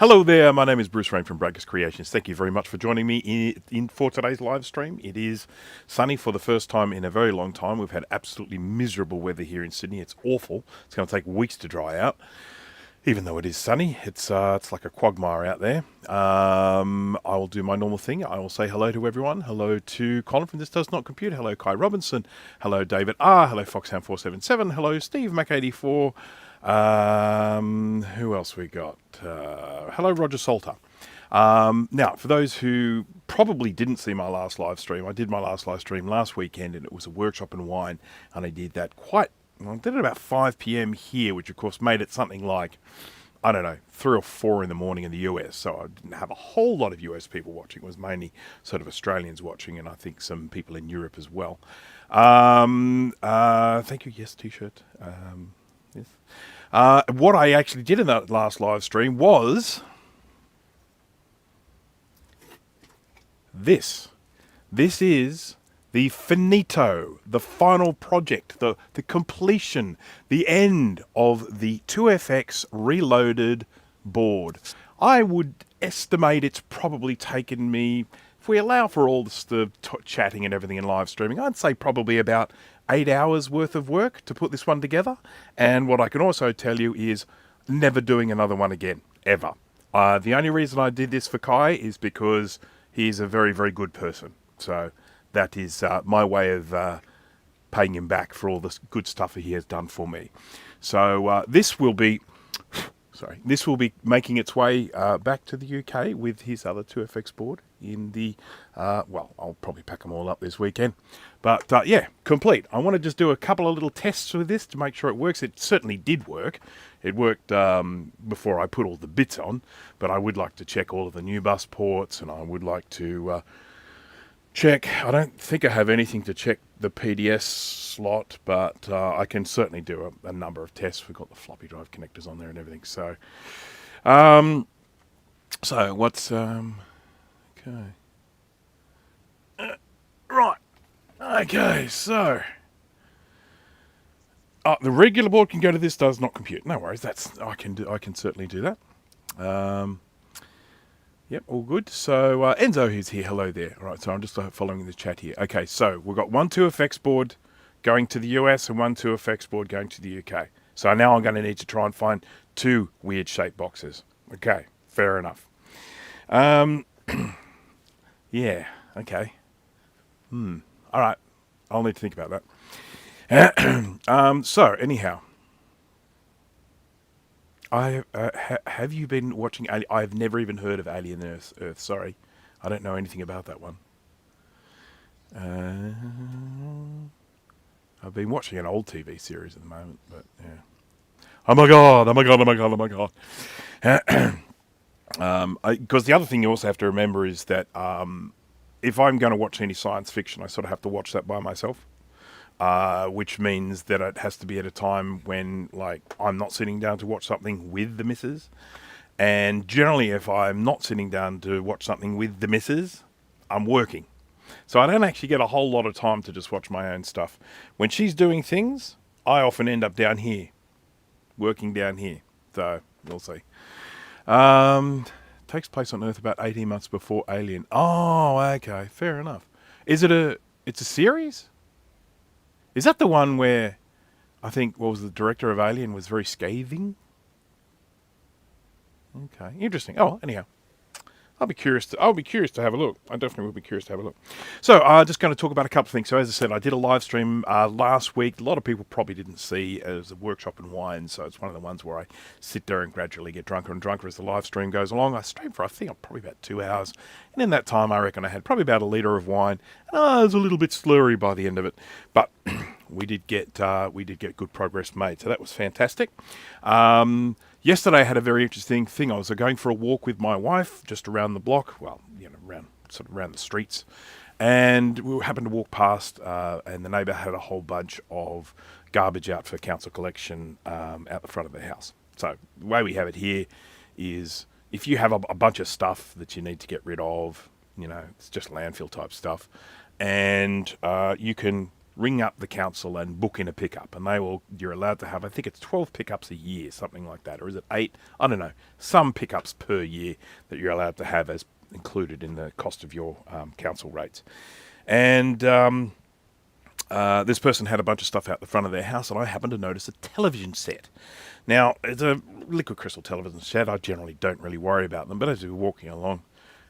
Hello there, my name is Bruce Rain from Breakers Creations. Thank you very much for joining me in for today's live stream. It is sunny for the first time in a very long time. We've had absolutely miserable weather here in Sydney. It's awful. It's going to take weeks to dry out. Even though it is sunny, it's like a quagmire out there. I will do my normal thing. I will say hello to everyone. Hello to Colin from This Does Not Compute. Hello Kai Robinson. Hello David R. Hello Foxhound477. Hello Steve Mac84. Who else we got? Hello Roger Salter. Now, for those who probably didn't see my last live stream, I did my last live stream last weekend, and it was a workshop in wine, and I did that I did it about 5 p.m. here, which of course made it something like, I don't know, 3 or 4 in the morning in the US. So I didn't have a whole lot of US people watching. It was mainly sort of Australians watching, and I think some people in Europe as well. Thank you. Yes, t-shirt. Yes. What I actually did in that last live stream was this. This is the finito, the final project, the completion, the end of the 2FX Reloaded board. I would estimate it's probably taken me, if we allow for all the chatting and everything in live streaming, I'd say probably about 8 hours worth of work to put this one together. And what I can also tell you is never doing another one again, ever. The only reason I did this for Kai is because he's a very, very good person. So that is my way of paying him back for all the good stuff he has done for me. So this will be making its way back to the UK with his other 2FX board in the, I'll probably pack them all up this weekend. But yeah, complete. I want to just do a couple of little tests with this to make sure it works. It certainly did work. It worked before I put all the bits on, but I would like to check all of the new bus ports, and I would like to check. I don't think I have anything to check the PDS slot, but I can certainly do a number of tests. We've got the floppy drive connectors on there and everything. So, what's okay? Right. Okay. So, the regular board can go to This Does Not Compute. No worries. I can certainly do that. Yep, all good. So Enzo is here. Hello there. All right, so I'm just following the chat here. Okay, so we've got one 2FX board going to the US and one 2FX board going to the UK. So now I'm going to need to try and find 2 weird shaped boxes. Okay, fair enough. Yeah, okay. All right, I'll need to think about that. So anyhow. Have you been watching I've never even heard of Alien Earth. Sorry. I don't know anything about that one. I've been watching an old TV series at the moment, but yeah. Oh my god. Because the other thing you also have to remember is that if I'm going to watch any science fiction, I sort of have to watch that by myself. Which means that it has to be at a time when, like, I'm not sitting down to watch something with the missus. And generally, if I'm not sitting down to watch something with the missus, I'm working. So I don't actually get a whole lot of time to just watch my own stuff. When she's doing things, I often end up down here, working down here. So, we'll see. Takes place on Earth about 18 months before Alien. Oh, okay, fair enough. It's a series? Is that the one where I think the director of Alien was very scathing? Okay, interesting. Oh, anyhow, I'll be curious to have a look. I definitely will be curious to have a look. So I'm just going to talk about a couple of things. So as I said, I did a live stream last week. A lot of people probably didn't see it as a workshop in wine. So it's one of the ones where I sit there and gradually get drunker and drunker as the live stream goes along. I streamed for, I think, probably about 2 hours. And in that time, I reckon I had probably about a litre of wine. And I was a little bit slurry by the end of it. But we did get good progress made. So that was fantastic. Yesterday I had a very interesting thing. I was going for a walk with my wife just around the block, around the streets, and we happened to walk past, and the neighbour had a whole bunch of garbage out for council collection out the front of the house. So the way we have it here is if you have a bunch of stuff that you need to get rid of, it's just landfill type stuff, and you can ring up the council and book in a pickup, and you're allowed to have, I think it's 12 pickups a year, something like that, or is it 8? I don't know. Some pickups per year that you're allowed to have as included in the cost of your council rates. And this person had a bunch of stuff out the front of their house, and I happened to notice a television set. Now, it's a liquid crystal television set. I generally don't really worry about them, but as we were walking along,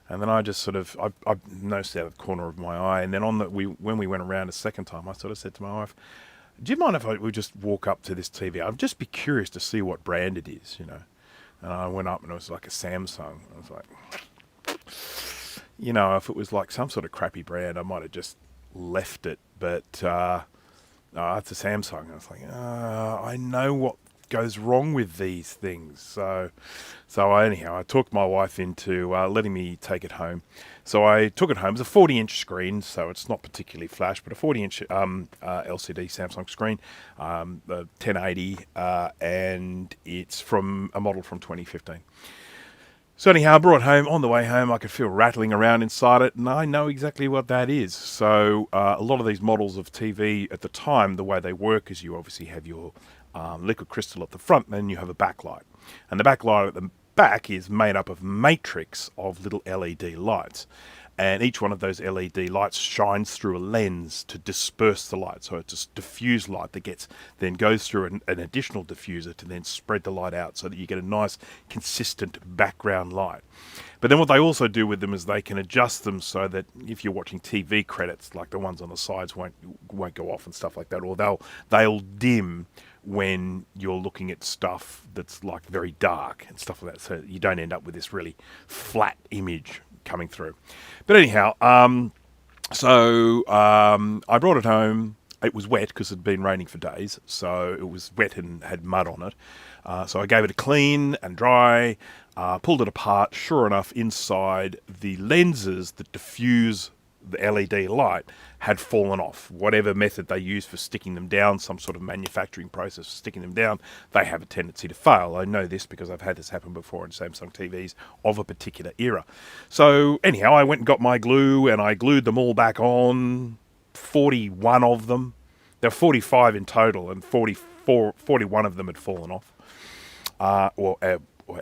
and then I just sort of, I noticed out of the corner of my eye, and then when we went around a second time, I sort of said to my wife, do you mind if we just walk up to this TV? I'd just be curious to see what brand it is, you know. And I went up, and it was like a Samsung. I was like, you know, if it was like some sort of crappy brand, I might have just left it. But it's a Samsung. I was like, I know what goes wrong with these things. So anyhow, I talked my wife into letting me take it home. So I took it home. It's a 40-inch screen, so it's not particularly flash, but a 40-inch LCD Samsung screen, the 1080, and it's from a model from 2015. So anyhow, I brought it home. On the way home, I could feel rattling around inside it, and I know exactly what that is. So a lot of these models of TV at the time, the way they work is you obviously have your liquid crystal at the front, and then you have a backlight. And the backlight at the back is made up of a matrix of little LED lights. And each one of those LED lights shines through a lens to disperse the light. So it's a diffuse light that then goes through an additional diffuser to then spread the light out so that you get a nice, consistent background light. But then what they also do with them is they can adjust them so that if you're watching TV credits, like the ones on the sides won't go off and stuff like that, or they'll dim when you're looking at stuff that's like very dark and stuff like that, so you don't end up with this really flat image coming through. But anyhow, I brought it home. It was wet because it had been raining for days, so it was wet and had mud on it. So I gave it a clean and dry, pulled it apart. Sure enough, inside the lenses that diffuse the LED light had fallen off. Whatever method they use for sticking them down, some sort of manufacturing process for sticking them down, they have a tendency to fail. I know this because I've had this happen before in Samsung TVs of a particular era. So anyhow, I went and got my glue and I glued them all back on, 41 of them. There were 45 in total, and 41 of them had fallen off.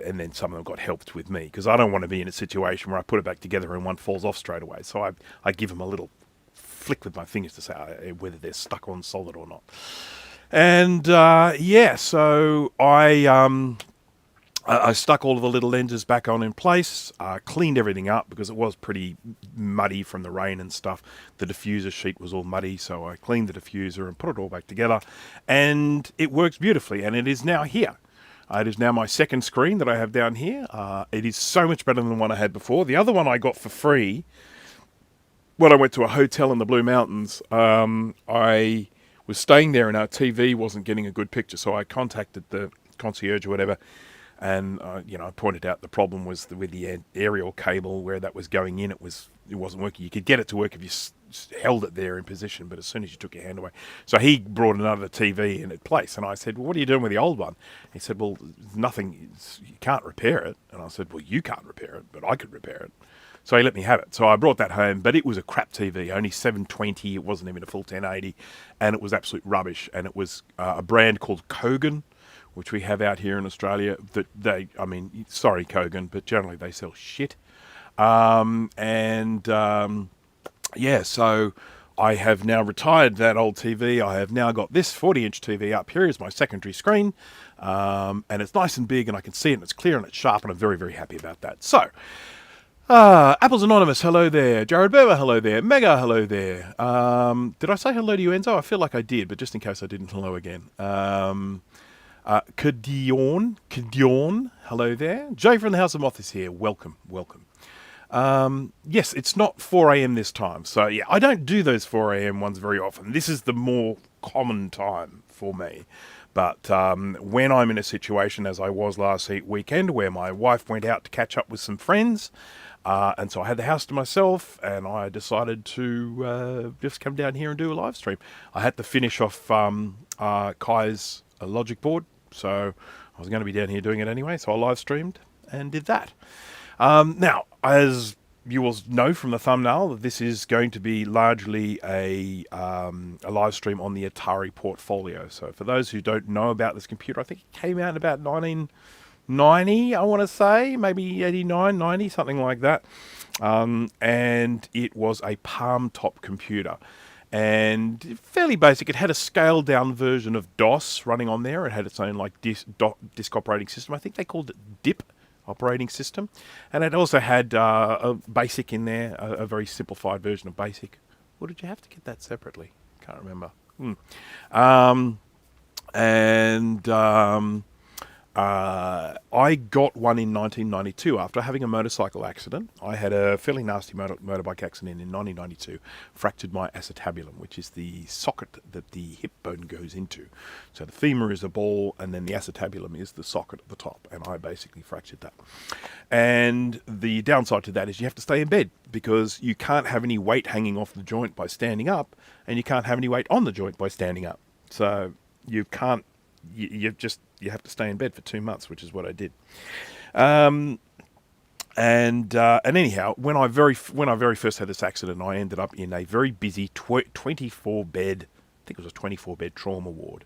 And then some of them got helped with me, because I don't want to be in a situation where I put it back together and one falls off straight away. So I give them a little flick with my fingers to say whether they're stuck on solid or not. And so I stuck all of the little lenses back on in place, cleaned everything up because it was pretty muddy from the rain and stuff. The diffuser sheet was all muddy, so I cleaned the diffuser and put it all back together. And it works beautifully, and it is now here. It is now my second screen that I have down here. It is so much better than the one I had before. The other one I got for free when I went to a hotel in the Blue Mountains. I was staying there and our TV wasn't getting a good picture, so I contacted the concierge or whatever, and I pointed out the problem was with the aerial cable where that was going in. It wasn't working. You could get it to work if you held it there in position, but as soon as you took your hand away. So he brought another TV in its place, and I said, well, what are you doing with the old one? He said, well, nothing, you can't repair it. And I said, well, you can't repair it, but I could repair it. So he let me have it. So I brought that home, but it was a crap TV, only 720. It wasn't even a full 1080, and it was absolute rubbish. And it was a brand called Kogan, which we have out here in Australia. Sorry, Kogan, but generally they sell shit. So I have now retired that old TV. I have now got this 40-inch TV up here as my secondary screen, and it's nice and big, and I can see it, and it's clear, and it's sharp, and I'm very, very happy about that. So, Apple's Anonymous, hello there. Jared Berber, hello there. Mega, hello there. Did I say hello to you, Enzo? I feel like I did, but just in case I didn't, hello again. Kadiorn, hello there. Jay from the House of Moth is here. Welcome. Yes, it's not 4 a.m. this time. So, yeah, I don't do those 4 a.m. ones very often. This is the more common time for me. But when I'm in a situation, as I was last weekend, where my wife went out to catch up with some friends, and so I had the house to myself, and I decided to just come down here and do a live stream. I had to finish off Kai's logic board, so I was going to be down here doing it anyway, so I live streamed and did that. Now, as you will know from the thumbnail that this is going to be largely a live stream on the Atari Portfolio. So for those who don't know about this computer, I think it came out in about 1990, I want to say, maybe 89, 90, something like that. And it was a palmtop computer. And fairly basic. It had a scaled down version of DOS running on there. It had its own like disk operating system. I think they called it DIP operating system. And it also had a BASIC in there, a very simplified version of BASIC. Or did you have to get that separately? Can't remember. I got one in 1992 after having a motorcycle accident. I had a fairly nasty motorbike accident in 1992, fractured my acetabulum, which is the socket that the hip bone goes into. So the femur is a ball, and then the acetabulum is the socket at the top, and I basically fractured that. And the downside to that is you have to stay in bed, because you can't have any weight hanging off the joint by standing up, and you can't have any weight on the joint by standing up. So you can't, you have to stay in bed for 2 months, which is what I did. And anyhow, when I very first had this accident, I ended up in a very busy 24 bed, I think it was a 24 bed trauma ward,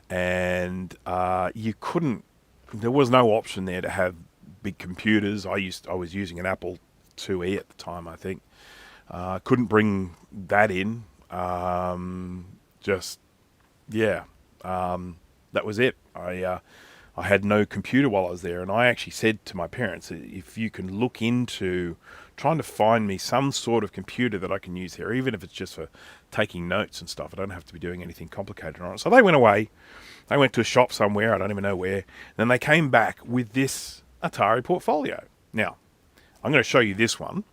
and there was no option there to have big computers. I was using an Apple IIe at the time, I think. Couldn't bring that in. That was it. I had no computer while I was there, and I actually said to my parents, if you can look into trying to find me some sort of computer that I can use here, even if it's just for taking notes and stuff. I don't have to be doing anything complicated on it. So they went away. They went to a shop somewhere, I don't even know where. And then they came back with this Atari Portfolio. Now, I'm going to show you this one.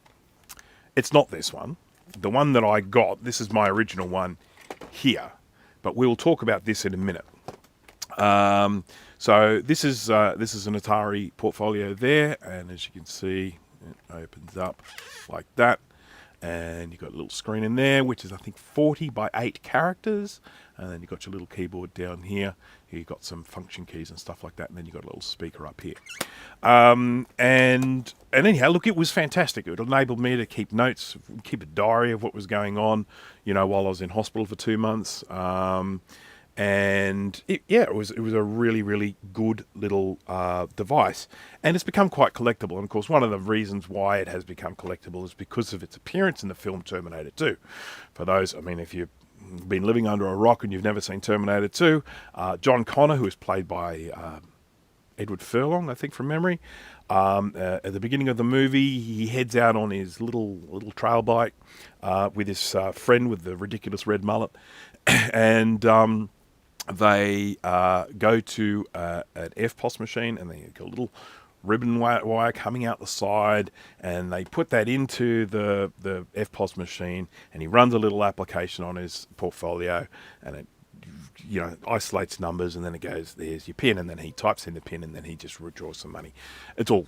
It's not this one. The one that I got, this is my original one here. But we'll talk about this in a minute. So this is an Atari Portfolio there, and as you can see, it opens up like that, and you've got a little screen in there, which is I think 40 by 8 characters, and then you've got your little keyboard down here. You've got some function keys and stuff like that, and then you've got a little speaker up here. And anyhow, look, it was fantastic. It enabled me to keep notes, keep a diary of what was going on, while I was in hospital for 2 months. And it was a really, really good little device, and it's become quite collectible. And of course, one of the reasons why it has become collectible is because of its appearance in the film Terminator 2. For those, if you've been living under a rock and you've never seen Terminator 2, John Connor, who is played by Edward Furlong, I think from memory, at the beginning of the movie, he heads out on his little trail bike with his friend with the ridiculous red mullet, and they go to an FPOS machine, and they got a little ribbon wire coming out the side, and they put that into the FPOS machine, and he runs a little application on his Portfolio, and it isolates numbers, and then it goes, there's your pin, and then he types in the pin, and then he just withdraws some money. It's all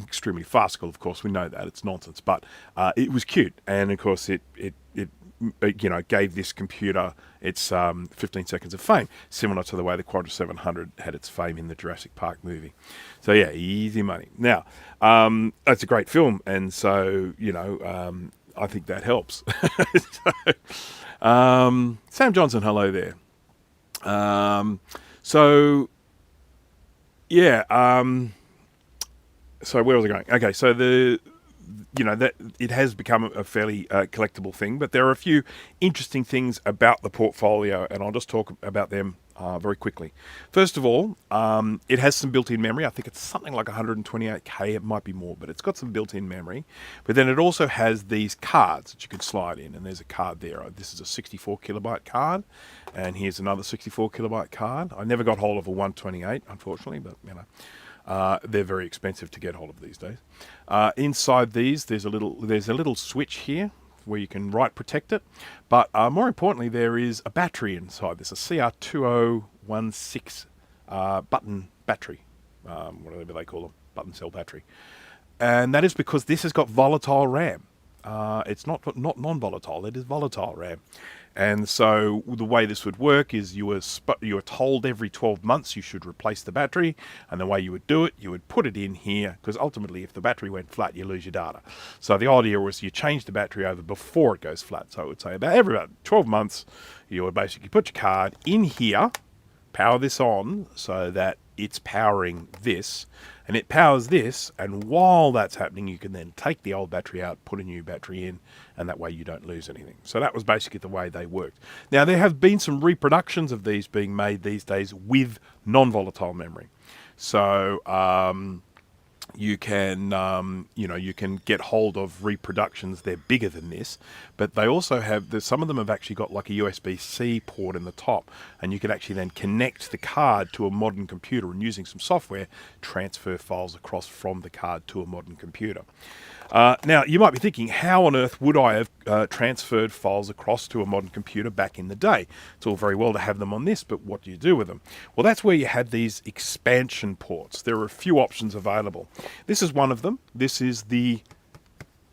extremely farcical, of course, we know that, it's nonsense, but it was cute, and of course it gave this computer its 15 seconds of fame, similar to the way the Quadra 700 had its fame in the Jurassic Park movie. So yeah, easy money. Now, it's a great film, and so, I think that helps. Sam Johnson, hello there. So where was I going? Okay, so that it has become a fairly collectible thing, but there are a few interesting things about the Portfolio, and I'll just talk about them very quickly. First of all, it has some built-in memory. I think it's something like 128K, it might be more, but it's got some built-in memory. But then it also has these cards that you can slide in, and there's a card there. This is a 64 kilobyte card, and here's another 64 kilobyte card. I never got hold of a 128, unfortunately, but they're very expensive to get hold of these days. Inside these, there's a little switch here where you can write protect it, but more importantly, there is a battery inside this, a CR2016 button battery, whatever they call them, button cell battery, and that is because this has got volatile RAM. It's not non-volatile; it is volatile RAM, And so the way this would work is you were told every 12 months you should replace the battery, and the way you would do it, you would put it in here, because ultimately if the battery went flat, you lose your data. So the idea was you change the battery over before it goes flat. So it would say about 12 months, you would basically put your card in here, power this on so that it's powering this, and it powers this, and while that's happening you can then take the old battery out, put a new battery in, and that way you don't lose anything. So that was basically the way they worked. Now there have been some reproductions of these being made these days with non-volatile memory. So you can you can get hold of reproductions. They're bigger than this, but they also have, some of them have actually got like a USB-C port in the top, and you can actually then connect the card to a modern computer, and using some software transfer files across from the card to a modern computer. Now, you might be thinking, how on earth would I have transferred files across to a modern computer back in the day? It's all very well to have them on this, but what do you do with them? Well, that's where you had these expansion ports. There are a few options available. This is one of them. This is the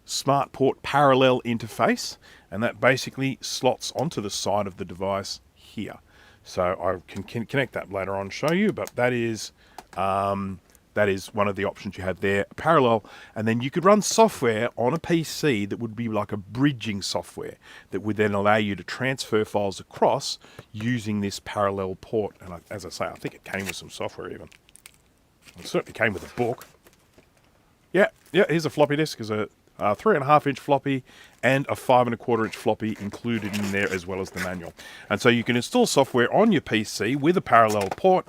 Smart Port Parallel interface, and that basically slots onto the side of the device here. So I can connect that later on and show you, but that is one of the options you have there, parallel, and then you could run software on a PC that would be like a bridging software that would then allow you to transfer files across using this parallel port. And as I say, I think it came with some software even. It certainly came with a book. Yeah, here's a floppy disk. There's a 3.5-inch floppy and a 5.25-inch floppy included in there, as well as the manual. And so you can install software on your PC with a parallel port,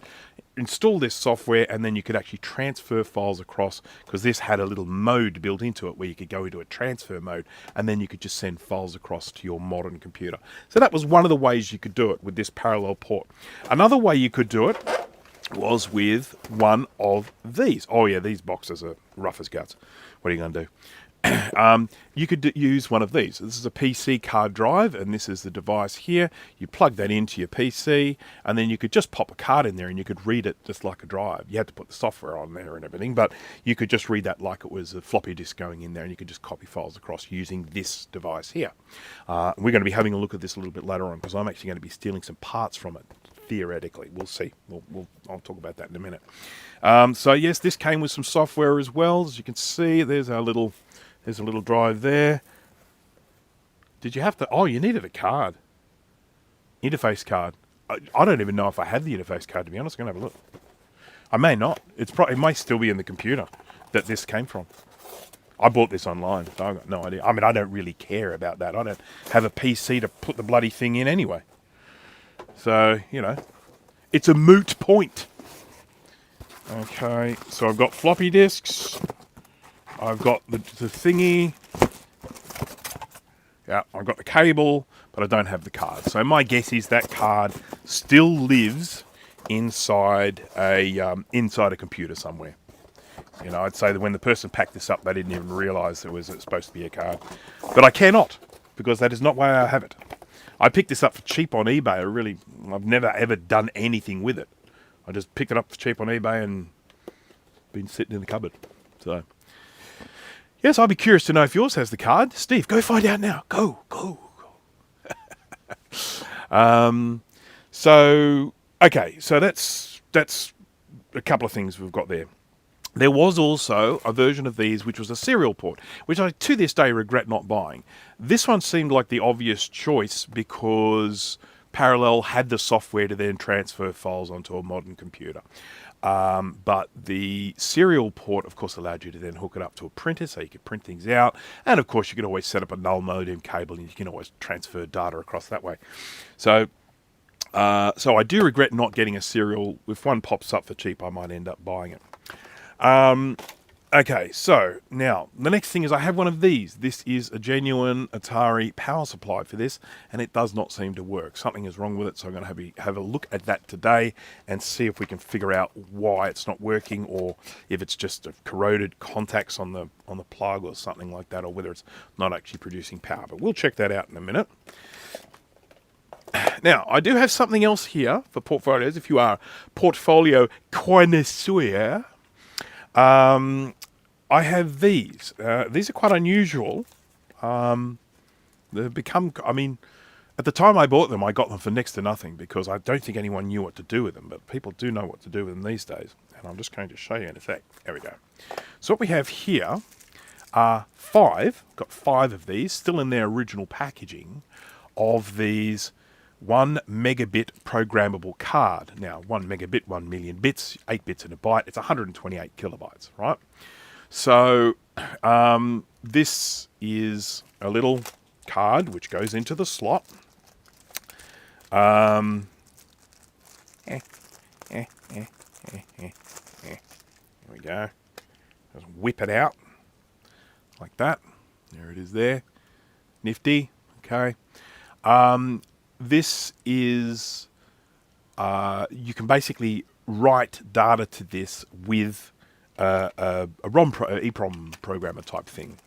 install this software, and then you could actually transfer files across, because this had a little mode built into it where you could go into a transfer mode, and then you could just send files across to your modern computer. So that was one of the ways you could do it with this parallel port. Another way you could do it was with one of these. Oh yeah, these boxes are rough as guts. What are you going to do? You could use one of these. This is a PC card drive, and this is the device here. You plug that into your PC, and then you could just pop a card in there and you could read it just like a drive. You had to put the software on there and everything, but you could just read that like it was a floppy disk going in there, and you could just copy files across using this device here. We're going to be having a look at this a little bit later on, because I'm actually going to be stealing some parts from it. Theoretically, we'll see. I'll talk about that in a minute. So yes, this came with some software as well. As you can see, there's a little drive there. Did you have to? Oh, you needed a card. Interface card. I don't even know if I had the interface card, to be honest. I'm going to have a look. I may not. It may still be in the computer that this came from. I bought this online, so I've got no idea. I mean, I don't really care about that. I don't have a PC to put the bloody thing in anyway. So, it's a moot point. Okay, so I've got floppy disks. I've got the thingy. Yeah, I've got the cable, but I don't have the card. So my guess is that card still lives inside a computer somewhere. I'd say that when the person packed this up, they didn't even realise it was supposed to be a card. But I cannot, because that is not why I have it. I picked this up for cheap on eBay. I've never ever done anything with it. I just picked it up for cheap on eBay and been sitting in the cupboard. So, yes, I'd be curious to know if yours has the card. Steve, go find out now. Go. So that's a couple of things we've got there. There was also a version of these which was a serial port, which I to this day regret not buying. This one seemed like the obvious choice because Parallel had the software to then transfer files onto a modern computer. But the serial port, of course, allowed you to then hook it up to a printer so you could print things out. And, of course, you could always set up a null modem cable and you can always transfer data across that way. So I do regret not getting a serial. If one pops up for cheap, I might end up buying it. Okay, so now the next thing is I have one of these. This is a genuine Atari power supply for this, and it does not seem to work. Something is wrong with it, so I'm going to have a look at that today and see if we can figure out why it's not working, or if it's just corroded contacts on the plug or something like that, or whether it's not actually producing power. But we'll check that out in a minute. Now, I do have something else here for portfolios. If you are a portfolio connoisseur, I have these. These are quite unusual. They've become, At the time I bought them, I got them for next to nothing because I don't think anyone knew what to do with them, but people do know what to do with them these days. And I'm just going to show you in a sec. There we go. So what we have here are got 5 of these, still in their original packaging, of these 1 megabit programmable card. Now, 1 megabit, 1 million bits, 8 bits in a byte. It's 128 kilobytes, right? So this is a little card which goes into the slot. Here we go. Just whip it out like that. There it is there. Nifty. Okay. This is, you can basically write data to this with a EEPROM programmer type thing.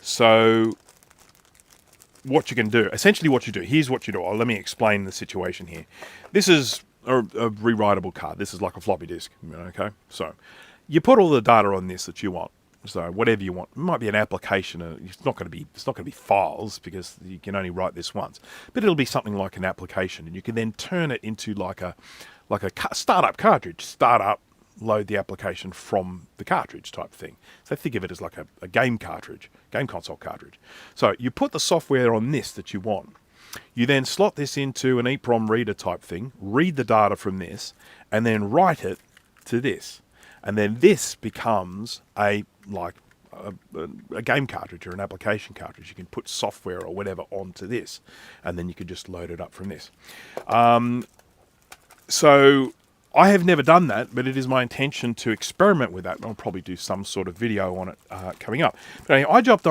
So what you can do, essentially what you do, here's what you do. Let me explain the situation here. This is a rewritable card. This is like a floppy disk, okay? So you put all the data on this that you want. So whatever you want. It might be an application. It's not going to be files because you can only write this once. But it'll be something like an application, and you can then turn it into like a startup cartridge. Startup, load the application from the cartridge type thing. So think of it as like a game cartridge, game console cartridge. So you put the software on this that you want. You then slot this into an EEPROM reader type thing, read the data from this, and then write it to this. And then this becomes a game cartridge or an application cartridge. You can put software or whatever onto this, and then you can just load it up from this. So I have never done that, but it is my intention to experiment with that. And I'll probably do some sort of video on it coming up. But anyway, I jumped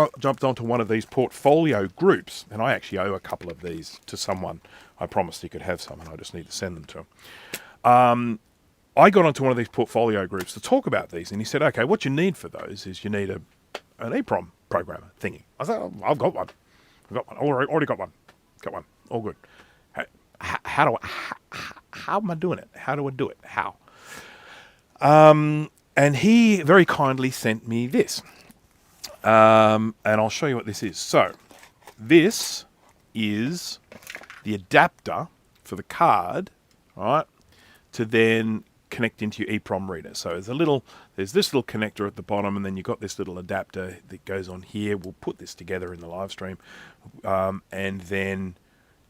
onto one of these portfolio groups, and I actually owe a couple of these to someone. I promised he could have some, and I just need to send them to him. I got onto one of these portfolio groups to talk about these, and he said, okay, what you need for those is you need an EEPROM programmer thingy. I said, oh, I've got one. Already got one. Got one. All good. How am I doing it? How do I do it? How? And he very kindly sent me this. And I'll show you what this is. So, this is the adapter for the card, right, to then connect into your EEPROM reader. So there's this little connector at the bottom, and then you've got this little adapter that goes on here. We'll put this together in the live stream. And then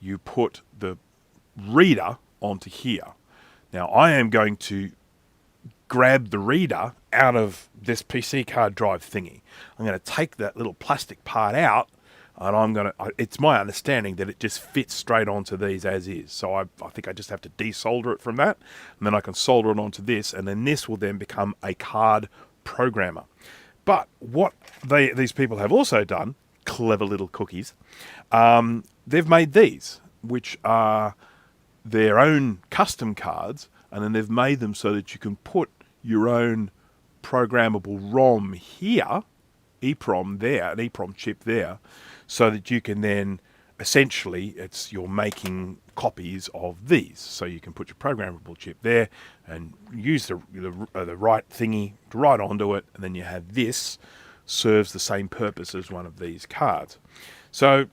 you put the reader onto here. Now I am going to grab the reader out of this PC card drive thingy. I'm going to take that little plastic part out, and it's my understanding that it just fits straight onto these as is. So I think I just have to desolder it from that, and then I can solder it onto this, and then this will then become a card programmer. But what these people have also done, clever little cookies, they've made these, which are their own custom cards, and then they've made them so that you can put your own programmable ROM here, EEPROM there, an EEPROM chip there, so that you can then, essentially, you're making copies of these. So you can put your programmable chip there and use the right thingy to write onto it, and then you have this serves the same purpose as one of these cards. So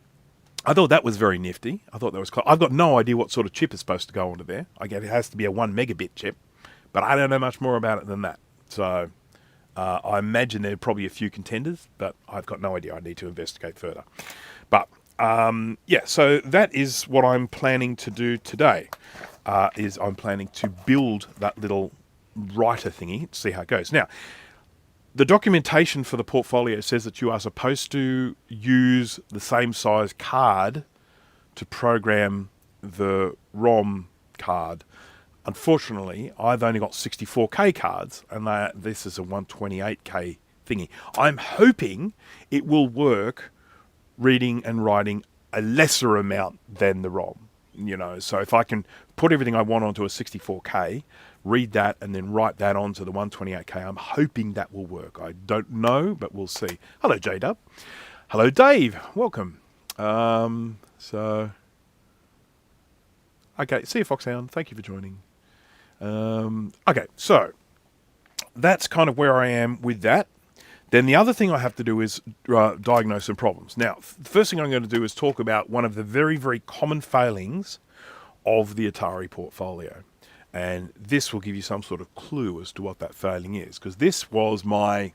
I thought that was very nifty. I thought that was cool. I've got no idea what sort of chip is supposed to go onto there. I guess it has to be a 1 megabit chip, but I don't know much more about it than that. So I imagine there are probably a few contenders, but I've got no idea. I need to investigate further. But yeah, so that is what I'm planning to do today. I'm planning to build that little writer thingy to see how it goes. Now, the documentation for the portfolio says that you are supposed to use the same size card to program the ROM card. Unfortunately, I've only got 64K cards, and this is a 128K thingy. I'm hoping it will work reading and writing a lesser amount than the ROM. So if I can put everything I want onto a 64K, read that, and then write that onto the 128K, I'm hoping that will work. I don't know, but we'll see. Hello, J-Dub. Hello, Dave. Welcome. Okay, see you, Foxhound. Thank you for joining. Okay, so that's kind of where I am with that. Then the other thing I have to do is diagnose some problems. Now, the first thing I'm going to do is talk about one of the very, very common failings of the Atari Portfolio. And this will give you some sort of clue as to what that failing is. Because this was my,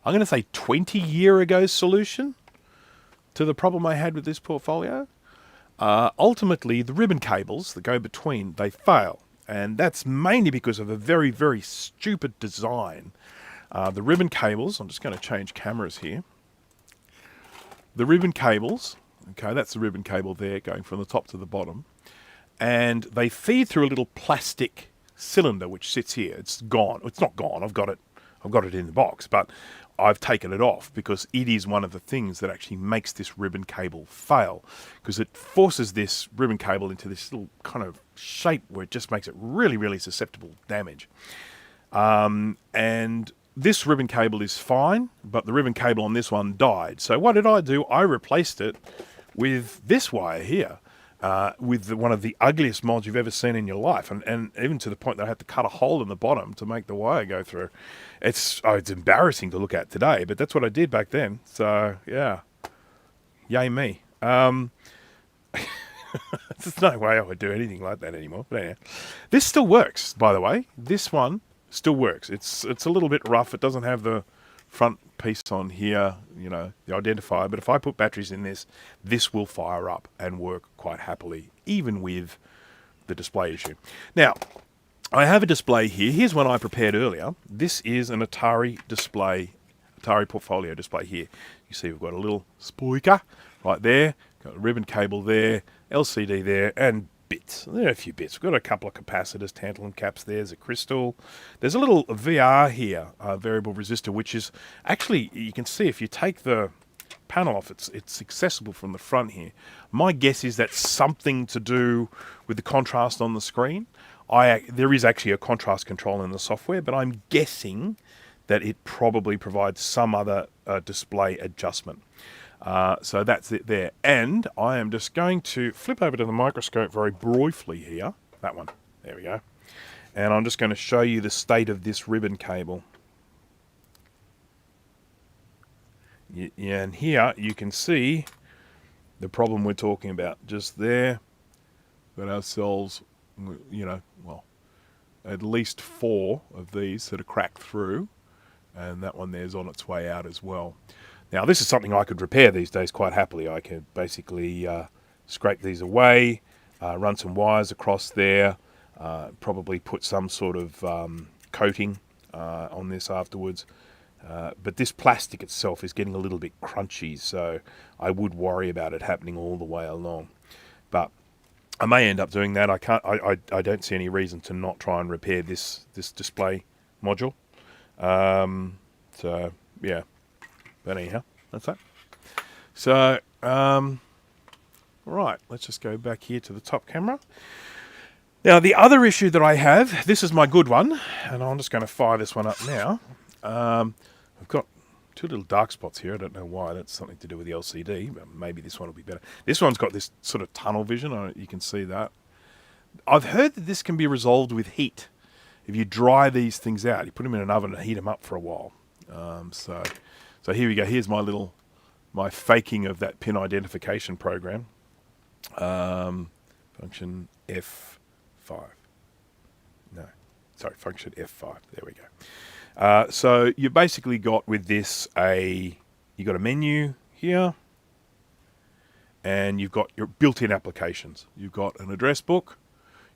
I'm going to say 20-year ago solution to the problem I had with this portfolio. Ultimately, the ribbon cables that go between, they fail. And that's mainly because of a very, very stupid design. The ribbon cables, I'm just going to change cameras here. The ribbon cables, okay, that's the ribbon cable there going from the top to the bottom. And they feed through a little plastic cylinder which sits here. It's gone. It's not gone. I've got it in the box, but I've taken it off because it is one of the things that actually makes this ribbon cable fail, because it forces this ribbon cable into this little kind of shape where it just makes it really, really susceptible to damage. And this ribbon cable is fine, but the ribbon cable on this one died. So what did I do? I replaced it with this wire here, with one of the ugliest mods you've ever seen in your life, and even to the point that I had to cut a hole in the bottom to make the wire go through. It's embarrassing to look at today, but that's what I did back then. So yeah, yay me. There's no way I would do anything like that anymore. But anyway, this still works, by the way. This one still works. It's a little bit rough. It doesn't have the front piece on here, you know, the identifier. But if I put batteries in this, this will fire up and work quite happily, even with the display issue. Now, I have a display here. Here's one I prepared earlier. This is an Atari display, Atari Portfolio display here. You see we've got a little speaker right there, got a ribbon cable there, LCD there, and bits. There are a few bits. We've got a couple of capacitors, tantalum caps. There's a crystal. There's a little VR here, variable resistor, which is actually, you can see if you take the panel off, it's accessible from the front here. My guess is that's something to do with the contrast on the screen. There is actually a contrast control in the software, but I'm guessing that it probably provides some other display adjustment. So that's it there. And I am just going to flip over to the microscope very briefly here. That one. There we go. And I'm just going to show you the state of this ribbon cable. And here you can see the problem we're talking about. Just there, got ourselves, you know, well, at least 4 of these that are cracked through. And that one there's on its way out as well. Now, this is something I could repair these days quite happily. I could basically scrape these away, run some wires across there, probably put some sort of coating on this afterwards. But this plastic itself is getting a little bit crunchy, so I would worry about it happening all the way along. But I may end up doing that. I don't see any reason to not try and repair this display module. So yeah. But anyhow, that's that. So, right, let's just go back here to the top camera. Now, the other issue that I have, this is my good one, and I'm just going to fire this one up now. I've got 2 little dark spots here. I don't know why. That's something to do with the LCD, but maybe this one will be better. This one's got this sort of tunnel vision. You can see that. I've heard that this can be resolved with heat. If you dry these things out, you put them in an oven and heat them up for a while. So here we go. Here's my faking of that pin identification program. Function F5. No, sorry, function F5. There we go. So you basically got with this you got a menu here, and you've got your built-in applications. You've got an address book,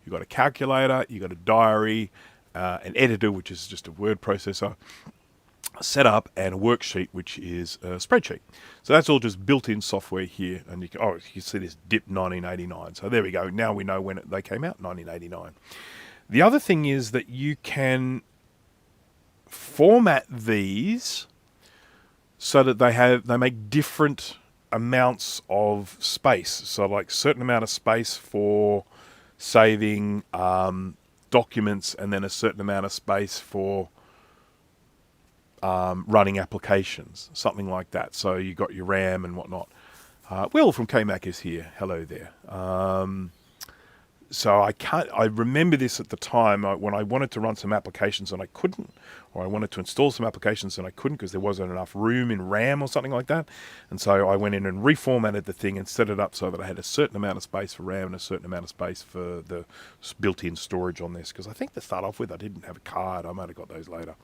you've got a calculator, you've got a diary, an editor, which is just a word processor, a setup, and a worksheet, which is a spreadsheet. So that's all just built-in software here. And you can see this DIP 1989. So there we go. Now we know when they came out, 1989. The other thing is that you can format these so that they make different amounts of space. So like certain amount of space for saving documents, and then a certain amount of space for running applications, something like that. So you got your RAM and whatnot. Will from KMac is here. Hello there. so I remember this at the time when I wanted to run some applications and I couldn't, or I wanted to install some applications and I couldn't because there wasn't enough room in RAM or something like that. And so I went in and reformatted the thing and set it up so that I had a certain amount of space for RAM and a certain amount of space for the built-in storage on this. Because I think to start off with, I didn't have a card. I might have got those later.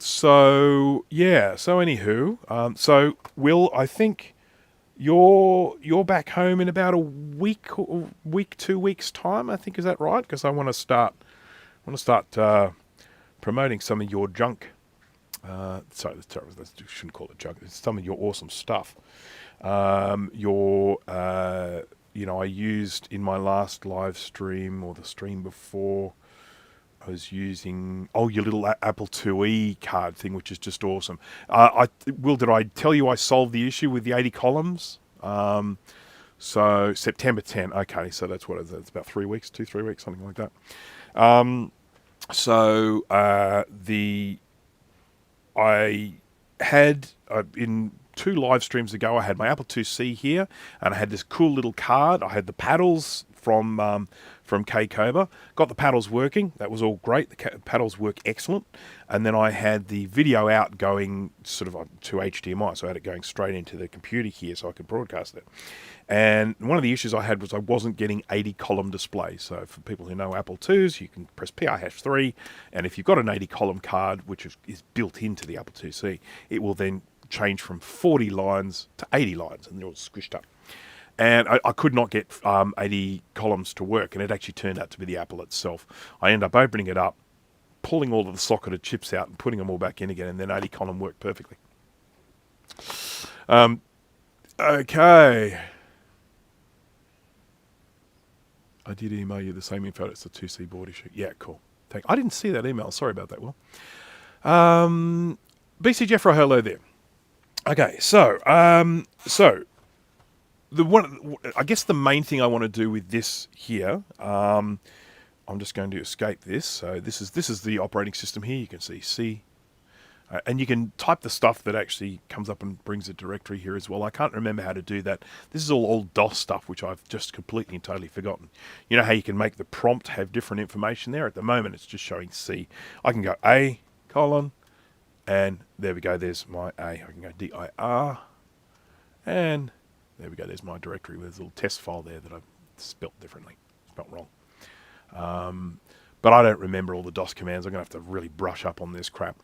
So yeah. So anywho, so Will, I think you're back home in about a week, 2 weeks time. I think, is that right? Because I want to start promoting some of your junk. Sorry, that's terrible. I shouldn't call it junk. It's some of your awesome stuff. I used in my last live stream or the stream before, I was using your little Apple IIe card thing, which is just awesome. Will, did I tell you I solved the issue with the 80 columns? So September 10. Okay, so that's what it is. It's about 3 weeks, 2-3 weeks, something like that. I had in 2 live streams ago, I had my Apple IIc here, and I had this cool little card. I had the paddles from Kero. Got the paddles working. That was all great. The paddles work excellent. And then I had the video out going sort of to HDMI, so I had it going straight into the computer here so I could broadcast it. And one of the issues I had was I wasn't getting 80 column display. So for people who know Apple IIs, you can press PI-3, and if you've got an 80 column card, which is built into the Apple IIc, it will then change from 40 lines to 80 lines, and they're all squished up. And I could not get 80 columns to work, and it actually turned out to be the Apple itself. I ended up opening it up, pulling all of the socketed chips out and putting them all back in again, and then 80 column worked perfectly. Okay. I did email you the same info. It's the 2C board issue. Yeah, cool. I didn't see that email. Sorry about that, Will. BC Jeffro, hello there. Okay, so I guess the main thing I want to do with this here, I'm just going to escape this. So this is the operating system here. You can see C. And you can type the stuff that actually comes up and brings a directory here as well. I can't remember how to do that. This is all old DOS stuff, which I've just completely and totally forgotten. You know how you can make the prompt have different information there? At the moment, it's just showing C. I can go A, colon, and there we go. There's my A. I can go dir, and there we go. There's my directory with a little test file there that I've spelt differently, spelt wrong. But I don't remember all the DOS commands. I'm going to have to really brush up on this crap.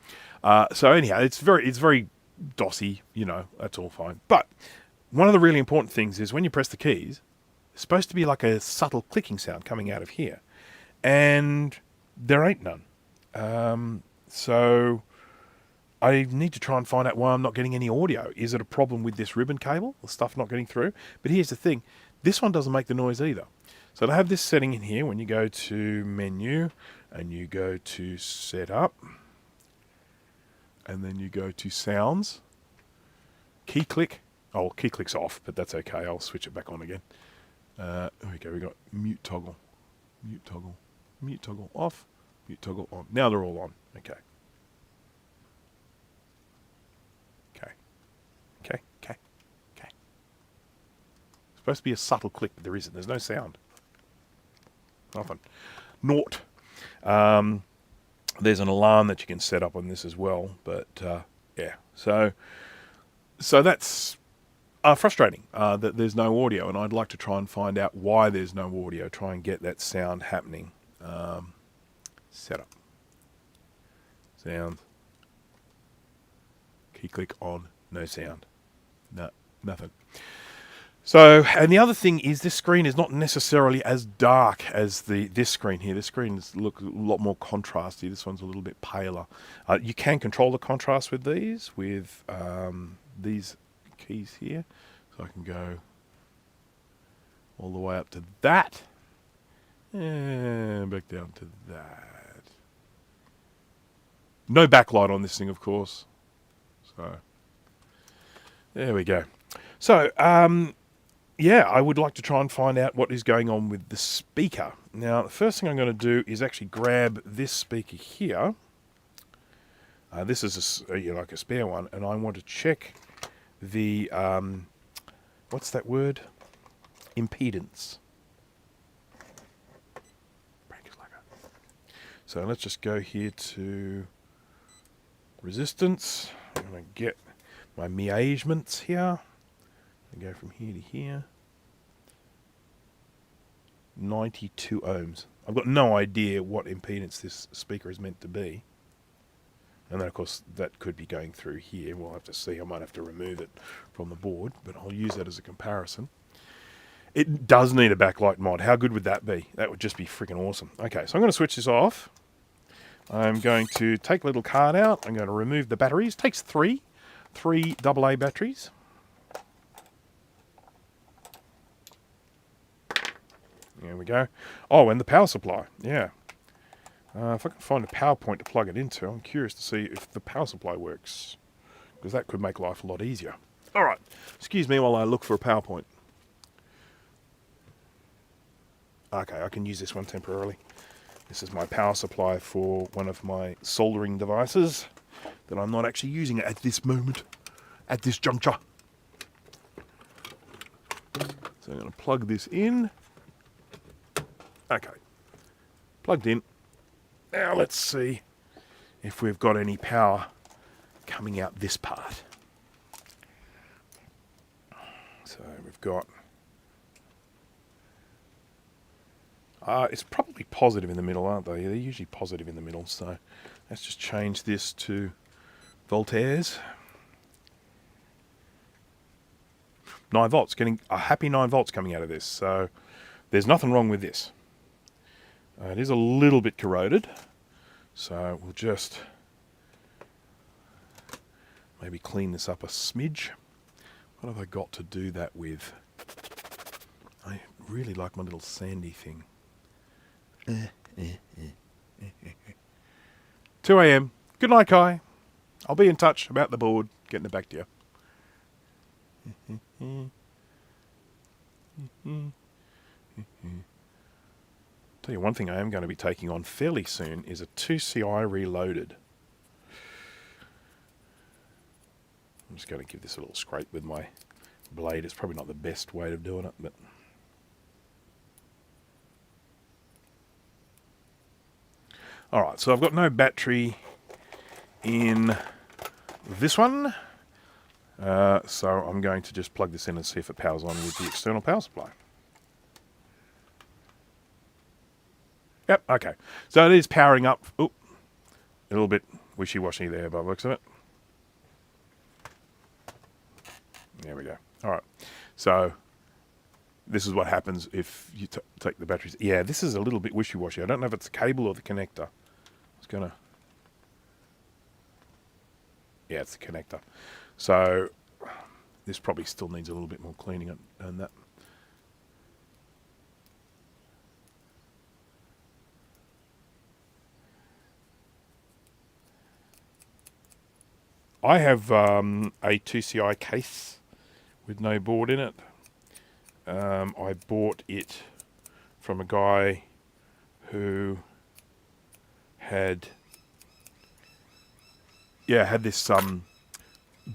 So anyhow, it's very DOSy, that's all fine. But one of the really important things is when you press the keys, it's supposed to be like a subtle clicking sound coming out of here. And there ain't none. So I need to try and find out why I'm not getting any audio. Is it a problem with this ribbon cable? The stuff not getting through? But here's the thing. This one doesn't make the noise either. So to have this setting in here, when you go to menu and you go to setup, and then you go to sounds, key click. Oh, key click's off, but that's okay. I'll switch it back on again. There we go. We got mute toggle, mute toggle, mute toggle off, mute toggle on. Now they're all on. Okay. Okay. Supposed to be a subtle click, but there isn't. There's no sound. Nothing. Naught. There's an alarm that you can set up on this as well, but yeah. So that's frustrating that there's no audio, and I'd like to try and find out why there's no audio. Try and get that sound happening. Setup. Sound. Key click on. No sound. No, nothing. So, and the other thing is this screen is not necessarily as dark as this screen here. This screen looks a lot more contrasty. This one's a little bit paler. You can control the contrast with these keys here. So I can go all the way up to that. And back down to that. No backlight on this thing, of course. So, there we go. So, yeah, I would like to try and find out what is going on with the speaker. Now, the first thing I'm going to do is actually grab this speaker here. This is like a spare one, and I want to check the, what's that word? Impedance. So let's just go here to resistance. I'm going to get my measurements here. I go from here to here. 92 ohms. I've got no idea what impedance this speaker is meant to be. And then, of course, that could be going through here. We'll have to see. I might have to remove it from the board, but I'll use that as a comparison. It does need a backlight mod. How good would that be? That would just be freaking awesome. Okay, so I'm going to switch this off. I'm going to take the little card out. I'm going to remove the batteries. It takes three AA batteries. There we go. Oh, and the power supply. Yeah. If I can find a power point to plug it into, I'm curious to see if the power supply works, because that could make life a lot easier. All right. Excuse me while I look for a power point. Okay, I can use this one temporarily. This is my power supply for one of my soldering devices that I'm not actually using at this moment, at this juncture. So I'm going to plug this in. Okay, plugged in. Now let's see if we've got any power coming out this part. So we've got... it's probably positive in the middle, aren't they? They're usually positive in the middle, so let's just change this to voltaires. 9 volts, getting a happy 9 volts coming out of this, so there's nothing wrong with this. It is a little bit corroded, so we'll just maybe clean this up a smidge. What have I got to do that with? I really like my little sandy thing. 2 a.m. Good night, Kai. I'll be in touch about the board, getting it back to you. Tell you one thing I am going to be taking on fairly soon is a 2CI Reloaded. I'm just going to give this a little scrape with my blade. It's probably not the best way of doing it, but... Alright, so I've got no battery in this one. So I'm going to just plug this in and see if it powers on with the external power supply. Yep, okay. So it is powering up. Oop, a little bit wishy-washy there by the looks of it. There we go. Alright, so this is what happens if you take the batteries. Yeah, this is a little bit wishy-washy. I don't know if it's the cable or the connector. It's gonna... Yeah, it's the connector. So this probably still needs a little bit more cleaning and that. I have a 2CI case with no board in it. I bought it from a guy who had this in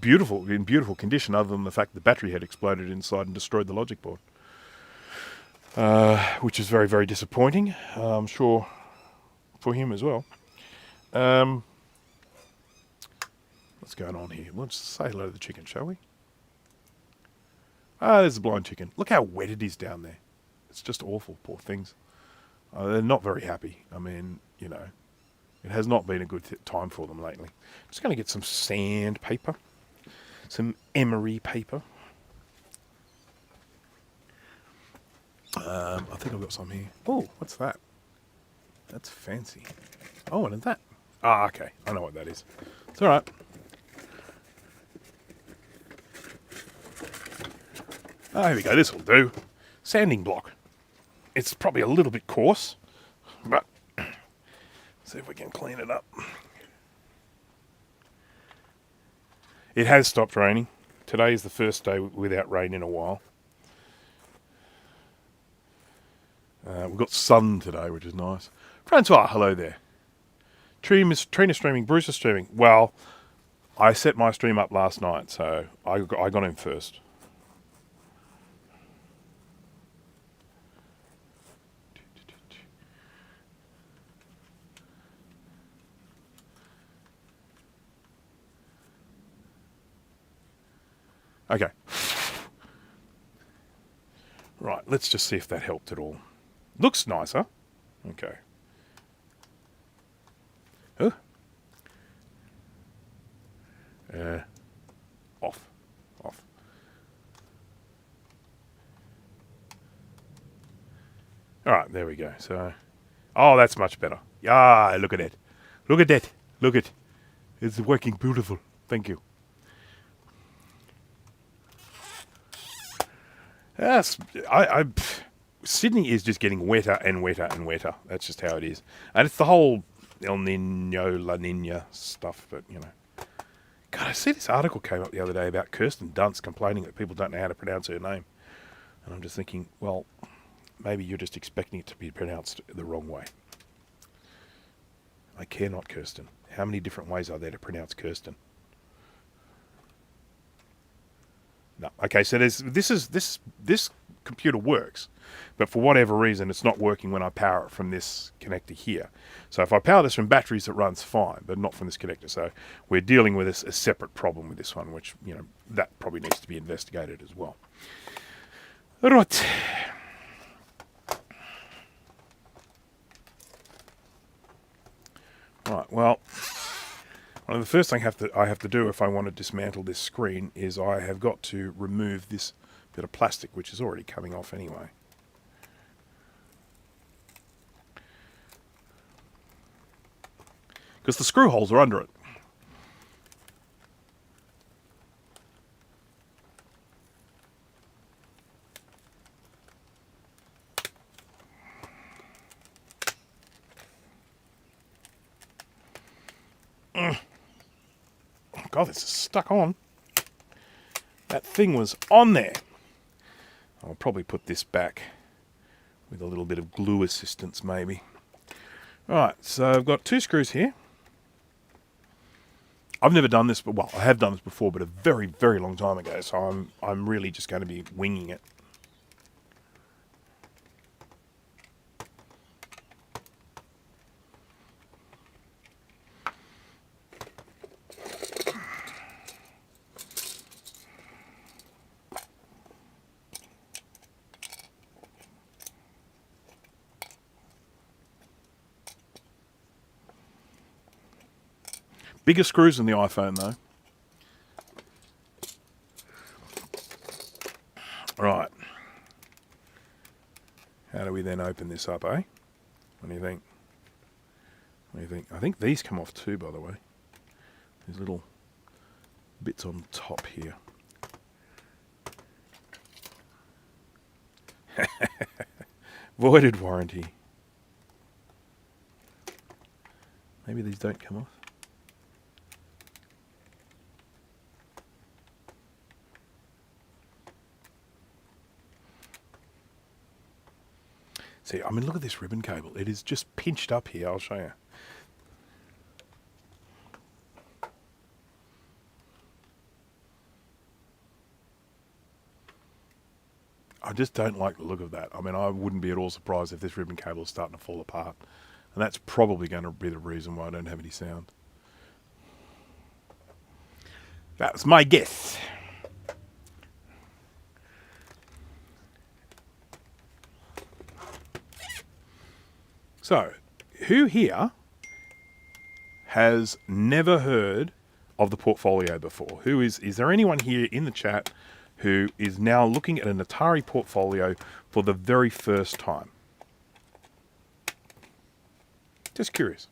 beautiful condition, other than the fact the battery had exploded inside and destroyed the logic board, which is very, very disappointing. I'm sure for him as well. What's going on here? Let's say hello to the chicken, shall we? Ah, there's the blind chicken. Look how wet it is down there. It's just awful, poor things. They're not very happy. I mean, you know, it has not been a good time for them lately. I'm just going to get some sandpaper, some emery paper. I think I've got some here. Oh, what's that? That's fancy. Oh, and that. Ah, okay. I know what that is. It's all right. Oh, here we go. This will do. Sanding block. It's probably a little bit coarse, but see if we can clean it up. It has stopped raining. Today is the first day without rain in a while. We've got sun today, which is nice. Francois, hello there. Trina streaming, Bruce is streaming. Well, I set my stream up last night, so I got in first. Okay. Right, let's just see if that helped at all. Looks nicer. Okay. Huh? Off. Off. Alright, there we go. So, oh, that's much better. Ah, look at it. Look at that. Look at it. It's working beautiful. Thank you. Yes, Sydney is just getting wetter and wetter and wetter. That's just how it is. And it's the whole El Nino, La Nina stuff, but, you know. God, I see this article came up the other day about Kirsten Dunst complaining that people don't know how to pronounce her name. And I'm just thinking, well, maybe you're just expecting it to be pronounced the wrong way. I care not, Kirsten. How many different ways are there to pronounce Kirsten? No. Okay, so this computer works, but for whatever reason, it's not working when I power it from this connector here. So if I power this from batteries, it runs fine, but not from this connector. So we're dealing with a separate problem with this one, which, you know, that probably needs to be investigated as well. Right. Right. Well, one of the first things I have to do if I want to dismantle this screen is I have got to remove this bit of plastic, which is already coming off anyway. Because the screw holes are under it. God, this is stuck on. That thing was on there. I'll probably put this back with a little bit of glue assistance, maybe. Right, so I've got two screws here. I've never done this, but well, I have done this before, but a very, very long time ago. So I'm really just going to be winging it. Bigger screws than the iPhone, though. Right. How do we then open this up, eh? What do you think? What do you think? I think these come off too, by the way. These little bits on top here. Voided warranty. Maybe these don't come off. See, I mean, look at this ribbon cable. It is just pinched up here. I'll show you. I just don't like the look of that. I mean, I wouldn't be at all surprised if this ribbon cable is starting to fall apart. And that's probably going to be the reason why I don't have any sound. That's my guess. So, who here has never heard of the Portfolio before? Is there anyone here in the chat who is now looking at an Atari Portfolio for the very first time? Just curious.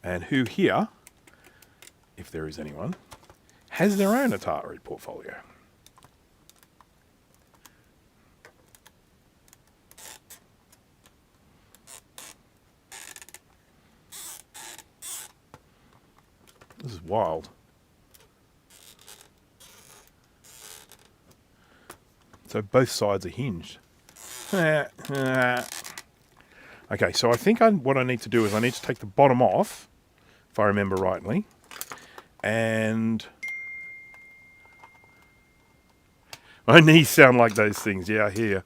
And who here, if there is anyone, has their own Atari Portfolio? This is wild. So both sides are hinged. Okay, so I think what I need to do is I need to take the bottom off, if I remember rightly, and my knees sound like those things. Yeah, I hear.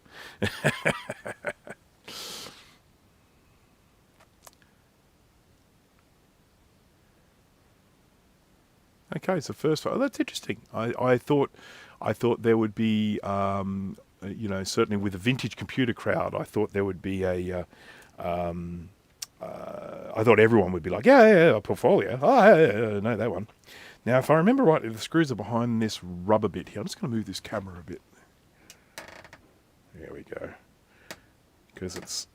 Okay, it's the first one. Oh, that's interesting. I thought there would be, you know, certainly with the vintage computer crowd, I thought there would be a. I thought everyone would be like, yeah, a Portfolio. Oh, yeah, no, that one. Now, if I remember right, the screws are behind this rubber bit here. I'm just going to move this camera a bit. There we go. Because it's,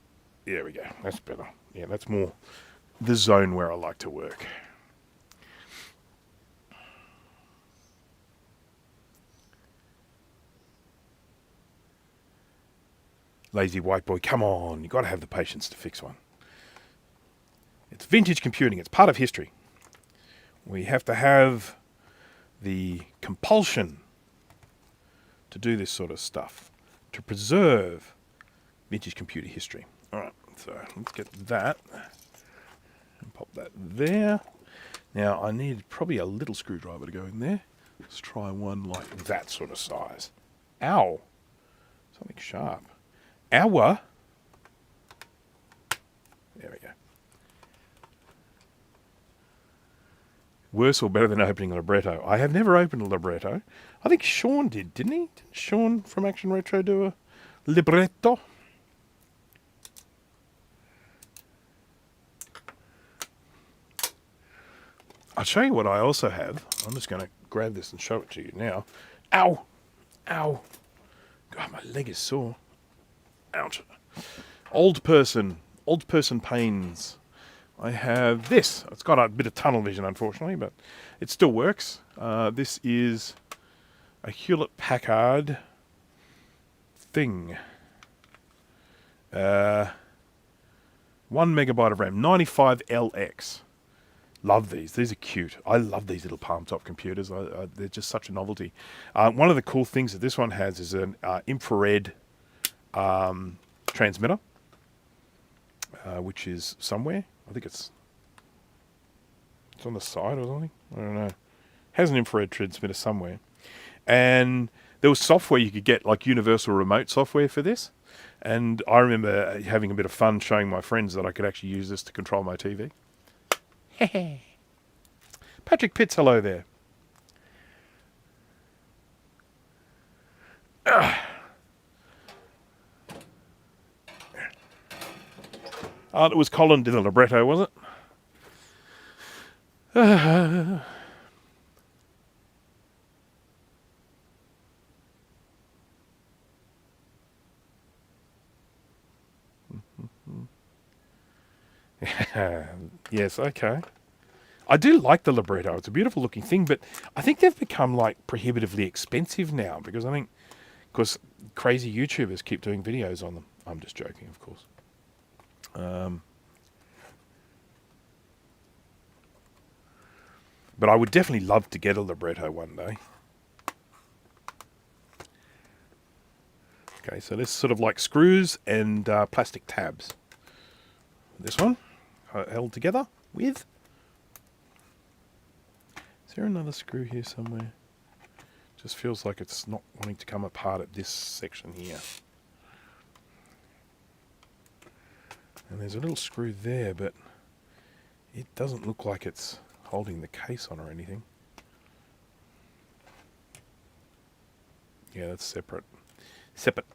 there we go. That's better. Yeah, that's more the zone where I like to work. Lazy white boy, come on. You've got to have the patience to fix one. It's vintage computing. It's part of history. We have to have the compulsion to do this sort of stuff, to preserve vintage computer history. All right, so let's get that and pop that there. Now, I need probably a little screwdriver to go in there. Let's try one like that sort of size. Ow. Something sharp. Ow. There we go. Worse or better than opening a libretto? I have never opened a libretto. I think Sean did, didn't he? Didn't Sean from Action Retro do a libretto? I'll show you what I also have. I'm just going to grab this and show it to you now. Ow! Ow! God, my leg is sore. Ouch. Old person pains. I have this. It's got a bit of tunnel vision, unfortunately, but it still works. This is a Hewlett-Packard thing. 1 megabyte of RAM, 95LX. Love these. These are cute. I love these little palm-top computers. They're just such a novelty. One of the cool things that this one has is an infrared transmitter, which is somewhere. I think it's on the side or something. I don't know. Has an infrared transmitter somewhere. And there was software you could get, like universal remote software for this. And I remember having a bit of fun showing my friends that I could actually use this to control my TV. Patrick Pitts, hello there. It was Colin did the libretto, was it? Yes, okay. I do like the libretto. It's a beautiful looking thing, but I think they've become like prohibitively expensive now because I think because crazy YouTubers keep doing videos on them. I'm just joking, of course. But I would definitely love to get a libretto one day. Okay, so this is sort of like screws and plastic tabs. This one held together with... Is there another screw here somewhere? Just feels like it's not wanting to come apart at this section here. And there's a little screw there, but it doesn't look like it's holding the case on or anything. Yeah, that's separate. Separate.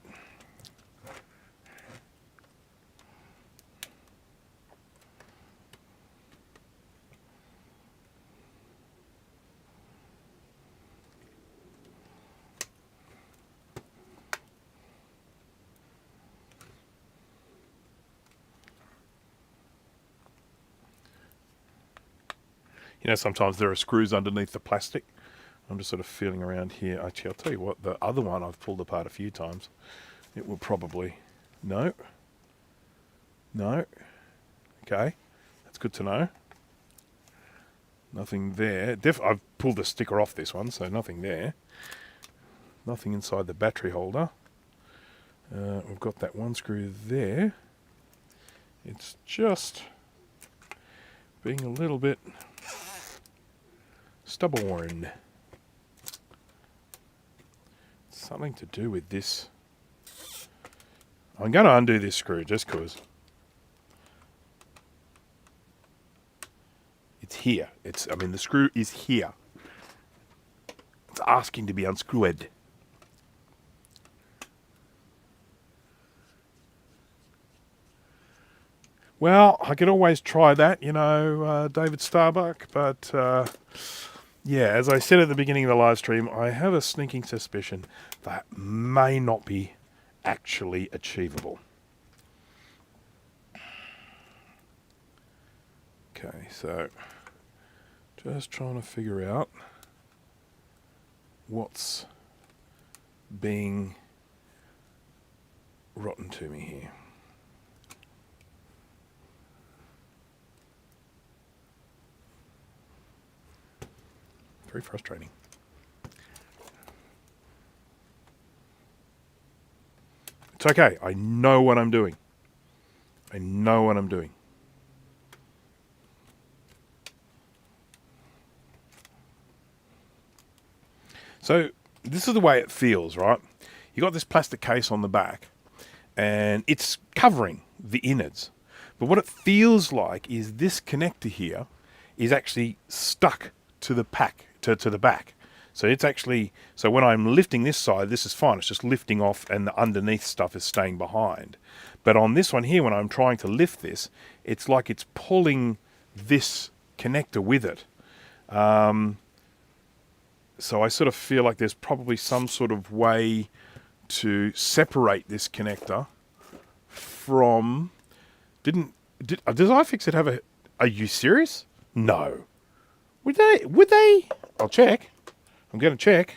You know, sometimes there are screws underneath the plastic. I'm just sort of feeling around here. Actually, I'll tell you what, the other one I've pulled apart a few times. It will probably... No. No. Okay. That's good to know. Nothing there. I've pulled the sticker off this one, so nothing there. Nothing inside the battery holder. We've got that one screw there. It's just being a little bit stubborn. Something to do with this. I'm going to undo this screw just because it's here. I mean, the screw is here. It's asking to be unscrewed. Well, I could always try that, you know, David Starbuck, but yeah, as I said at the beginning of the live stream, I have a sneaking suspicion that may not be actually achievable. Okay, so just trying to figure out what's being rotten to me here. Very frustrating. It's okay. I know what I'm doing. I know what I'm doing. So this is the way it feels, right? You got this plastic case on the back, and it's covering the innards. But what it feels like is this connector here is actually stuck to the pack, to the back. So it's actually, so when I'm lifting this side, this is fine. It's just lifting off and the underneath stuff is staying behind. But on this one here, when I'm trying to lift this, it's like it's pulling this connector with it. So I sort of feel like there's probably some sort of way to separate this connector from... Does iFixit have a... Are you serious? No. Would they? I'll check. I'm going to check.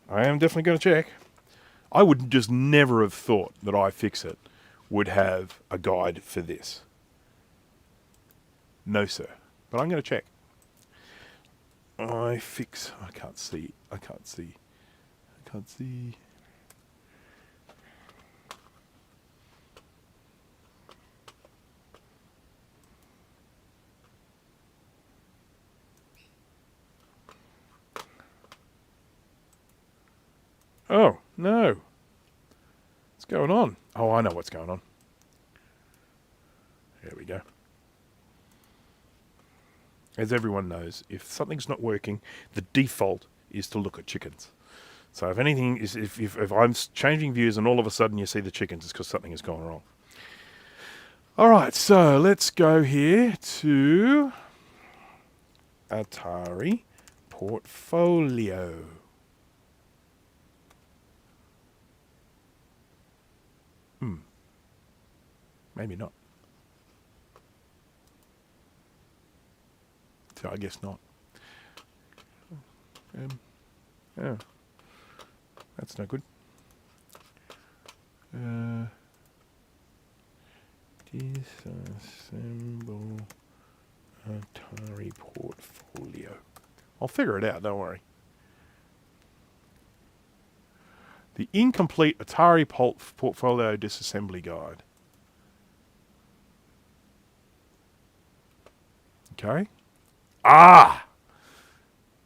I am definitely going to check. I would just never have thought that iFixit would have a guide for this. No, sir. But I'm going to check. I can't see. Oh, no. What's going on? Oh, I know what's going on. There we go. As everyone knows, if something's not working, the default is to look at chickens. So if anything is, if I'm changing views and all of a sudden you see the chickens, it's because something has gone wrong. All right, so let's go here to Atari Portfolio. Maybe not. So I guess not. Yeah, that's no good. Disassemble Atari Portfolio. I'll figure it out, don't worry. The incomplete Atari Portfolio disassembly guide. Okay. Ah!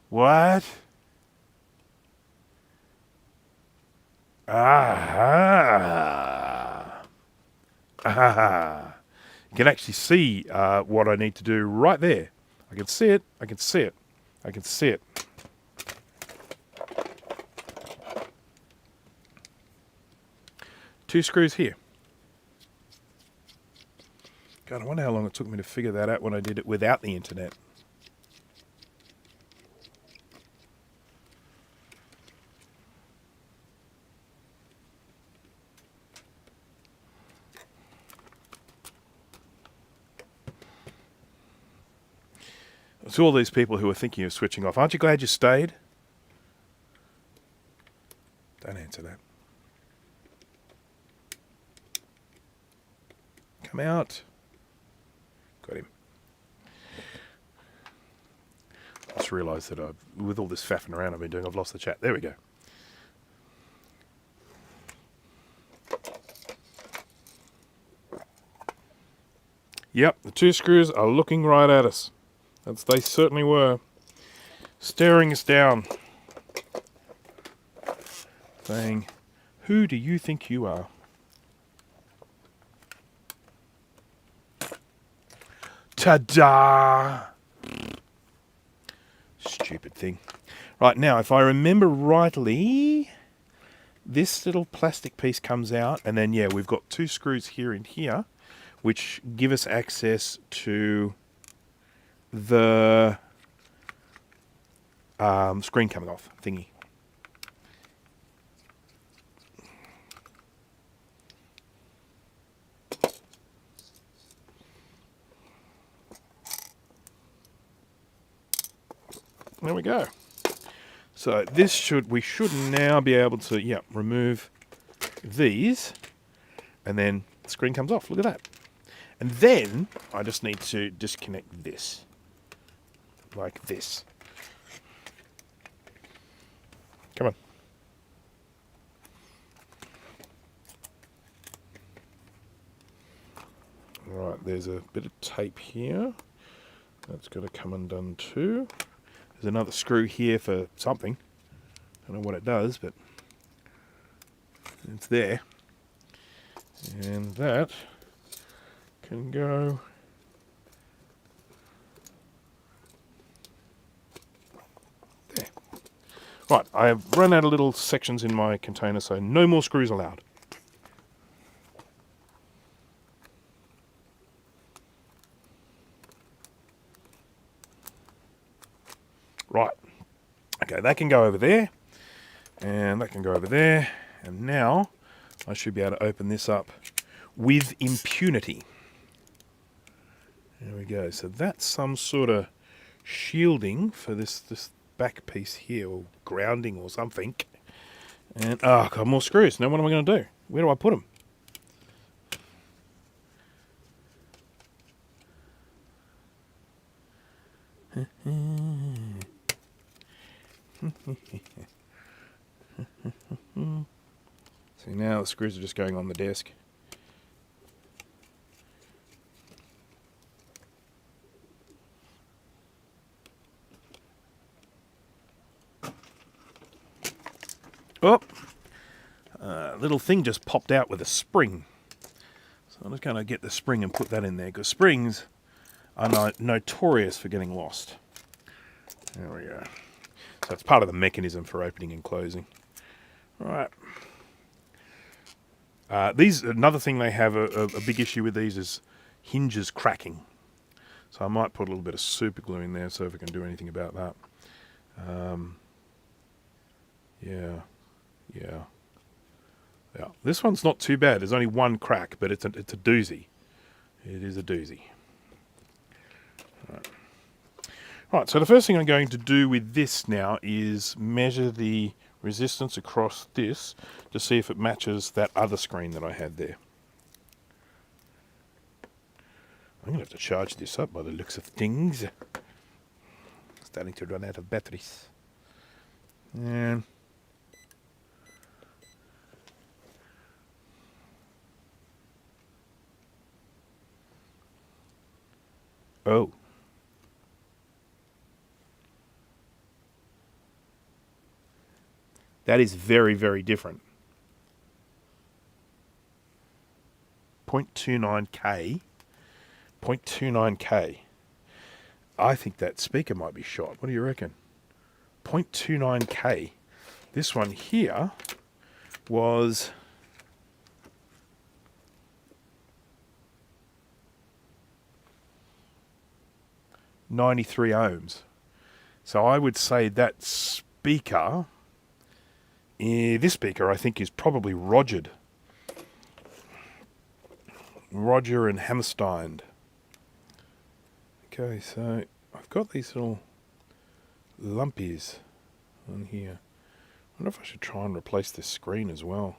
What? Ah! Ah! You can actually see what I need to do right there. I can see it. I can see it. I can see it. Two screws here. God, I wonder how long it took me to figure that out when I did it without the internet. To all these people who are thinking of switching off, aren't you glad you stayed? Don't answer that. Come out. Got him. I just realised that with all this faffing around I've been doing, I've lost the chat. There we go. Yep, the two screws are looking right at us. They certainly were. Staring us down. Saying, who do you think you are? Ta-da! Stupid thing. Right, now, if I remember rightly, this little plastic piece comes out, and then, yeah, we've got 2 screws here and here, which give us access to the screen coming off thingy. There we go. So we should now be able to, yeah, remove these, and then the screen comes off. Look at that. And then I just need to disconnect this, like this. Come on. Right, there's a bit of tape here. That's got to come undone too. There's another screw here for something. I don't know what it does, but it's there. And that can go there. Right, I have run out of little sections in my container, so no more screws allowed. Right. Okay, that can go over there, and that can go over there, and now I should be able to open this up with impunity. There we go. So that's some sort of shielding for this back piece here, or grounding or something. And, oh, got more screws. Now what am I going to do? Where do I put them? See, now the screws are just going on the desk. Oh, little thing just popped out with a spring. So I'm just going to get the spring and put that in there, because springs are notorious for getting lost. There we go. So it's part of the mechanism for opening and closing. All right. Another thing they have a big issue with these is hinges cracking. So I might put a little bit of super glue in there, so if I can do anything about that. Yeah. This one's not too bad. There's only one crack, but it's a doozy. It is a doozy. Right, so the first thing I'm going to do with this now is measure the resistance across this to see if it matches that other screen that I had there. I'm going to have to charge this up by the looks of things. Starting to run out of batteries. And oh. That is very, very different. 0.29K. 0.29K. I think that speaker might be shot. What do you reckon? 0.29K. This one here was 93 ohms. So I would say that speaker, this speaker I think is probably Rogered. Roger and Hammerstein. Okay, so I've got these little lumpies on here. I wonder if I should try and replace this screen as well.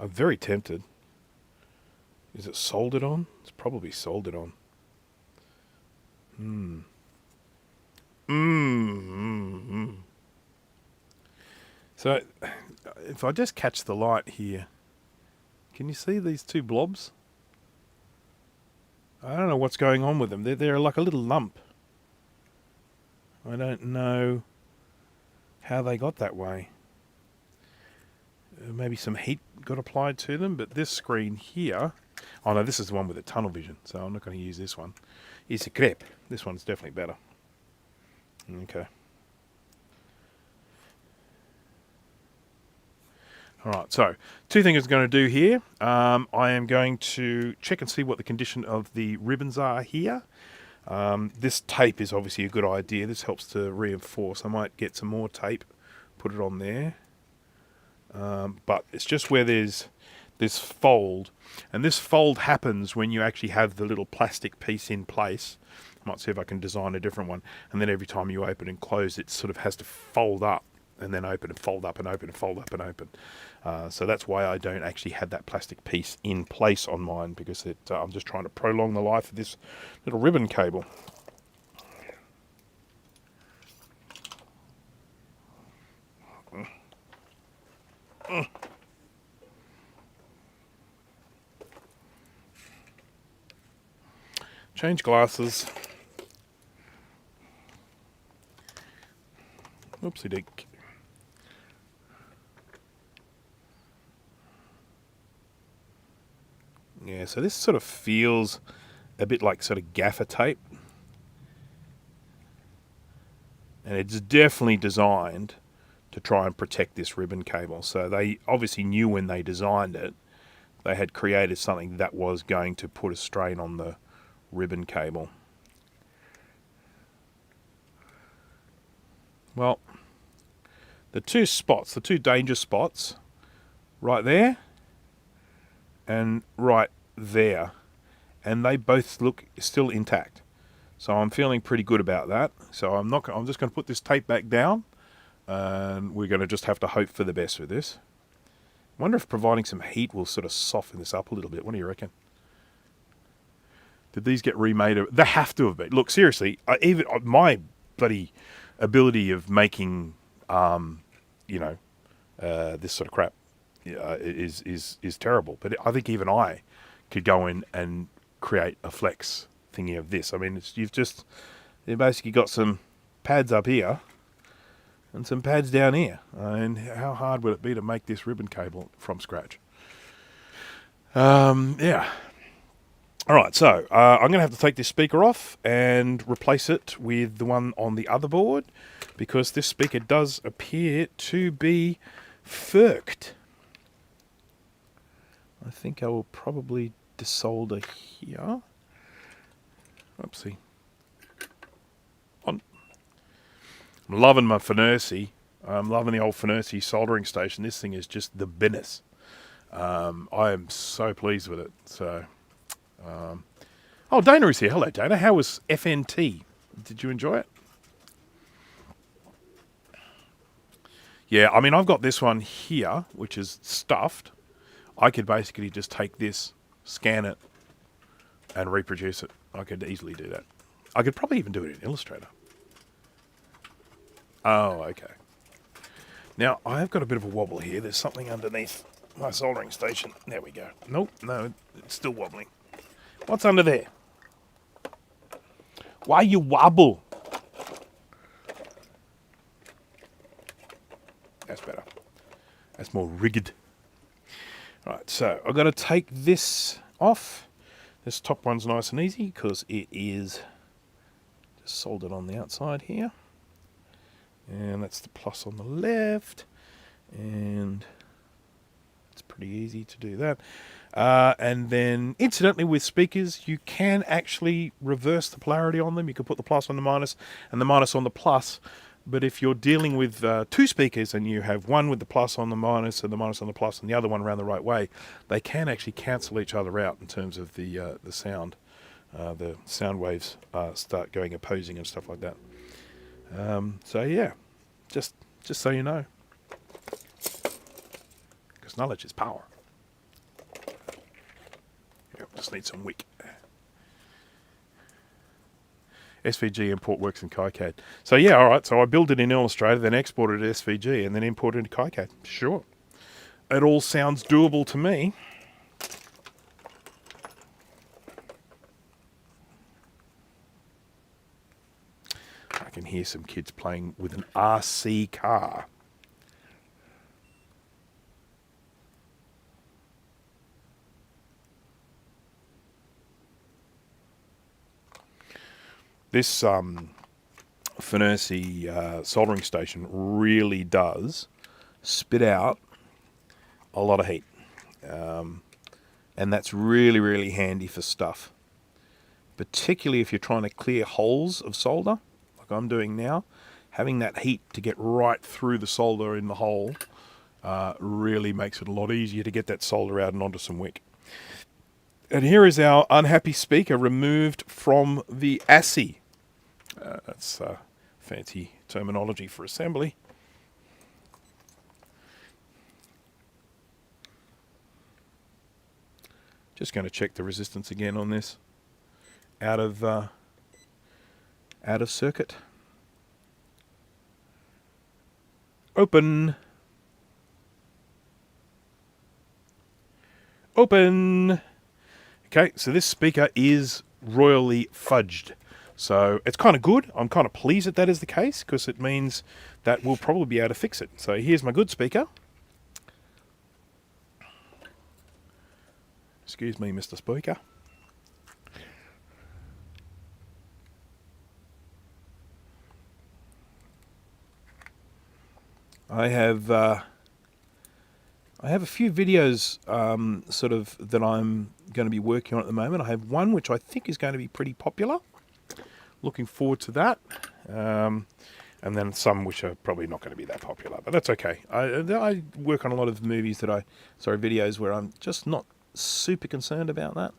I'm very tempted. Is it soldered on? It's probably soldered on. So, if I just catch the light here, can you see these two blobs? I don't know what's going on with them. They're like a little lump. I don't know how they got that way. Maybe some heat got applied to them, but this screen here... Oh no, this is the one with the tunnel vision, so I'm not going to use this one. It's a crepe. This one's definitely better. Okay. Alright, so two things I'm going to do here. I am going to check and see what the condition of the ribbons are here. This tape is obviously a good idea. This helps to reinforce. I might get some more tape, put it on there. But it's just where there's this fold. And this fold happens when you actually have the little plastic piece in place. I might see if I can design a different one. And then every time you open and close, it sort of has to fold up and then open and fold up and open and fold up and open. So that's why I don't actually have that plastic piece in place on mine, because I'm just trying to prolong the life of this little ribbon cable. Change glasses. Oopsie dink. Yeah, so this sort of feels a bit like sort of gaffer tape. And it's definitely designed to try and protect this ribbon cable. So they obviously knew when they designed it, they had created something that was going to put a strain on the ribbon cable. Well, the two spots, the two danger spots, right there and right there, and they both look still intact. So I'm feeling pretty good about that. So I'm just going to put this tape back down, and we're going to just have to hope for the best with this. I wonder if providing some heat will sort of soften this up a little bit. What do you reckon? Did these get remade? They have to have been. Look, seriously, even my bloody ability of making, this sort of crap is terrible. But I think even I could go in and create a flex thingy of this. I mean, you've basically got some pads up here and some pads down here. And how hard would it be to make this ribbon cable from scratch? Yeah. All right, so I'm going to have to take this speaker off and replace it with the one on the other board, because this speaker does appear to be furked. I think I will probably desolder here. Oopsie. I'm loving my Funersi. I'm loving the old Funersi soldering station. This thing is just the business. I am so pleased with it. So, oh, Dana is here. Hello, Dana. How was FNT? Did you enjoy it? Yeah, I mean, I've got this one here, which is stuffed. I could basically just take this, scan it, and reproduce it. I could easily do that. I could probably even do it in Illustrator. Oh, okay. Now, I have got a bit of a wobble here. There's something underneath my soldering station. There we go. Nope, no, it's still wobbling. What's under there? Why you wobble? That's better. That's more rigged. Right, so I've got to take this off. This top one's nice and easy because it is just soldered on the outside here. And that's the plus on the left. And it's pretty easy to do that. And then, incidentally, with speakers, you can actually reverse the polarity on them. You can put the plus on the minus and the minus on the plus. But if you're dealing with two speakers and you have one with the plus on the minus and the minus on the plus and the other one around the right way, they can actually cancel each other out in terms of the sound. The sound waves start going opposing and stuff like that. So yeah, just so you know, because knowledge is power. Yep, just need some WICK. SVG import works in KiCad. So yeah, all right. So I build it in Illustrator, then export it to SVG, and then import it into KiCad. Sure, it all sounds doable to me. I can hear some kids playing with an RC car. This Funersi soldering station really does spit out a lot of heat. And that's really, really handy for stuff. Particularly if you're trying to clear holes of solder, like I'm doing now. Having that heat to get right through the solder in the hole really makes it a lot easier to get that solder out and onto some wick. And here is our unhappy speaker removed from the ASSI. That's fancy terminology for assembly. Just going to check the resistance again on this. Out of circuit. Open. Open. Okay, so this speaker is royally fudged. So it's kind of good. I'm kind of pleased that that is the case, because it means that we'll probably be able to fix it. So here's my good speaker. Excuse me, Mr. Speaker. I have a few videos sort of that I'm going to be working on at the moment. I have one which I think is going to be pretty popular. Looking forward to that. And then some which are probably not going to be that popular, but that's okay. I work on a lot of movies videos where I'm just not super concerned about that.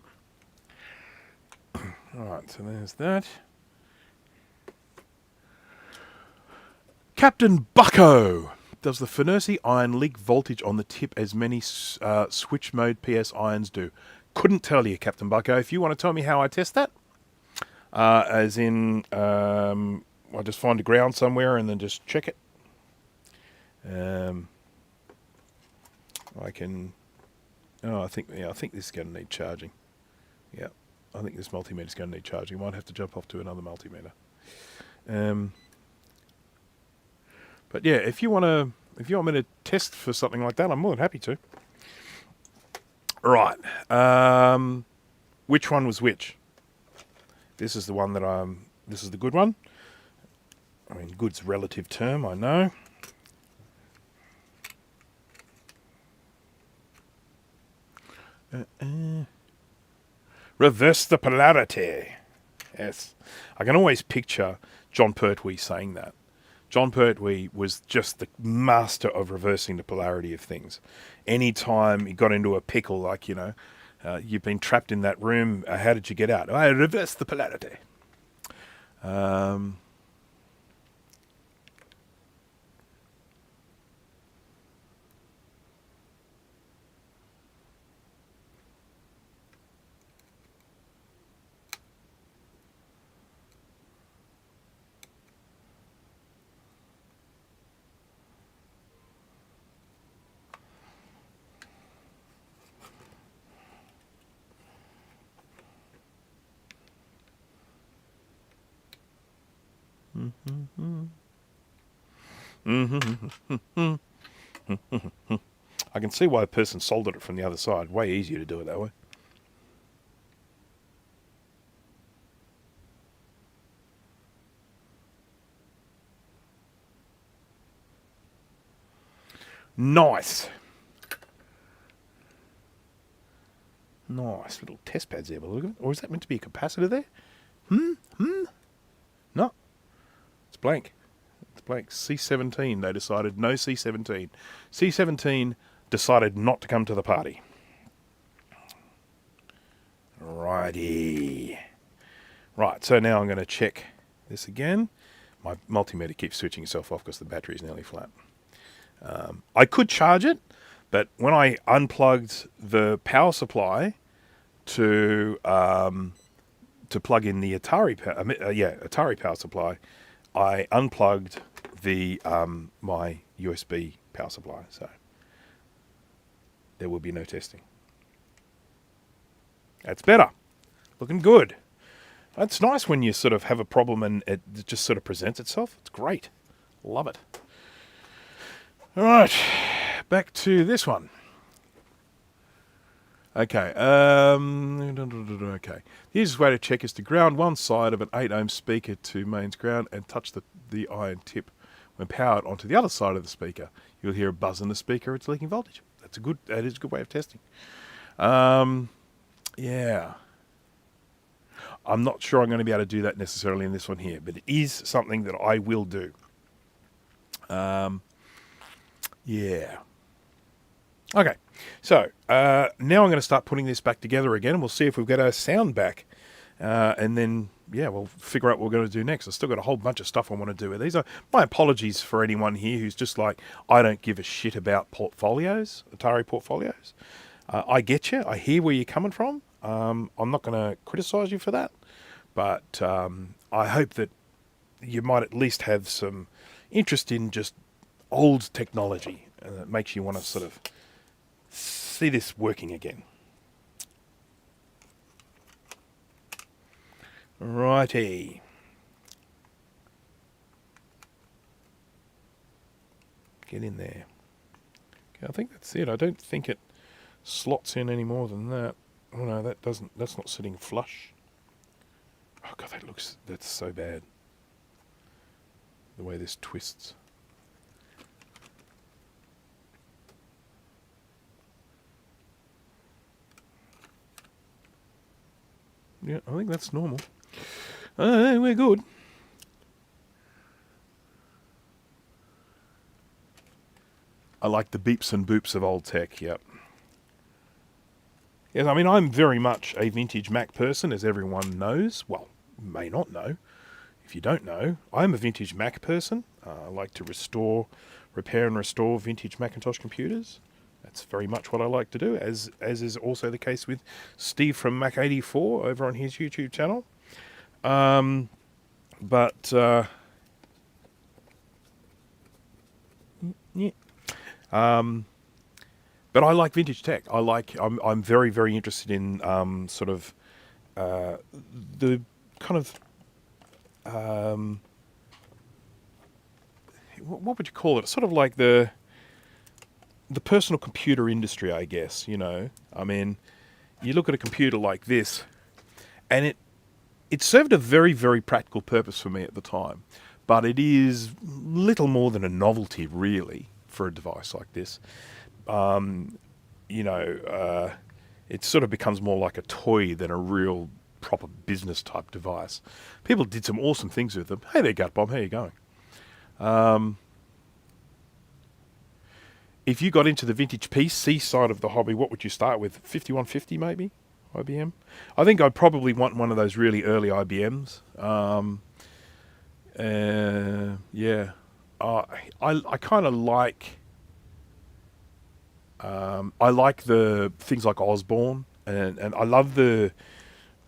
Alright, so there's that. Captain Bucko! Does the Furnessy iron leak voltage on the tip as many switch mode PS irons do? Couldn't tell you, Captain Bucko. If you want to tell me how I test that, as in, I just find a ground somewhere and then just check it. I can. Oh, I think this is going to need charging. Yeah, I think this multimeter is going to need charging. I might have to jump off to another multimeter. But yeah, if you want me to test for something like that, I'm more than happy to. Right. Which one was which? This is the one that this is the good one. I mean, good's a relative term, I know. Reverse the polarity. Yes. I can always picture John Pertwee saying that. John Pertwee was just the master of reversing the polarity of things. Anytime he got into a pickle, like, you've been trapped in that room, how did you get out? I reversed the polarity. I can see why a person soldered it from the other side. Way easier to do it that way. Nice. Nice little test pads there, but look at it. Or is that meant to be a capacitor there? No. It's blank. It's blank. C17, they decided no C17. C17 decided not to come to the party. Righty. Right, so now I'm going to check this again. My multimeter keeps switching itself off because the battery is nearly flat. I could charge it, but when I unplugged the power supply to plug in the Atari power supply, I unplugged the my USB power supply, so there will be no testing. That's better. Looking good. It's nice when you sort of have a problem and it just sort of presents itself. It's great. Love it. All right, back to this one. Okay. Okay. The easiest way to check is to ground one side of an 8 ohm speaker to mains ground and touch the iron tip. When powered onto the other side of the speaker, you'll hear a buzz in the speaker. It's leaking voltage. That is a good way of testing. Yeah. I'm not sure I'm going to be able to do that necessarily in this one here, but it is something that I will do. Yeah. Okay, so now I'm going to start putting this back together again, and we'll see if we've got our sound back. And then, yeah, we'll figure out what we're going to do next. I've still got a whole bunch of stuff I want to do with these. My apologies for anyone here who's just like, I don't give a shit about portfolios, Atari portfolios. I get you. I hear where you're coming from. I'm not going to criticise you for that. But I hope that you might at least have some interest in just old technology. And that makes you want to sort of see this working again. Righty. Get in there. Okay, I think that's it. I don't think it slots in any more than that. Oh no, that's not sitting flush. Oh god, that's so bad. The way this twists. Yeah, I think that's normal. We're good. I like the beeps and boops of old tech, yep. Yes, I mean, I'm very much a vintage Mac person, as everyone knows. Well, may not know. If you don't know, I'm a vintage Mac person. I like to repair and restore vintage Macintosh computers. That's very much what I like to do, as is also the case with Steve from Mac84 over on his YouTube channel. Yeah. But I like vintage tech. I'm very, very interested in sort of the kind of what would you call it? Sort of like the personal computer industry, I guess. You know, I mean, you look at a computer like this, and it served a very, very practical purpose for me at the time, but it is little more than a novelty, really, for a device like this. You know, it sort of becomes more like a toy than a real proper business type device. People did some awesome things with them. Hey there, Gutbomb, how you going? If you got into the vintage PC side of the hobby, what would you start with? 5150 maybe? IBM? I think I'd probably want one of those really early IBMs. Yeah. I kind of like... I like the things like Osborne, and I love the...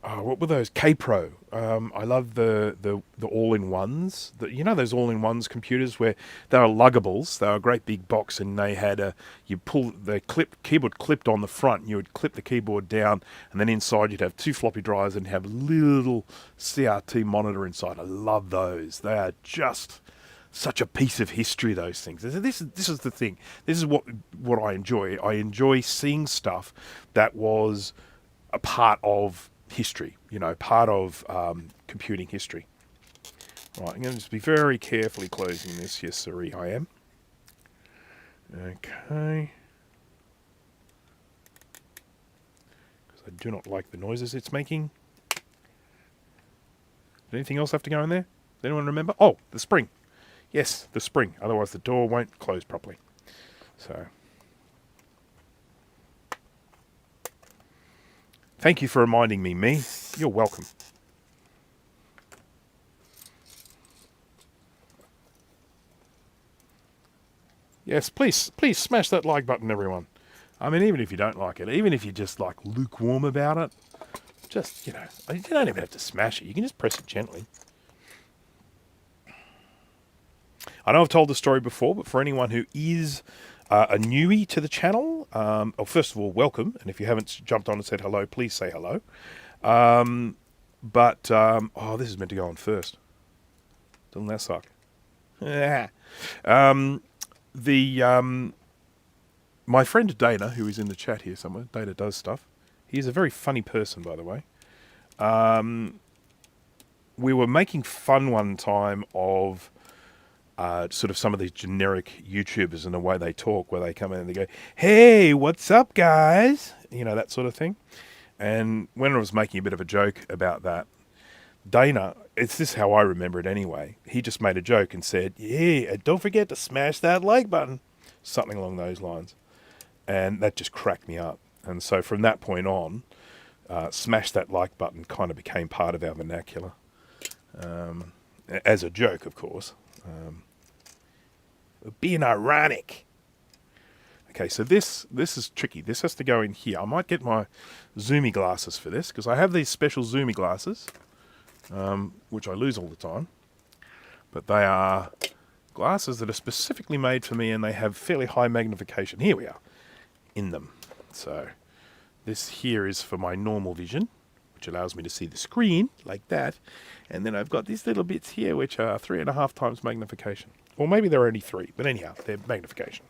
what were those? K-Pro. I love the all-in-ones. You know those all-in-ones computers where they were luggables. They were a great big box, and they had keyboard clipped on the front. And you would clip the keyboard down, and then inside you'd have two floppy drives and have a little CRT monitor inside. I love those. They are just such a piece of history, those things. This is the thing. This is what I enjoy. I enjoy seeing stuff that was a part of history, you know, part of computing history. Right, I'm going to just be very carefully closing this. Yes, sorry, I am. Okay. Because I do not like the noises it's making. Did anything else have to go in there? Does anyone remember? Oh, the spring. Yes, the spring. Otherwise the door won't close properly. So... Thank you for reminding me. You're welcome. Yes, please smash that like button, everyone. I mean, even if you don't like it, even if you're just like lukewarm about it, just, you know, you don't even have to smash it. You can just press it gently. I know I've told the story before, but for anyone who is a newbie to the channel, first of all, welcome. And if you haven't jumped on and said hello, please say hello. Oh, this is meant to go on first. Doesn't that suck? My friend Dana, who is in the chat here somewhere, Dana does stuff. He's a very funny person, by the way. We were making fun one time of sort of some of these generic YouTubers and the way they talk, where they come in and they go, "Hey, what's up, guys?" You know, that sort of thing. And when I was making a bit of a joke about that, Dana, it's this how I remember it anyway, he just made a joke and said, "Yeah, and don't forget to smash that like button." Something along those lines. And that just cracked me up. And so from that point on, smash that like button kind of became part of our vernacular. As a joke, of course. Being ironic. Okay, so this is tricky. This has to go in here. I might get my zoomy glasses for this, because I have these special zoomy glasses, which I lose all the time. But they are glasses that are specifically made for me, and they have fairly high magnification. Here we are, in them. So this here is for my normal vision, which allows me to see the screen like that. And then I've got these little bits here, which are 3.5 times magnification. Or maybe they're only 3, but anyhow, they're magnification.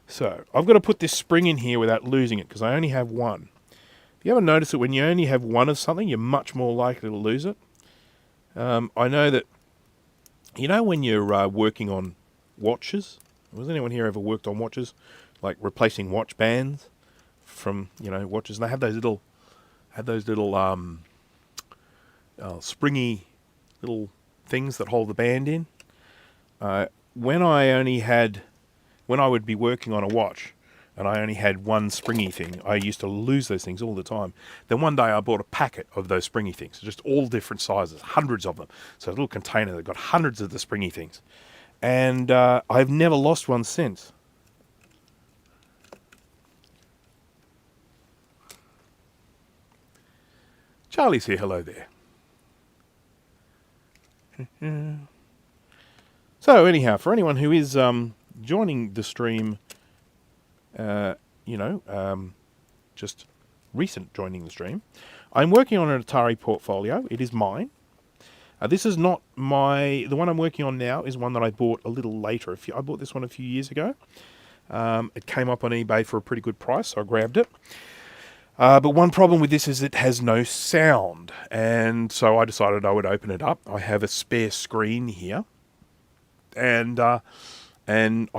So I've got to put this spring in here without losing it, because I only have one. Do you ever notice that when you only have one of something, you're much more likely to lose it? I know that, you know, when you're working on watches, has anyone here ever worked on watches? Like replacing watch bands from, you know, watches. And they have those little, springy little things that hold the band in. When I would be working on a watch and I only had one springy thing, I used to lose those things all the time. Then one day I bought a packet of those springy things, just all different sizes, hundreds of them. So a little container that got hundreds of the springy things. And I've never lost one since. Charlie's here, hello there. So anyhow, for anyone who is joining the stream, just recent joining the stream, I'm working on an Atari Portfolio. It is mine. This is not the one I'm working on now is one that I bought a little later. I bought this one a few years ago. It came up on eBay for a pretty good price, so I grabbed it. But one problem with this is it has no sound, and so I decided I would open it up. I have a spare screen here, and I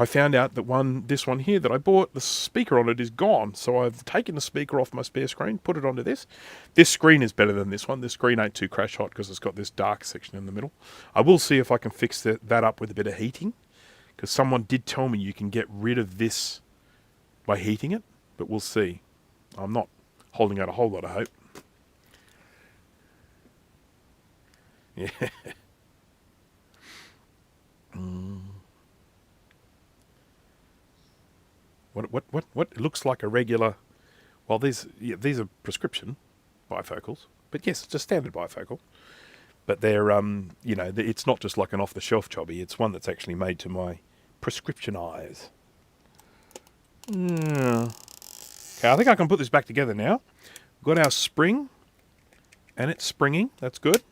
found out that this one here that I bought, the speaker on it is gone. So I've taken the speaker off my spare screen, put it onto this. This screen is better than this one. This screen ain't too crash hot because it's got this dark section in the middle. I will see if I can fix that up with a bit of heating, because someone did tell me you can get rid of this by heating it, but we'll see. I'm not holding out a whole lot of hope. Yeah. What? It looks like a regular. Well, these are prescription bifocals, but yes, it's a standard bifocal. But they're it's not just like an off-the-shelf chobby. It's one that's actually made to my prescription eyes. Okay, I think I can put this back together now. We've got our spring, and it's springing. That's good.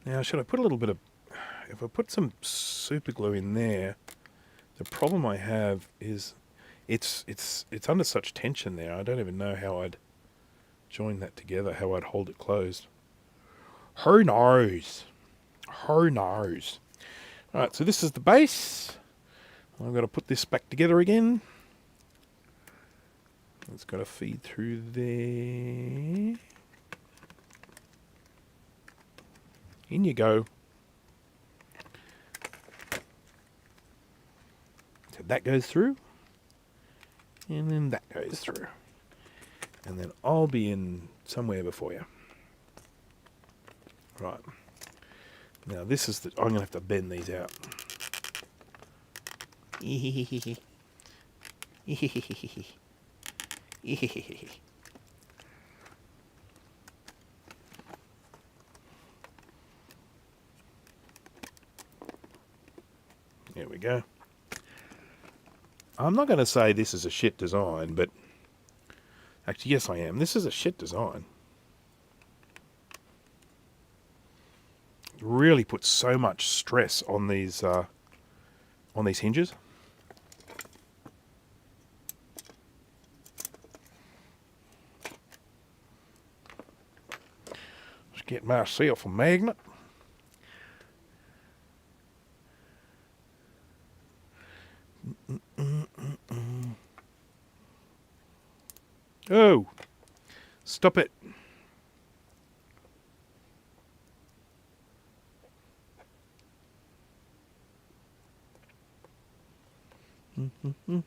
Now, should I put a little bit of... If I put some super glue in there, the problem I have is it's under such tension there. I don't even know how I'd join that together, how I'd hold it closed. Who knows? Who knows? All right, so this is the base. I've got to put this back together again. It's got to feed through there. In you go. So that goes through. And then that goes through. And then I'll be in somewhere before you. Right. Now this is I'm going to have to bend these out. There we go. I'm not going to say this is a shit design, but actually, yes, I am. This is a shit design. It really puts so much stress on these hinges. Get myself a magnet. Oh, stop it. Has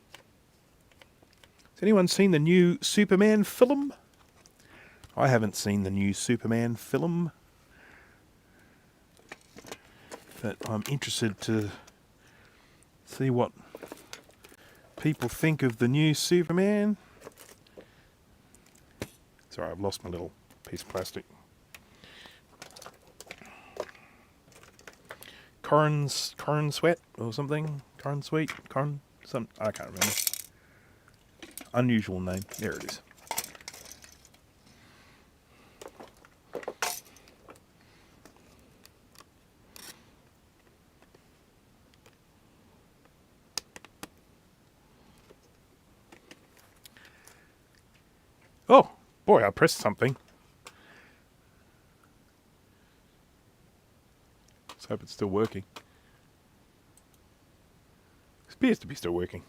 anyone seen the new Superman film? I haven't seen the new Superman film, but I'm interested to see what people think of the new Superman. Sorry, I've lost my little piece of plastic. Corn sweat or something? Corn sweet? I can't remember. Unusual name. There it is. Oh, boy, I pressed something. Let's hope it's still working. It appears to be still working.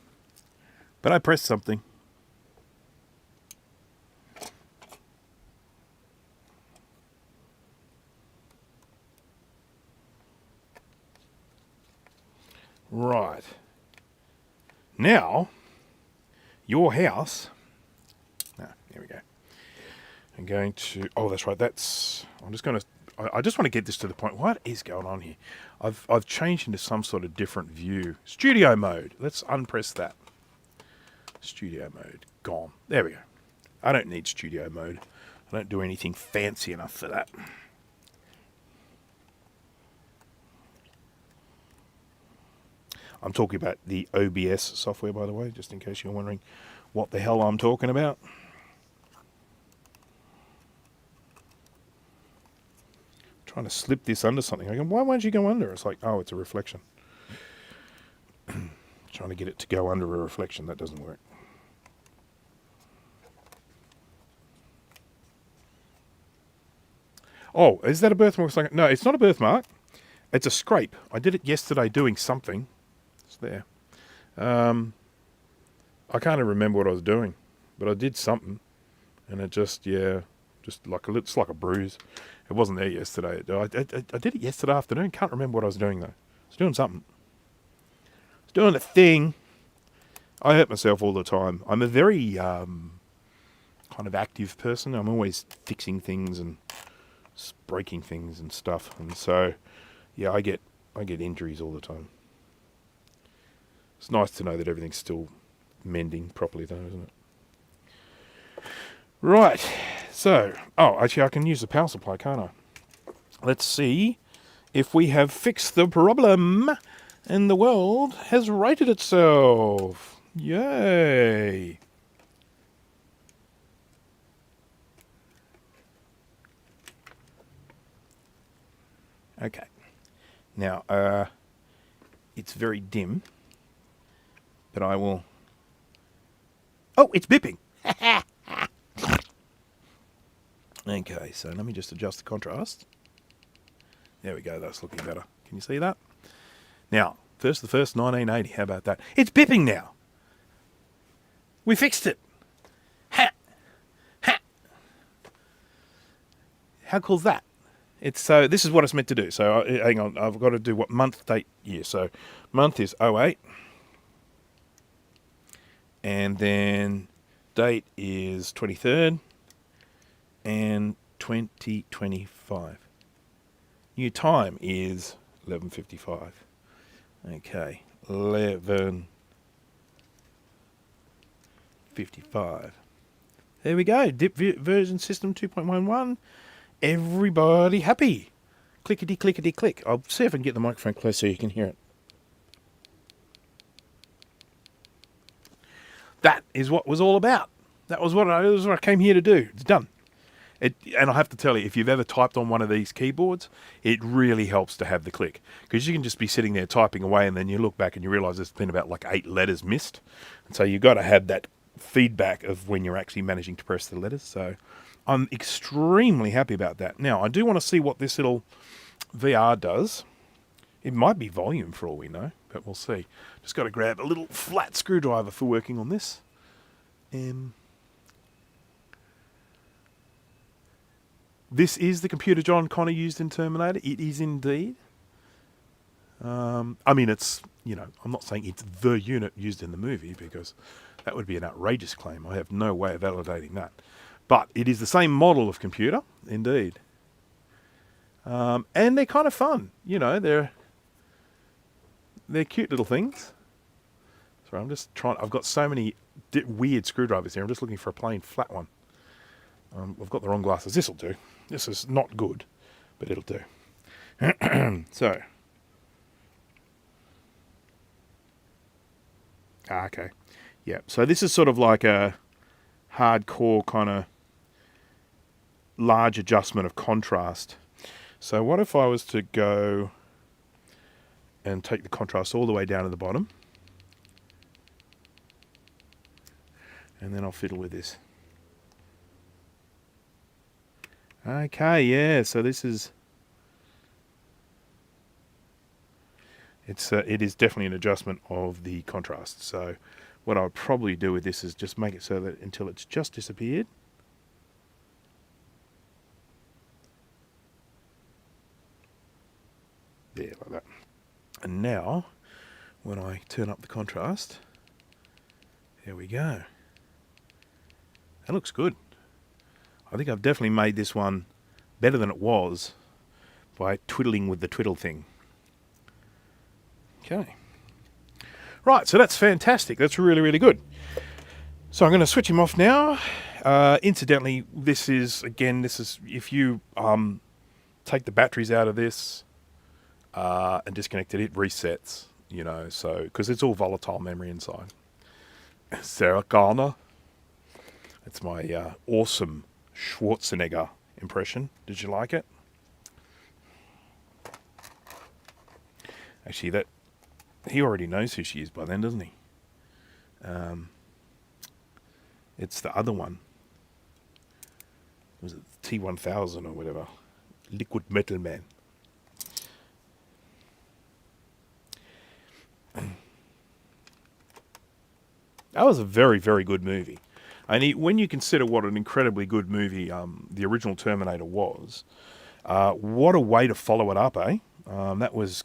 But I pressed something. Right. Now, your house... There we go. I'm going to... Oh, that's right. I'm just going to... I just want to get this to the point. What is going on here? I've changed into some sort of different view. Studio mode. Let's unpress that. Studio mode. Gone. There we go. I don't need studio mode. I don't do anything fancy enough for that. I'm talking about the OBS software, by the way, just in case you're wondering what the hell I'm talking about. Trying to slip this under something. I go, why won't you go under? It's like, oh, it's a reflection. Trying to get it to go under a reflection. That doesn't work. Oh, is that a birthmark? No, it's not a birthmark. It's a scrape. I did it yesterday doing something. It's there. I can't even remember what I was doing, but I did something, and it just, yeah, just like it's like a bruise. It wasn't there yesterday. I did it yesterday afternoon. Can't remember what I was doing though. I was doing something. I was doing a thing. I hurt myself all the time. I'm a very kind of active person. I'm always fixing things and breaking things and stuff, and so yeah, I get injuries all the time. It's nice to know that everything's still mending properly though, isn't it? Right, so, oh, actually I can use the power supply, can't I? Let's see if we have fixed the problem and the world has righted itself. Yay! Okay, now, it's very dim, but I will... Oh, it's bipping! Okay, so let me just adjust the contrast. There we go, that's looking better. Can you see that? Now, the first 1980, how about that? It's bipping now! We fixed it! Ha! Ha! How cool's that? So this is what it's meant to do. So hang on, I've got to do what month, date, year. So month is 08. And then date is 23rd. And 2025. New time is 11:55. Okay, 11:55. There we go. Dip version system 2.11. Everybody happy. Clickety clickety click. I'll see if I can get the microphone close so you can hear it. That is what was all about. That was what I came here to do. It's done. And I have to tell you, if you've ever typed on one of these keyboards, it really helps to have the click. Because you can just be sitting there typing away and then you look back and you realise there's been about like 8 letters missed. And so you've got to have that feedback of when you're actually managing to press the letters. So I'm extremely happy about that. Now, I do want to see what this little VR does. It might be volume for all we know, but we'll see. Just got to grab a little flat screwdriver for working on this. This is the computer John Connor used in Terminator. It is indeed. I mean, it's, you know, I'm not saying it's the unit used in the movie because that would be an outrageous claim. I have no way of validating that. But it is the same model of computer, indeed. And they're kind of fun. You know, they're cute little things. Sorry, I'm just trying. I've got so many weird screwdrivers here. I'm just looking for a plain flat one. I've got the wrong glasses. This will do. This is not good, but it'll do. So. Okay. Yeah. So this is sort of like a hardcore kind of large adjustment of contrast. So what if I was to go and take the contrast all the way down to the bottom, and then I'll fiddle with this. Okay, yeah, so this is, it is definitely an adjustment of the contrast. So what I would probably do with this is just make it so that until it's just disappeared. There, like that. And now, when I turn up the contrast, there we go. That looks good. I think I've definitely made this one better than it was by twiddling with the twiddle thing. Okay. Right, so that's fantastic. That's really, really good. So I'm going to switch him off now. Incidentally, this is if you take the batteries out of this and disconnect it, it resets, you know, so, because it's all volatile memory inside. Sarah Garner. That's my awesome Schwarzenegger impression. Did you like it? Actually, he already knows who she is by then, doesn't he? It's the other one. Was it T1000 or whatever? Liquid Metal Man. That was a very, very good movie. And when you consider what an incredibly good movie the original Terminator was, what a way to follow it up, eh? That was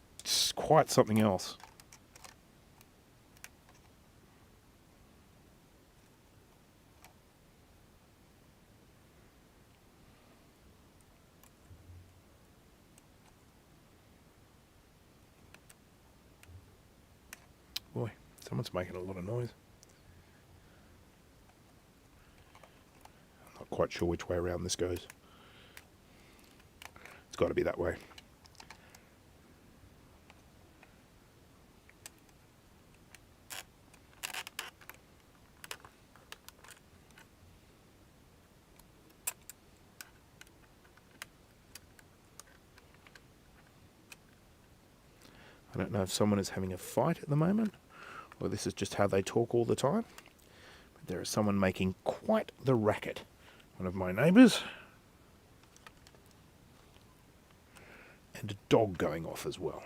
quite something else. Boy, someone's making a lot of noise. I'm not quite sure which way around this goes. It's got to be that way. I don't know if someone is having a fight at the moment, or this is just how they talk all the time. But there is someone making quite the racket. One of my neighbours. And a dog going off as well.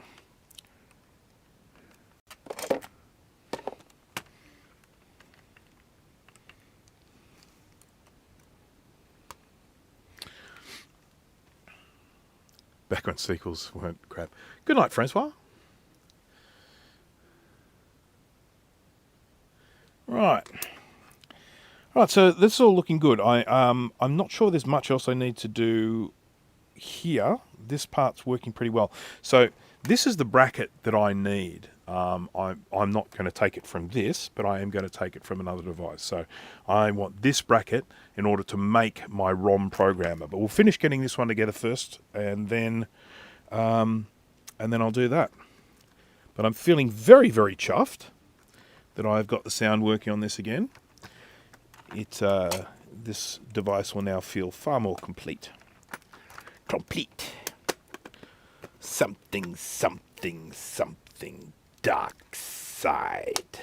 Back when sequels weren't crap. Good night, Francois. Right. Right, so this is all looking good. I'm not sure there's much else I need to do here. This part's working pretty well. So this is the bracket that I need. I'm not going to take it from this, but I am going to take it from another device. So I want this bracket in order to make my ROM programmer. But we'll finish getting this one together first, and then I'll do that. But I'm feeling very, very chuffed that I've got the sound working on this again. This device will now feel far more complete. Complete. Something, something, something dark side.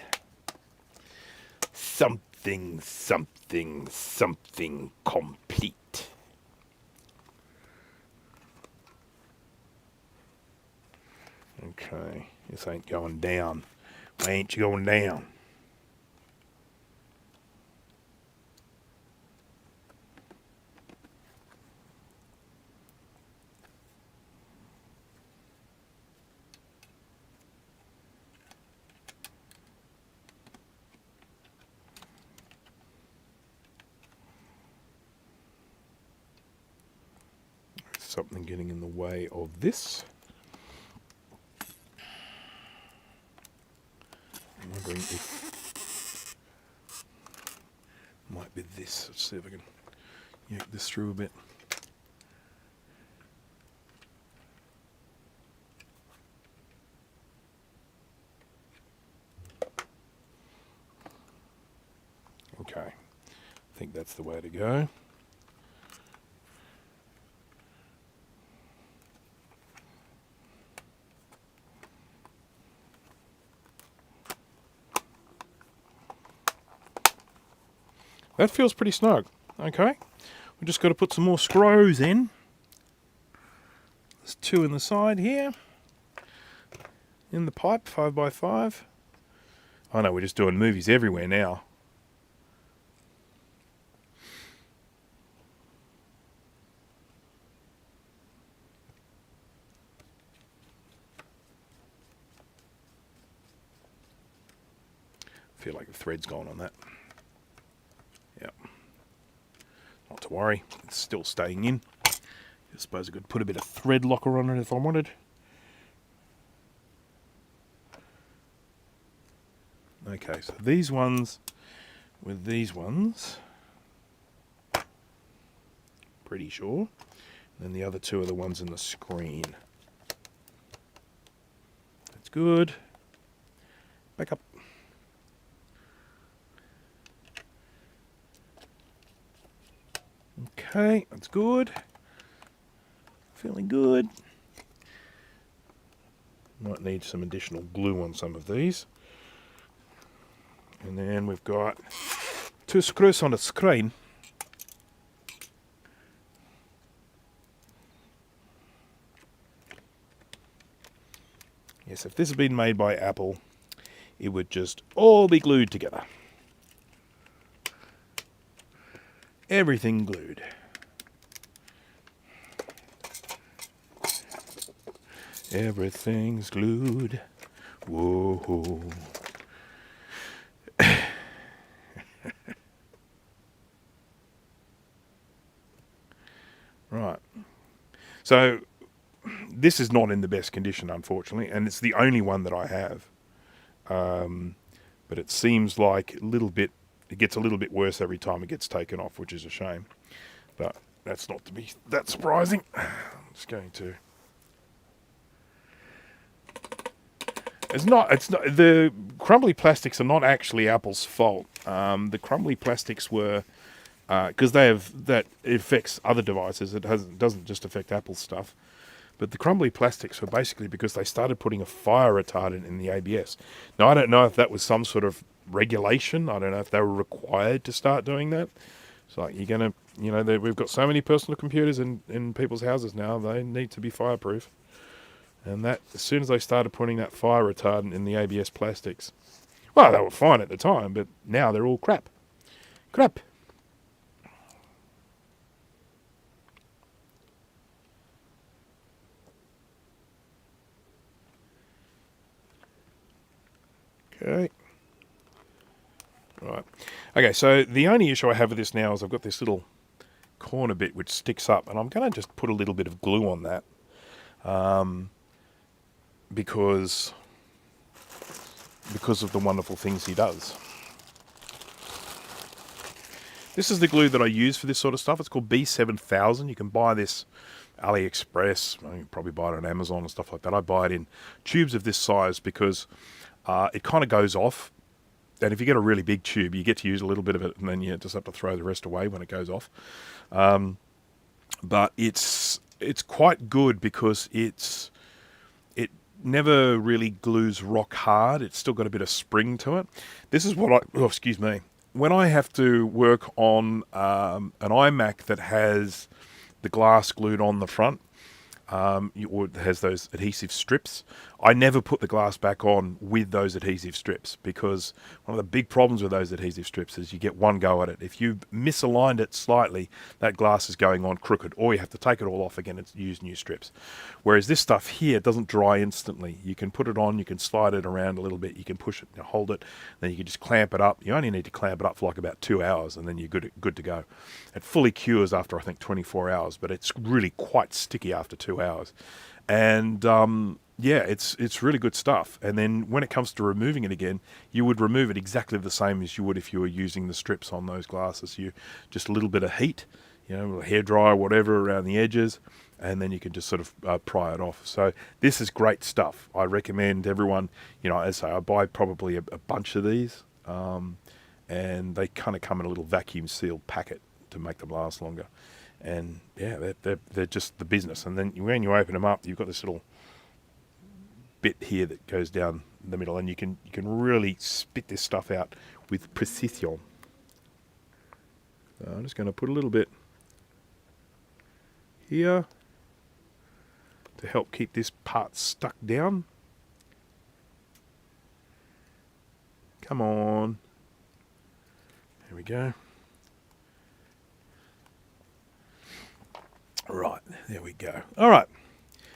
Something, something, something complete. complete. Okay, this ain't going down. Why ain't you going down? Something getting in the way of this. I'm wondering if might be this. Let's see if I can yank this through a bit. Okay, I think that's the way to go. That feels pretty snug. Okay, we just got to put some more screws in. There's 2 in the side here. In the pipe, 5x5. I know we're just doing movies everywhere now. I feel like the thread's gone on that. Yep. Not to worry, it's still staying in. I suppose I could put a bit of thread locker on it if I wanted. Okay, so these ones with these ones, pretty sure. And then the other 2 are the ones in the screen. That's good. Back up. Okay, that's good. Feeling good. Might need some additional glue on some of these. And then we've got 2 screws on the screen. Yes, if this had been made by Apple, it would just all be glued together. Everything glued. Everything's glued. Whoa. Right. So this is not in the best condition, unfortunately, and it's the only one that I have. But it seems like it gets a little bit worse every time it gets taken off, which is a shame. But that's not to be that surprising. I'm just going to. It's not. The crumbly plastics are not actually Apple's fault. The crumbly plastics were because that affects other devices. It doesn't just affect Apple stuff. But the crumbly plastics were basically because they started putting a fire retardant in the ABS. Now, I don't know if that was some sort of regulation. I don't know if they were required to start doing that. It's like, you're going to, we've got so many personal computers in people's houses now, they need to be fireproof. And that, as soon as they started putting that fire retardant in the ABS plastics, well, they were fine at the time, but now they're all crap. Crap. Okay. Right. Okay, so the only issue I have with this now is I've got this little corner bit which sticks up, and I'm going to just put a little bit of glue on that because of the wonderful things he does. This is the glue that I use for this sort of stuff. It's called B7000. You can buy this AliExpress. You can probably buy it on Amazon and stuff like that. I buy it in tubes of this size because it kind of goes off, and if you get a really big tube, you get to use a little bit of it, and then you just have to throw the rest away when it goes off. But it's quite good because it never really glues rock hard. It's still got a bit of spring to it. This is what excuse me. when I have to work on an iMac that has the glass glued on the front, or it has those adhesive strips, I never put the glass back on with those adhesive strips, because one of the big problems with those adhesive strips is you get one go at it. If you misaligned it slightly, that glass is going on crooked, or you have to take it all off again and use new strips. Whereas this stuff here doesn't dry instantly. You can put it on, you can slide it around a little bit, you can push it, hold it, then you can just clamp it up. You only need to clamp it up for like about 2 hours, and then you're good to go. It fully cures after, I think, 24 hours, but it's really quite sticky after 2 hours. And yeah, it's really good stuff. And then when it comes to removing it again, you would remove it exactly the same as you would if you were using the strips on those glasses. You just a little bit of heat, a hairdryer or whatever around the edges, and then you can just sort of pry it off. So this is great stuff. I recommend everyone, as I say, I buy probably a bunch of these, and they kind of come in a little vacuum sealed packet to make them last longer. And yeah, they're just the business. And then when you open them up, you've got this little bit here that goes down the middle, and you can really spit this stuff out with precision. So I'm just going to put a little bit here to help keep this part stuck down. Come on. There we go. Right, there we go. All right,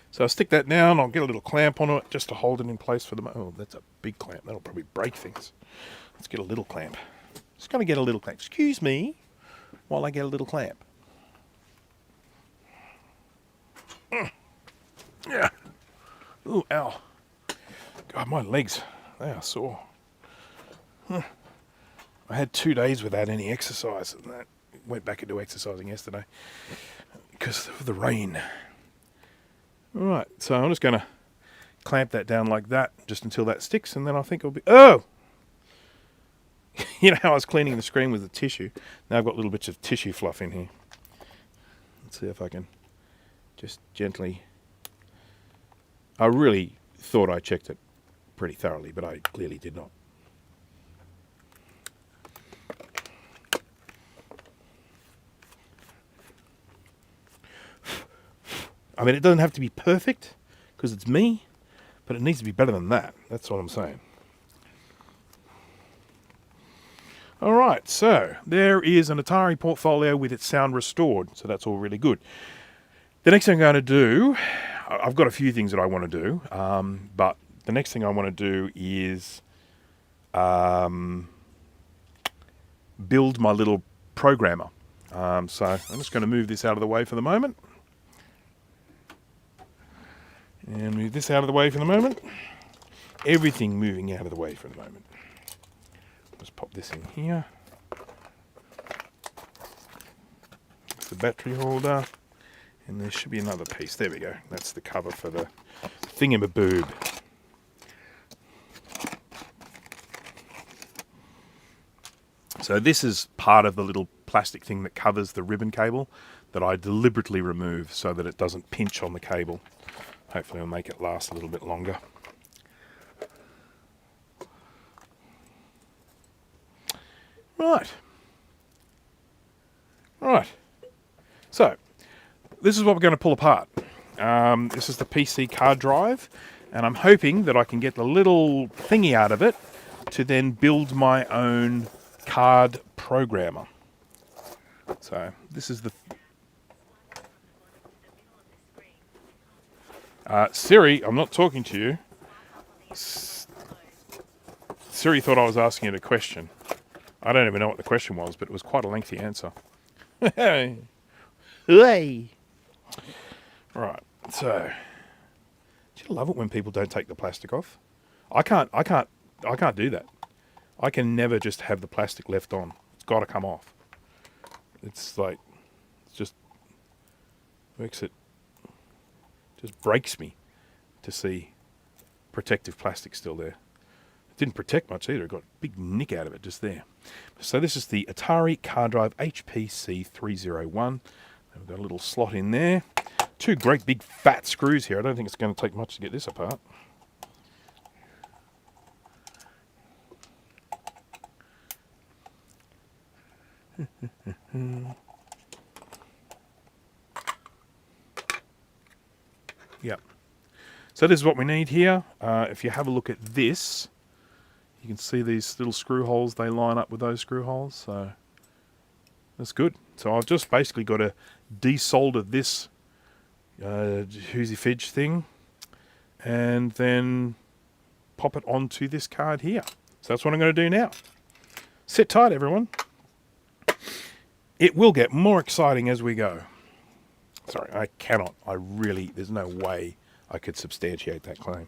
so I'll stick that down. I'll get a little clamp on it just to hold it in place for the moment. Oh, that's a big clamp. That'll probably break things. Let's get a little clamp. Just going to get a little clamp. Excuse me while I get a little clamp. Yeah. Ooh, ow. God, my legs, they are sore. I had 2 days without any exercise, and that went back into exercising yesterday because of the rain. All right, so I'm just going to clamp that down like that just until that sticks, and then I think it'll be... Oh! You know how I was cleaning the screen with the tissue? Now I've got little bits of tissue fluff in here. Let's see if I can just gently... I really thought I checked it pretty thoroughly, but I clearly did not. I mean, it doesn't have to be perfect, because it's me, but it needs to be better than that. That's what I'm saying. All right, so there is an Atari Portfolio with its sound restored, so that's all really good. The next thing I'm going to do, I've got a few things that I want to do, but the next thing I want to do is build my little programmer. So I'm just going to move this out of the way for the moment. And move this out of the way for the moment. Everything moving out of the way for the moment. Just pop this in here. It's the battery holder. And there should be another piece. There we go. That's the cover for the thingamaboob. So this is part of the little plastic thing that covers the ribbon cable that I deliberately remove so that it doesn't pinch on the cable. Hopefully I'll make it last a little bit longer. Right. Right. So, this is what we're going to pull apart. This is the PC card drive, and I'm hoping that I can get the little thingy out of it to then build my own card programmer. So, this is the... Siri, I'm not talking to you. Siri thought I was asking it a question. I don't even know what the question was, but it was quite a lengthy answer. Hey. Right, so do you love it when people don't take the plastic off? I can't do that. I can never just have the plastic left on. It's got to come off. It's like, it just breaks me to see protective plastic still there. It didn't protect much either. It got a big nick out of it just there. So this is the Atari card drive HPC301. We've got a little slot in there. 2 great big fat screws here. I don't think it's going to take much to get this apart. Yep. So this is what we need here. If you have a look at this, you can see these little screw holes. They line up with those screw holes. So that's good. So I've just basically got to desolder this Whoosy Fidge thing and then pop it onto this card here. So that's what I'm going to do now. Sit tight, everyone. It will get more exciting as we go. Sorry, I cannot. There's no way I could substantiate that claim.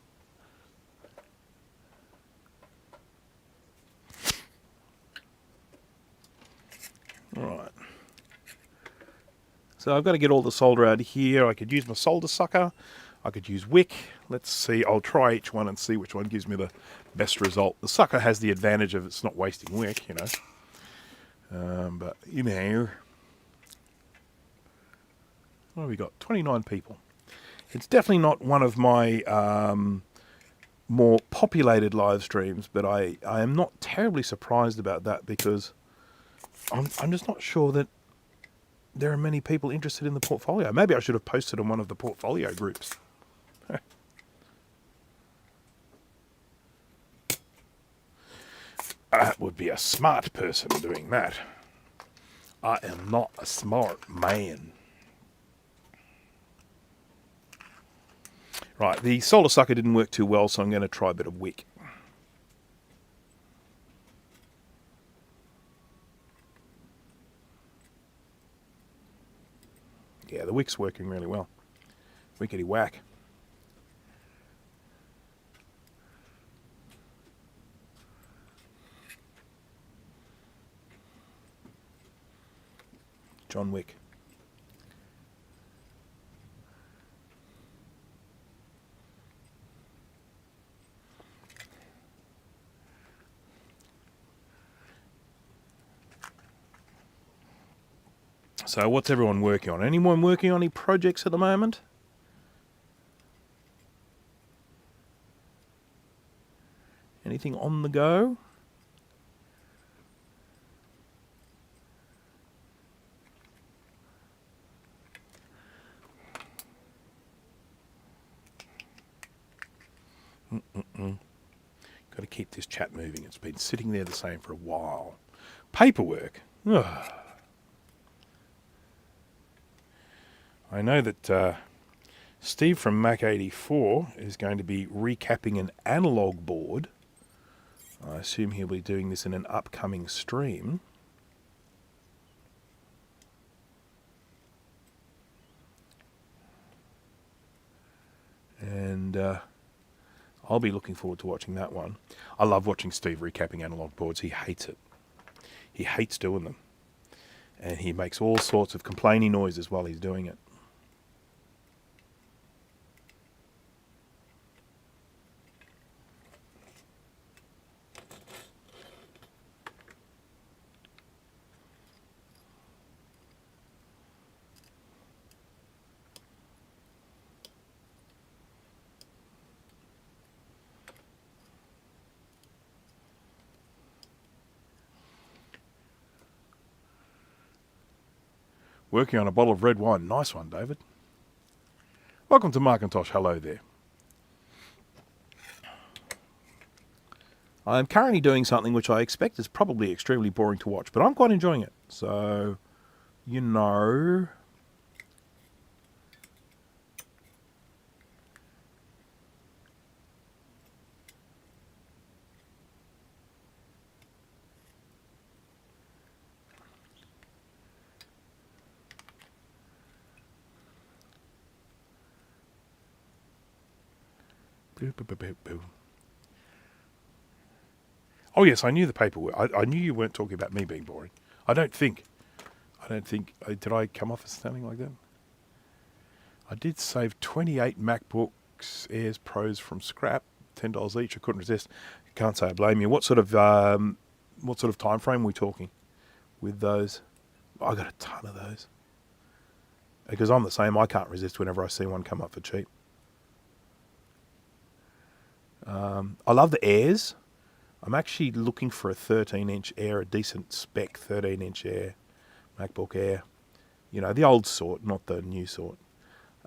All right. So I've got to get all the solder out of here. I could use my solder sucker. I could use WICK. Let's see. I'll try each one and see which one gives me the best result. The sucker has the advantage of it's not wasting WICK, you know. But, you know, what have we got? 29 people. It's definitely not one of my more populated live streams, but I am not terribly surprised about that because I'm just not sure that there are many people interested in the portfolio. Maybe I should have posted on one of the portfolio groups. That would be a smart person doing that. I am not a smart man. Right, the solder sucker didn't work too well, so I'm going to try a bit of WICK. Yeah, the WICK's working really well. Wickety whack. John Wick. So what's everyone working on? Anyone working on any projects at the moment? Anything on the go? Got to keep this chat moving. It's been sitting there the same for a while. Paperwork. Ugh. I know that Steve from Mac84 is going to be recapping an analog board. I assume he'll be doing this in an upcoming stream. And I'll be looking forward to watching that one. I love watching Steve recapping analog boards. He hates it. He hates doing them. And he makes all sorts of complaining noises while he's doing it. Working on a bottle of red wine. Nice one, David. Welcome to Macintosh. Hello there. I'm currently doing something which I expect is probably extremely boring to watch, but I'm quite enjoying it. So, you know. Oh yes, I knew the paperwork. I knew you weren't talking about me being boring. I don't think. Did I come off as sounding like that? I did save 28 MacBooks Airs Pros from scrap, $10 each. I couldn't resist. Can't say I blame you. What sort of time frame are we talking with those? I got a ton of those. Because I'm the same. I can't resist whenever I see one come up for cheap. I love the Airs. I'm actually looking for a 13-inch Air, a decent spec 13-inch Air, MacBook Air. You know, the old sort, not the new sort.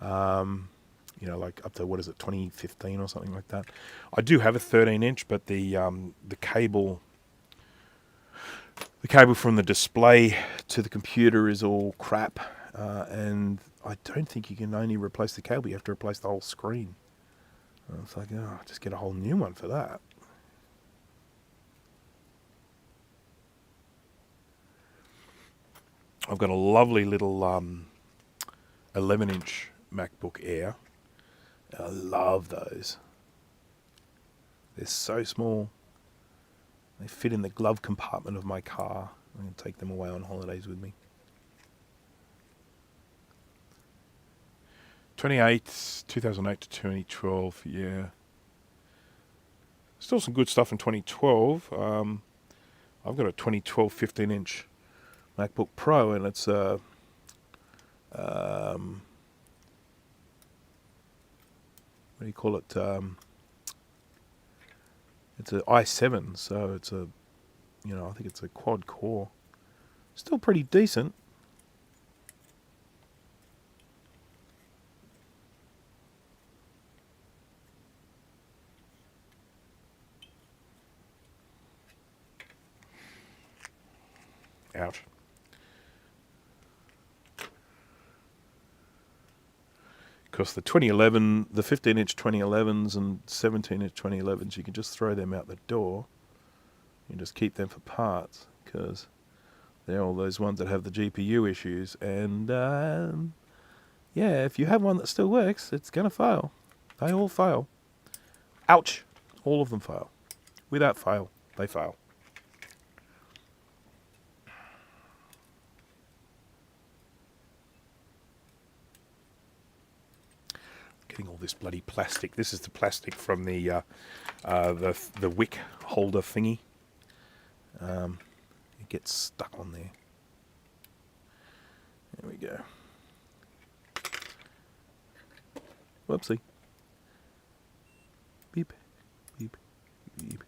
You know, like up to, what is it, 2015 or something like that. I do have a 13-inch, but the cable from the display to the computer is all crap, and I don't think you can only replace the cable. You have to replace the whole screen. It's like, oh, just get a whole new one for that. I've got a lovely little 11-inch MacBook Air. I love those. They're so small. They fit in the glove compartment of my car. I'm going to take them away on holidays with me. 2008 to 2012, yeah. Still some good stuff in 2012. I've got a 2012 15-inch MacBook Pro, and it's a what do you call it? It's an i7, so it's a, you know, I think it's a quad core. Still pretty decent. Ouch. Because the 2011, the 15-inch 2011s and 17-inch 2011s, you can just throw them out the door. You just keep them for parts, because they're all those ones that have the GPU issues. And yeah, if you have one that still works, it's going to fail. They all fail. Ouch. All of them fail. Without fail, they fail. Getting all this bloody plastic. This is the plastic from the WICK holder thingy. It gets stuck on there. There we go. Whoopsie. Beep, beep, beep.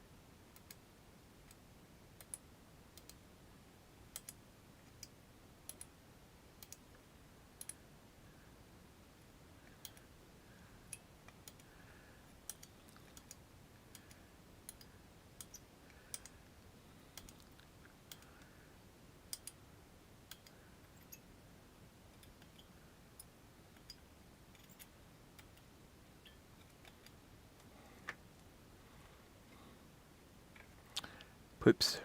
Whoops.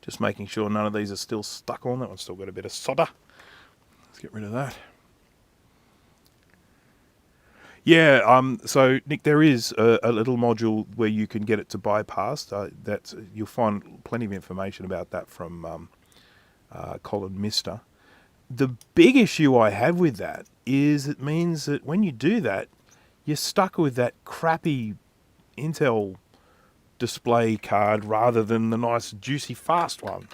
Just making sure none of these are still stuck on. That one's still got a bit of solder. Let's get rid of that. Yeah, so Nick, there is a little module where you can get it to bypass. You'll find plenty of information about that from Colin Mister. The big issue I have with that is it means that when you do that, you're stuck with that crappy Intel display card rather than the nice, juicy, fast one.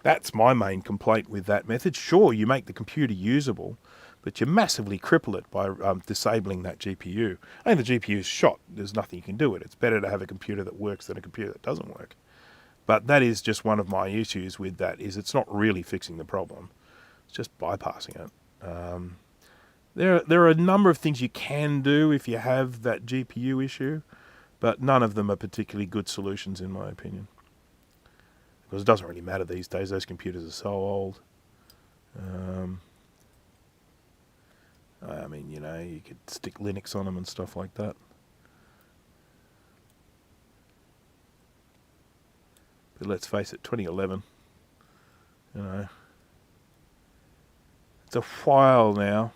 That's my main complaint with that method. Sure, you make the computer usable, but you massively cripple it by disabling that GPU. I think the GPU is shot. There's nothing you can do with it. It's better to have a computer that works than a computer that doesn't work. But that is just one of my issues with that, is it's not really fixing the problem. It's just bypassing it. There are a number of things you can do if you have that GPU issue, but none of them are particularly good solutions in my opinion. Because it doesn't really matter these days. Those computers are so old. I mean, you know, you could stick Linux on them and stuff like that. But let's face it, 2011, you know, it's a while now.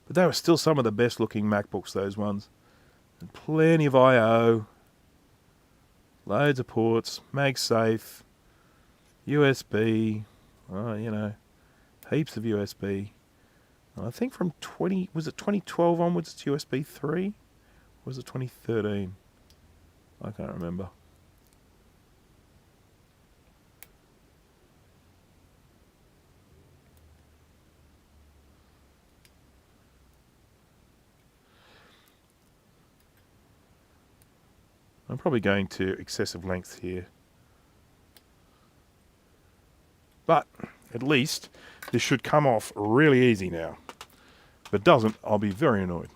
But they were still some of the best looking MacBooks, those ones. And plenty of I/O, loads of ports, MagSafe, USB, you know, heaps of USB. I think from 2012 onwards it's USB 3? Or was it 2013? I can't remember. I'm probably going to excessive length here. But at least this should come off really easy now. If it doesn't, I'll be very annoyed.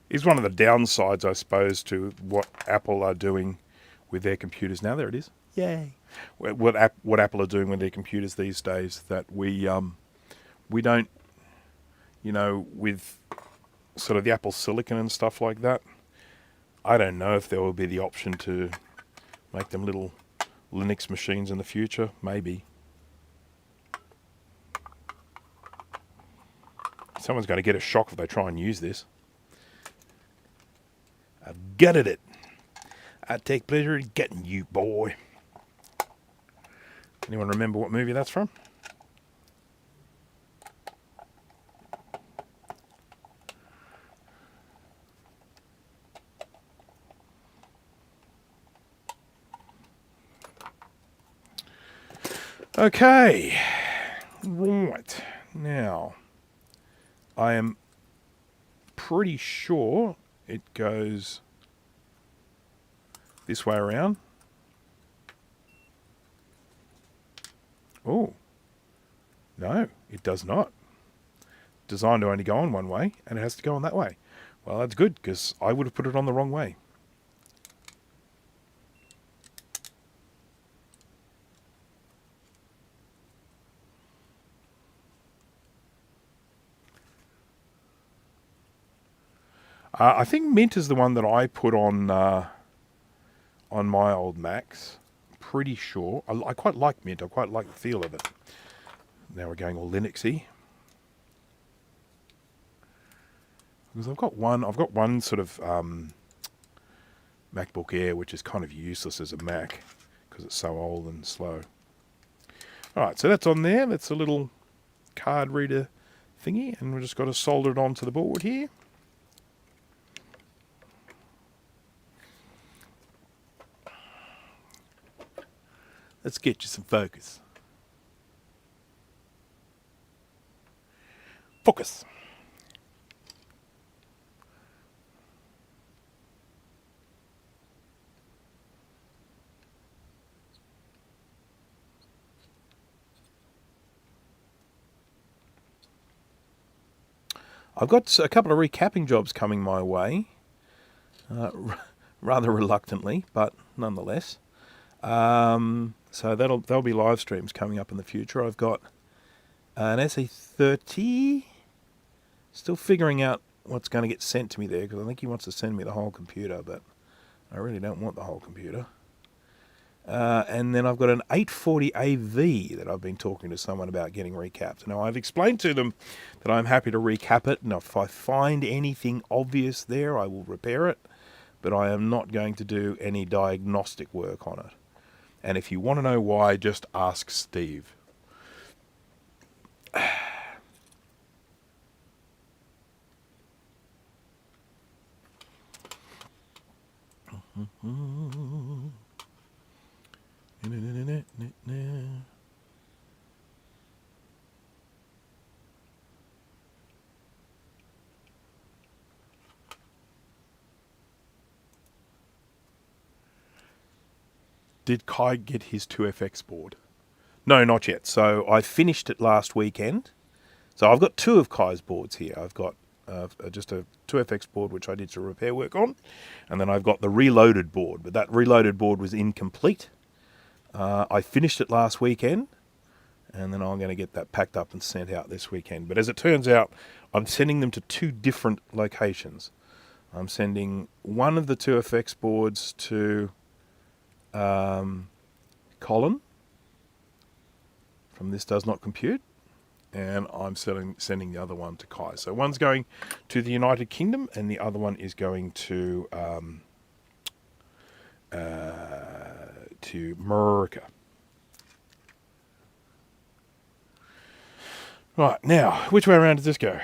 Is one of the downsides, I suppose, to what Apple are doing with their computers now. There it is. Yay! What Apple are doing with their computers these days, that we don't, you know, with sort of the Apple Silicon and stuff like that. I don't know if there will be the option to make them little Linux machines in the future. Maybe. Someone's going to get a shock if they try and use this. I've gutted it. I take pleasure in getting you, boy. Anyone remember what movie that's from? Okay. Right. Now, I am pretty sure it goes this way around. Oh, no, it does not. Designed to only go on one way, and it has to go on that way. Well, that's good, because I would have put it on the wrong way. I think Mint is the one that I put on my old Macs. Pretty sure. I quite like Mint. I quite like the feel of it. Now we're going all Linuxy. Because I've got one sort of MacBook Air, which is kind of useless as a Mac because it's so old and slow. All right, so that's on there. That's a little card reader thingy, and we've just got to solder it onto the board here. Let's get you some focus. Focus. I've got a couple of recapping jobs coming my way, rather reluctantly, but nonetheless. So there'll be live streams coming up in the future. I've got an SE30. Still figuring out what's going to get sent to me there, because I think he wants to send me the whole computer, but I really don't want the whole computer. And then I've got an 840 AV that I've been talking to someone about getting recapped. Now, I've explained to them that I'm happy to recap it, and if I find anything obvious there, I will repair it, but I am not going to do any diagnostic work on it. And if you want to know why, just ask Steve. Did Kai get his 2FX board? No, not yet. So I finished it last weekend. So I've got two of Kai's boards here. I've got just a 2FX board, which I did some repair work on. And then I've got the reloaded board. But that reloaded board was incomplete. I finished it last weekend. And then I'm going to get that packed up and sent out this weekend. But as it turns out, I'm sending them to two different locations. I'm sending one of the 2FX boards to Colin from This Does Not Compute, and I'm sending the other one to Kai. So one's going to the United Kingdom, and the other one is going to America. Right, now, which way around does this go?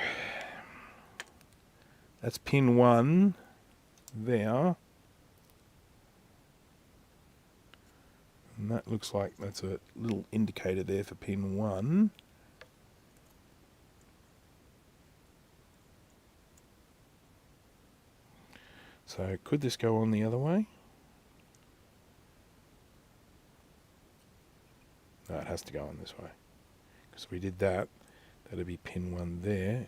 That's pin 1 there. And that looks like that's a little indicator there for pin 1. So could this go on the other way? No, it has to go on this way. Because we did that. That'd be pin 1 there.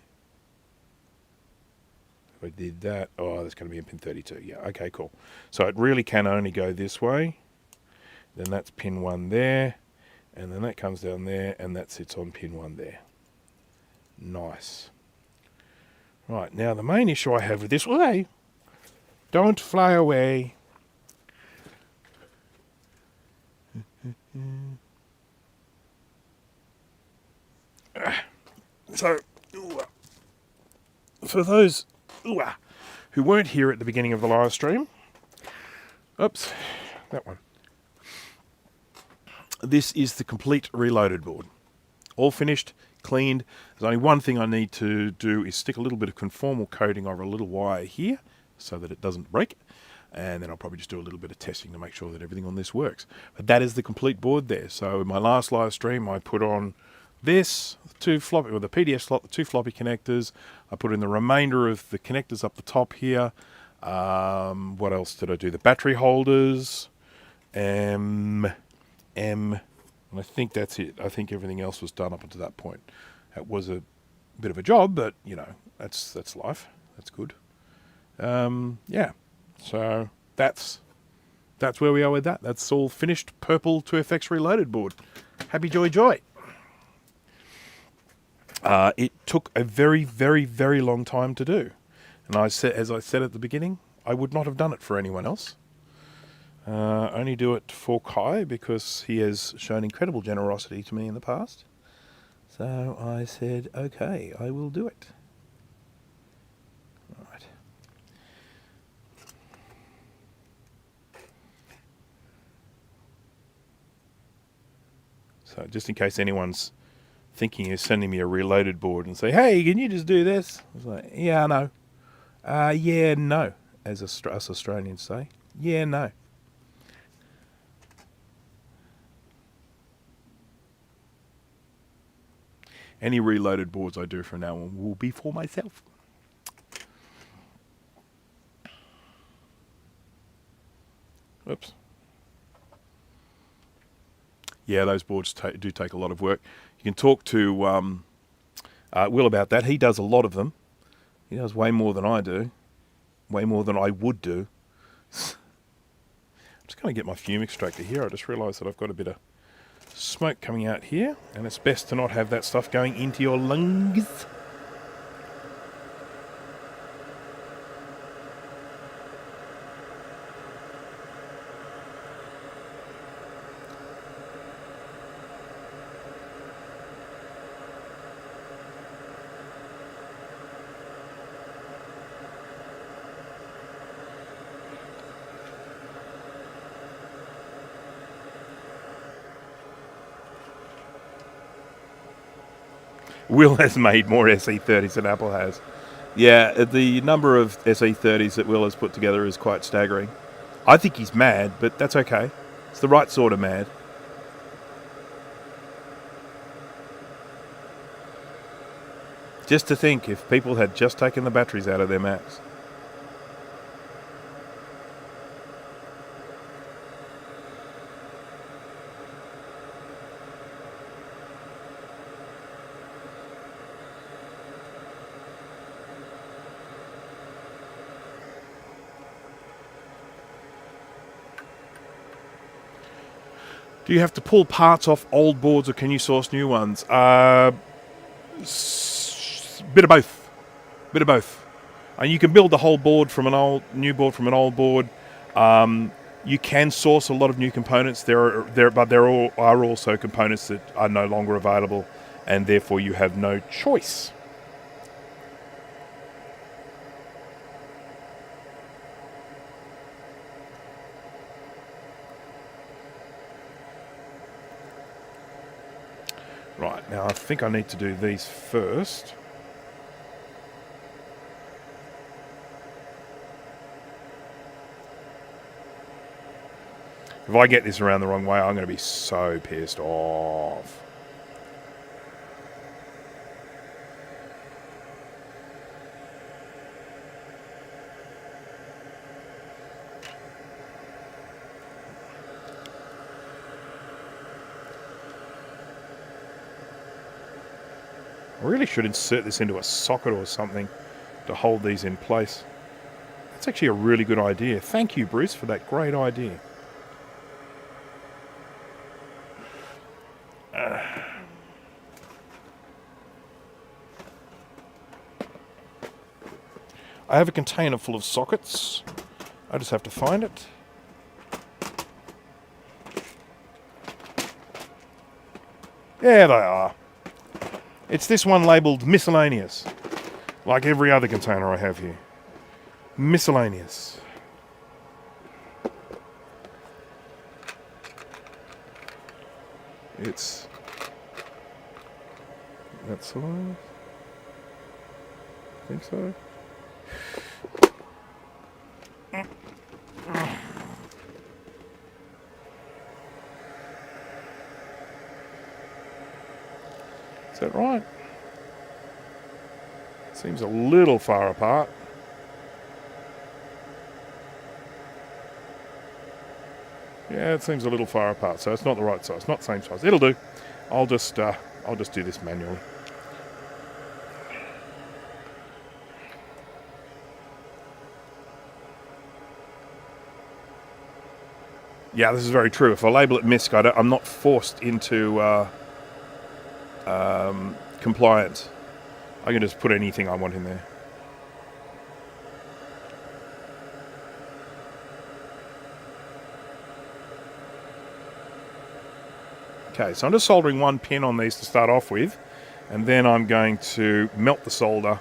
If I did that, oh, that's going to be in pin 32. Yeah, okay, cool. So it really can only go this way. Then that's pin 1 there. And then that comes down there, and that sits on pin 1 there. Nice. Right, now the main issue I have with this... Hey, don't fly away. So, for those who weren't here at the beginning of the live stream, oops, that one. This is the complete reloaded board. All finished, cleaned. There's only one thing I need to do is stick a little bit of conformal coating over a little wire here so that it doesn't break. And then I'll probably just do a little bit of testing to make sure that everything on this works. But that is the complete board there. So in my last live stream, I put on this, the PDF slot, the 2 floppy connectors. I put in the remainder of the connectors up the top here. What else did I do? The battery holders. And I think that's it. I think everything else was done up until that point. It was a bit of a job, but, you know, that's life. That's good. Yeah. So that's where we are with that. That's all finished purple 2FX reloaded board. Happy joy joy. It took a very, very, very long time to do. And as I said at the beginning, I would not have done it for anyone else. Only do it for Kai because he has shown incredible generosity to me in the past. So I said, okay, I will do it. Right. So just in case anyone's thinking of sending me a reloaded board and say, hey, can you just do this? I was like, yeah, no. Yeah, no, as us Australians say. Yeah, no. Any reloaded boards I do from now on will be for myself. Oops. Yeah, those boards do take a lot of work. You can talk to Will about that. He does a lot of them. He does way more than I do. Way more than I would do. I'm just going to get my fume extractor here. I just realised that I've got a bit of smoke coming out here, and it's best to not have that stuff going into your lungs. Will has made more SE30s than Apple has. Yeah, the number of SE30s that Will has put together is quite staggering. I think he's mad, but that's okay. It's the right sort of mad. Just to think, if people had just taken the batteries out of their Macs. Do you have to pull parts off old boards, or can you source new ones? Bit of both. Bit of both. And you can build the whole board from new board from an old board. You can source a lot of new components. But there are also components that are no longer available, and therefore you have no choice. Right, now I think I need to do these first. If I get this around the wrong way, I'm going to be so pissed off. I really should insert this into a socket or something to hold these in place. That's actually a really good idea. Thank you, Bruce, for that great idea. I have a container full of sockets. I just have to find it. There they are. It's this one labelled miscellaneous, like every other container I have here. Miscellaneous. It's that size. I think so. Is that right? Seems a little far apart. Yeah, it seems a little far apart, so it's not the right size, not the same size. It'll do. I'll just do this manually. Yeah, this is very true. If I label it MISC, I'm not forced into compliance. I can just put anything I want in there. Okay, so I'm just soldering one pin on these to start off with, and then I'm going to melt the solder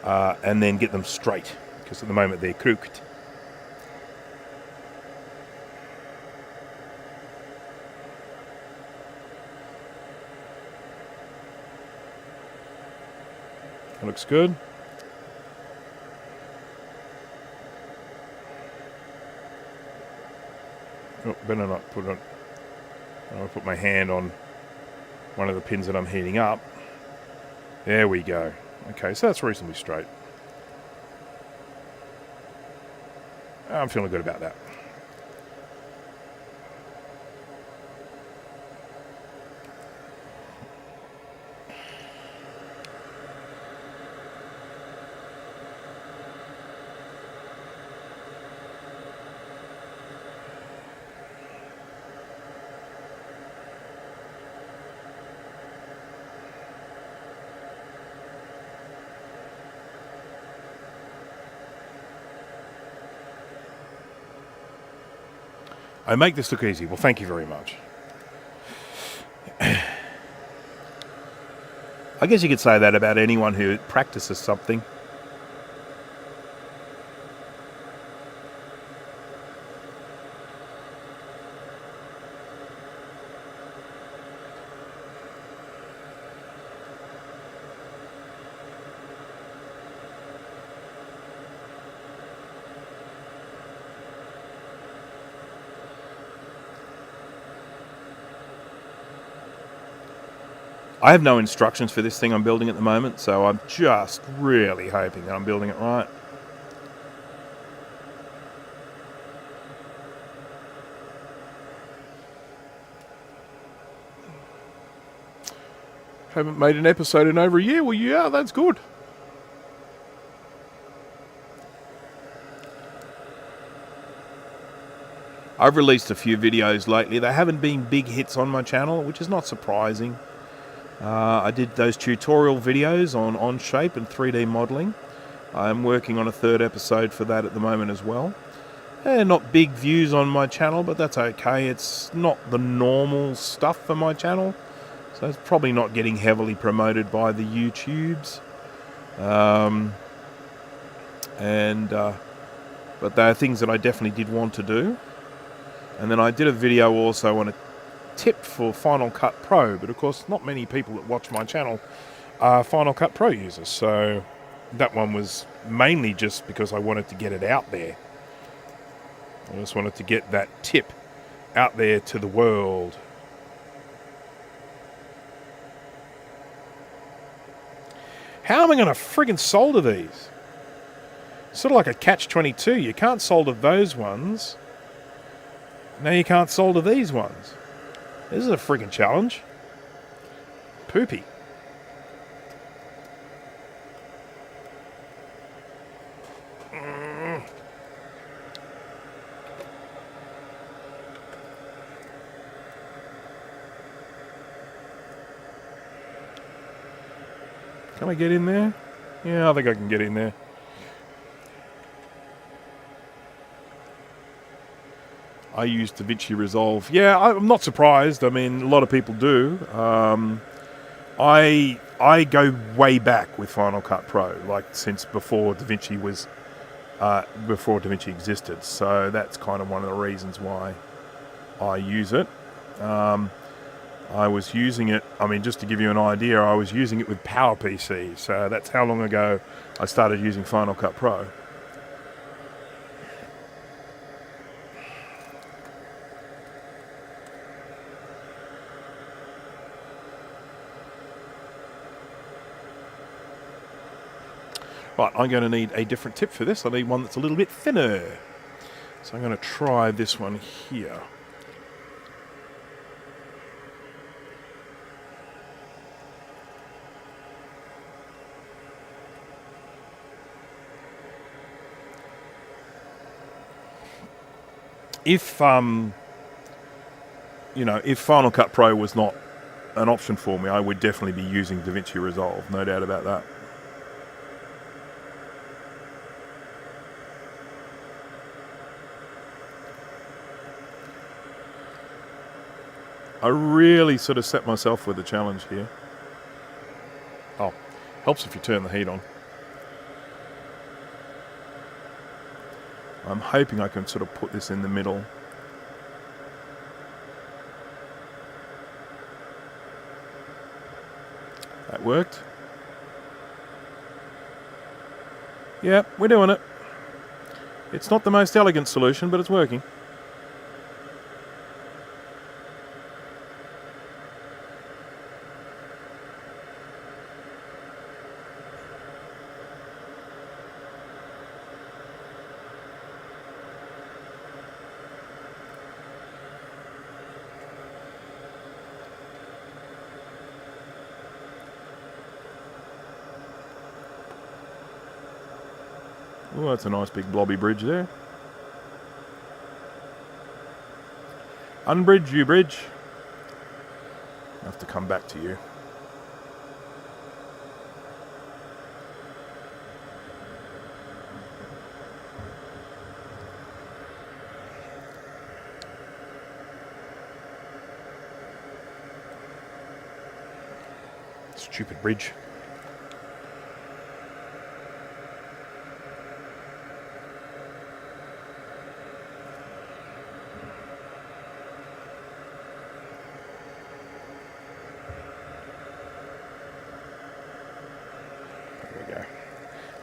and then get them straight, because at the moment they're crooked. That looks good. Oh, better not put it. I'll put my hand on one of the pins that I'm heating up. There we go. Okay, so that's reasonably straight. I'm feeling good about that. I make this look easy. Well, thank you very much. I guess you could say that about anyone who practices something. I have no instructions for this thing I'm building at the moment, so I'm just really hoping that I'm building it right. Haven't made an episode in over a year. Well, yeah, that's good. I've released a few videos lately. They haven't been big hits on my channel, which is not surprising. I did those tutorial videos on Onshape and 3D modeling. I'm working on a third episode for that at the moment as well. Not big views on my channel, but that's okay. It's not the normal stuff for my channel. So So it's probably not getting heavily promoted by the YouTubes. But they are things that I definitely did want to do. And then I did a video also on a tip for Final Cut Pro, but of course not many people that watch my channel are Final Cut Pro users, so that one was mainly just because I wanted to get it out there. I just wanted to get that tip out there to the world. How am I going to friggin' solder these? Sort of like a catch-22. You can't solder those ones. Now you can't solder these ones. This is a friggin' challenge. Poopy. Can I get in there? Yeah, I think I can get in there. I use DaVinci Resolve. Yeah, I'm not surprised. I mean, a lot of people do. I go way back with Final Cut Pro, like since before DaVinci was, before DaVinci existed. So that's kind of one of the reasons why I use it. I was using it, I mean, just to give you an idea, I was using it with PowerPC. So that's how long ago I started using Final Cut Pro. Right, I'm going to need a different tip for this. I need one that's a little bit thinner. So I'm going to try this one here. If, you know, if Final Cut Pro was not an option for me, I would definitely be using DaVinci Resolve, no doubt about that. I really sort of set myself with a challenge here. Oh, helps if you turn the heat on. I'm hoping I can sort of put this in the middle. That worked. Yeah, we're doing it. It's not the most elegant solution, but it's working. Oh, that's a nice big blobby bridge there. Unbridge, you bridge. I have to come back to you. Stupid bridge.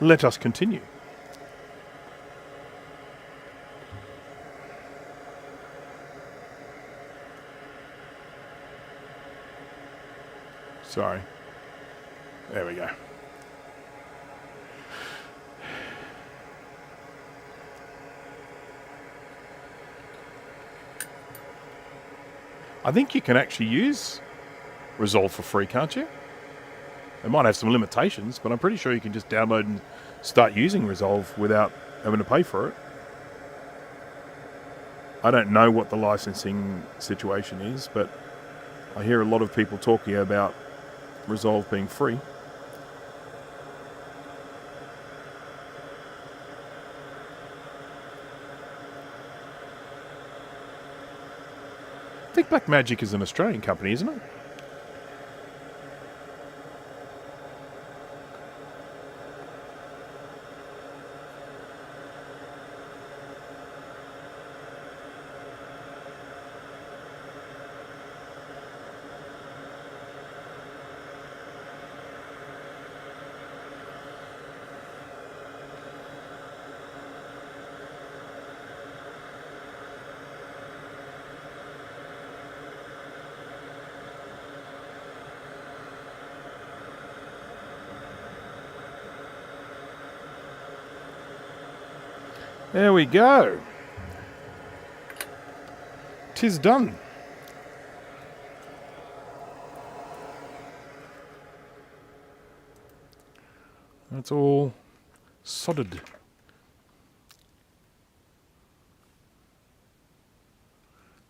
Let us continue. Sorry. There we go. I think you can actually use Resolve for free, can't you? It might have some limitations, but I'm pretty sure you can just download and start using Resolve without having to pay for it. I don't know what the licensing situation is, but I hear a lot of people talking about Resolve being free. I think Blackmagic is an Australian company, isn't it? There we go. 'Tis done. That's all soldered.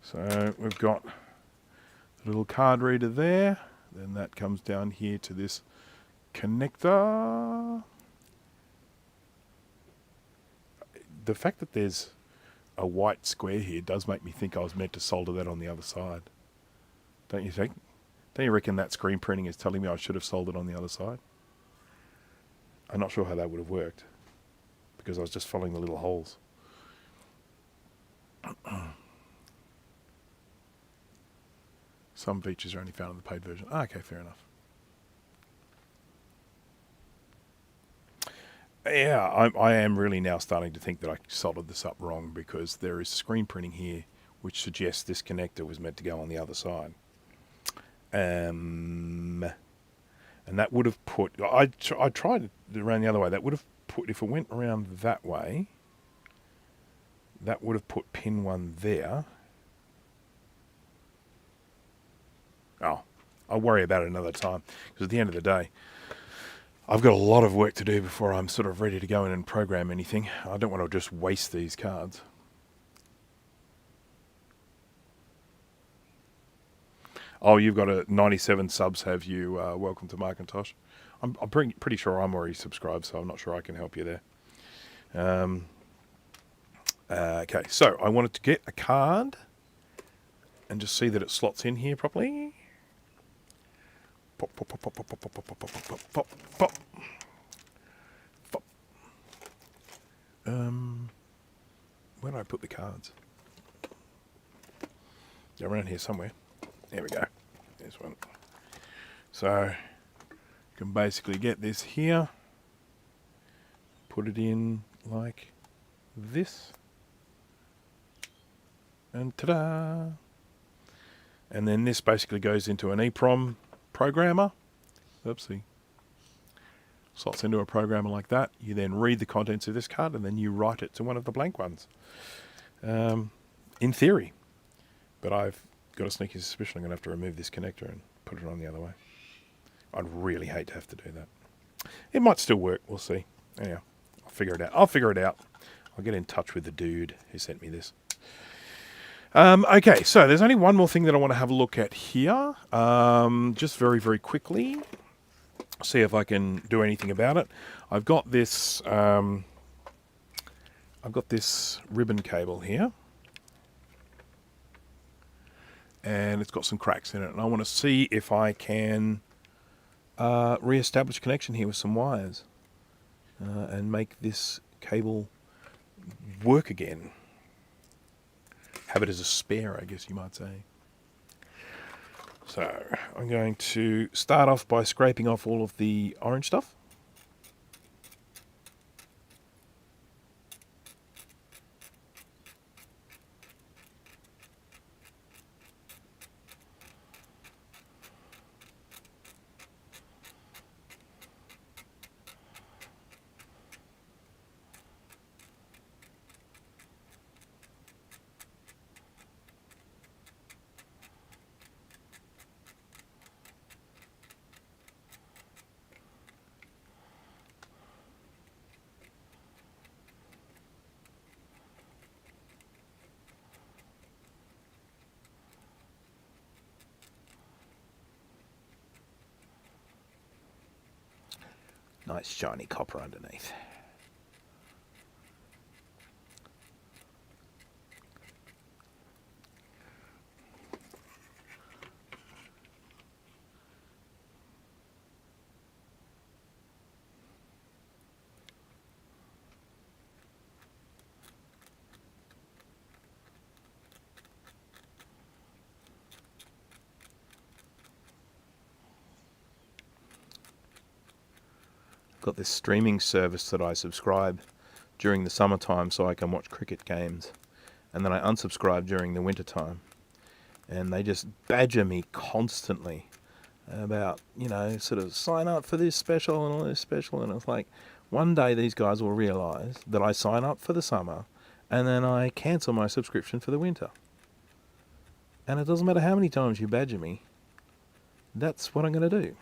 So we've got a little card reader there. Then that comes down here to this connector. The fact that there's a white square here does make me think I was meant to solder that on the other side. Don't you think? Don't you reckon that screen printing is telling me I should have soldered on the other side? I'm not sure how that would have worked, because I was just following the little holes. Some features are only found in the paid version. Okay, fair enough. Yeah, I am really now starting to think that I soldered this up wrong, because there is screen printing here which suggests this connector was meant to go on the other side. And that would have put... I tried it around the other way. That would have put... If it went around that way, that would have put pin 1 there. Oh, I'll worry about it another time, because at the end of the day, I've got a lot of work to do before I'm sort of ready to go in and program anything. I don't want to just waste these cards. Oh, you've got a 97 subs, have you? Welcome to Macintosh. I'm pretty sure I'm already subscribed, so I'm not sure I can help you there. Okay, so I wanted to get a card and just see that it slots in here properly. Pop, pop, pop, pop, pop, pop, pop, pop, pop, pop, pop, pop. Pop. Where did I put the cards? They're around here somewhere. There we go. There's one. So you can basically get this here, put it in like this, and ta-da! And then this basically goes into an EEPROM programmer. Oopsie. Slots into a programmer like that. You then read the contents of this card and then you write it to one of the blank ones. In theory. But I've got a sneaky suspicion I'm going to have to remove this connector and put it on the other way. I'd really hate to have to do that. It might still work. We'll see. Anyhow, I'll figure it out. I'll get in touch with the dude who sent me this. Okay, so there's only one more thing that I want to have a look at here. Just very, very quickly. See if I can do anything about it. I've got this ribbon cable here. And it's got some cracks in it. And I want to see if I can re-establish connection here with some wires. And make this cable work again. Have it as a spare, I guess you might say. So I'm going to start off by scraping off all of the orange stuff. Nice shiny copper underneath. Got this streaming service that I subscribe during the summertime so I can watch cricket games, and then I unsubscribe during the winter time, and they just badger me constantly about, you know, sort of sign up for this special and all this special, and it's like, One day these guys will realise that I sign up for the summer and then I cancel my subscription for the winter. And it doesn't matter how many times you badger me, that's what I'm going to do.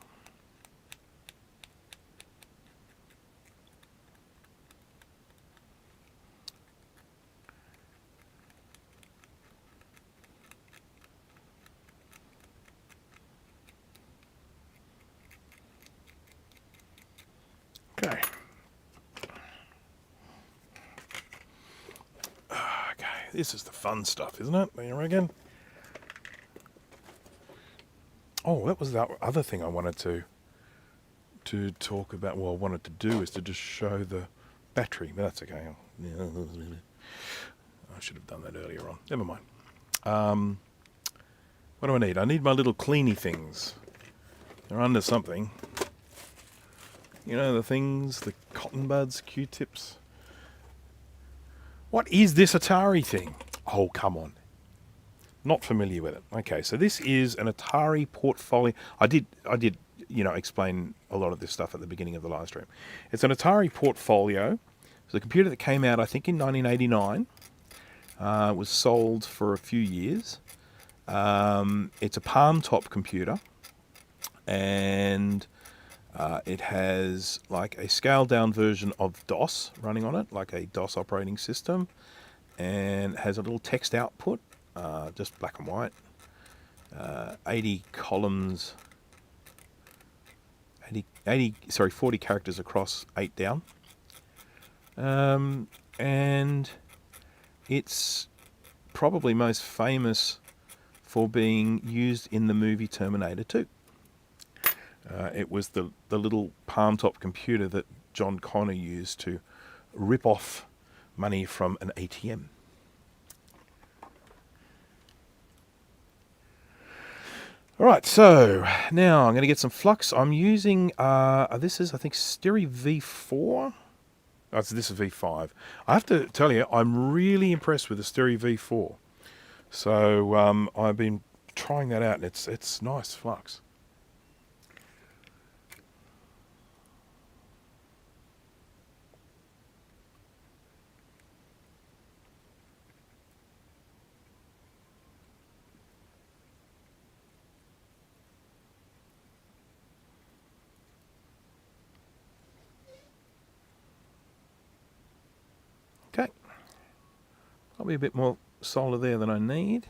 Okay. Okay, this is the fun stuff, isn't it? You reckon? Oh, that was the other thing I wanted to talk about. Well, I wanted to do is to just show the battery, but that's okay. I should have done that earlier on. Never mind. What do I need? I need my little cleany things. They're under something. You know, the things, the cotton buds, Q-tips. What is this Atari thing? Oh, come on. Not familiar with it. Okay, so this is an Atari Portfolio. I did, explain a lot of this stuff at the beginning of the live stream. It's an Atari Portfolio. It's a computer that came out, I think, in 1989. It was sold for a few years. It's a palmtop computer, and it has like a scaled-down version of DOS running on it, like a DOS operating system, and has a little text output. Just black and white, 80 columns, 40 characters across, 8 down. And it's probably most famous for being used in the movie Terminator 2. It was the little palm-top computer that John Connor used to rip off money from an ATM. Alright, so now I'm going to get some flux. I'm using, this is, I think, Stereo V4. Oh, this is V5. I have to tell you, I'm really impressed with the Stereo V4. So I've been trying that out, and it's nice flux. Okay, probably a bit more solder there than I need,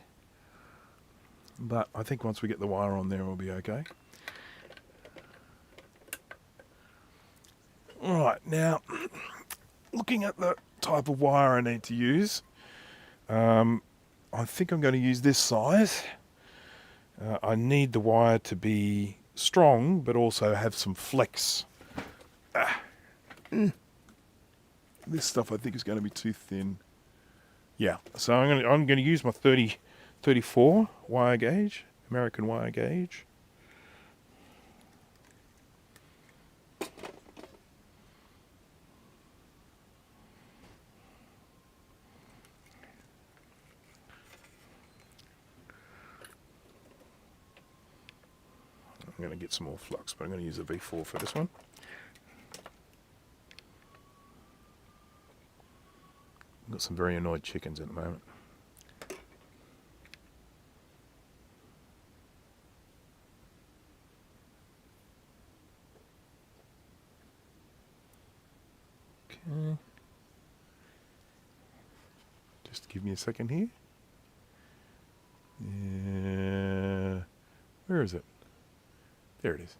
but I think once we get the wire on there, we'll be okay. Alright, now, looking at the type of wire I need to use, I think I'm going to use this size. I need the wire to be strong, but also have some flex. This stuff I think is going to be too thin. Yeah, so I'm going to use my 34 wire gauge, American wire gauge. I'm going to get some more flux, but I'm going to use a V4 for this one. I've got some very annoyed chickens at the moment. Okay. Just give me a second here. Where is it? There it is.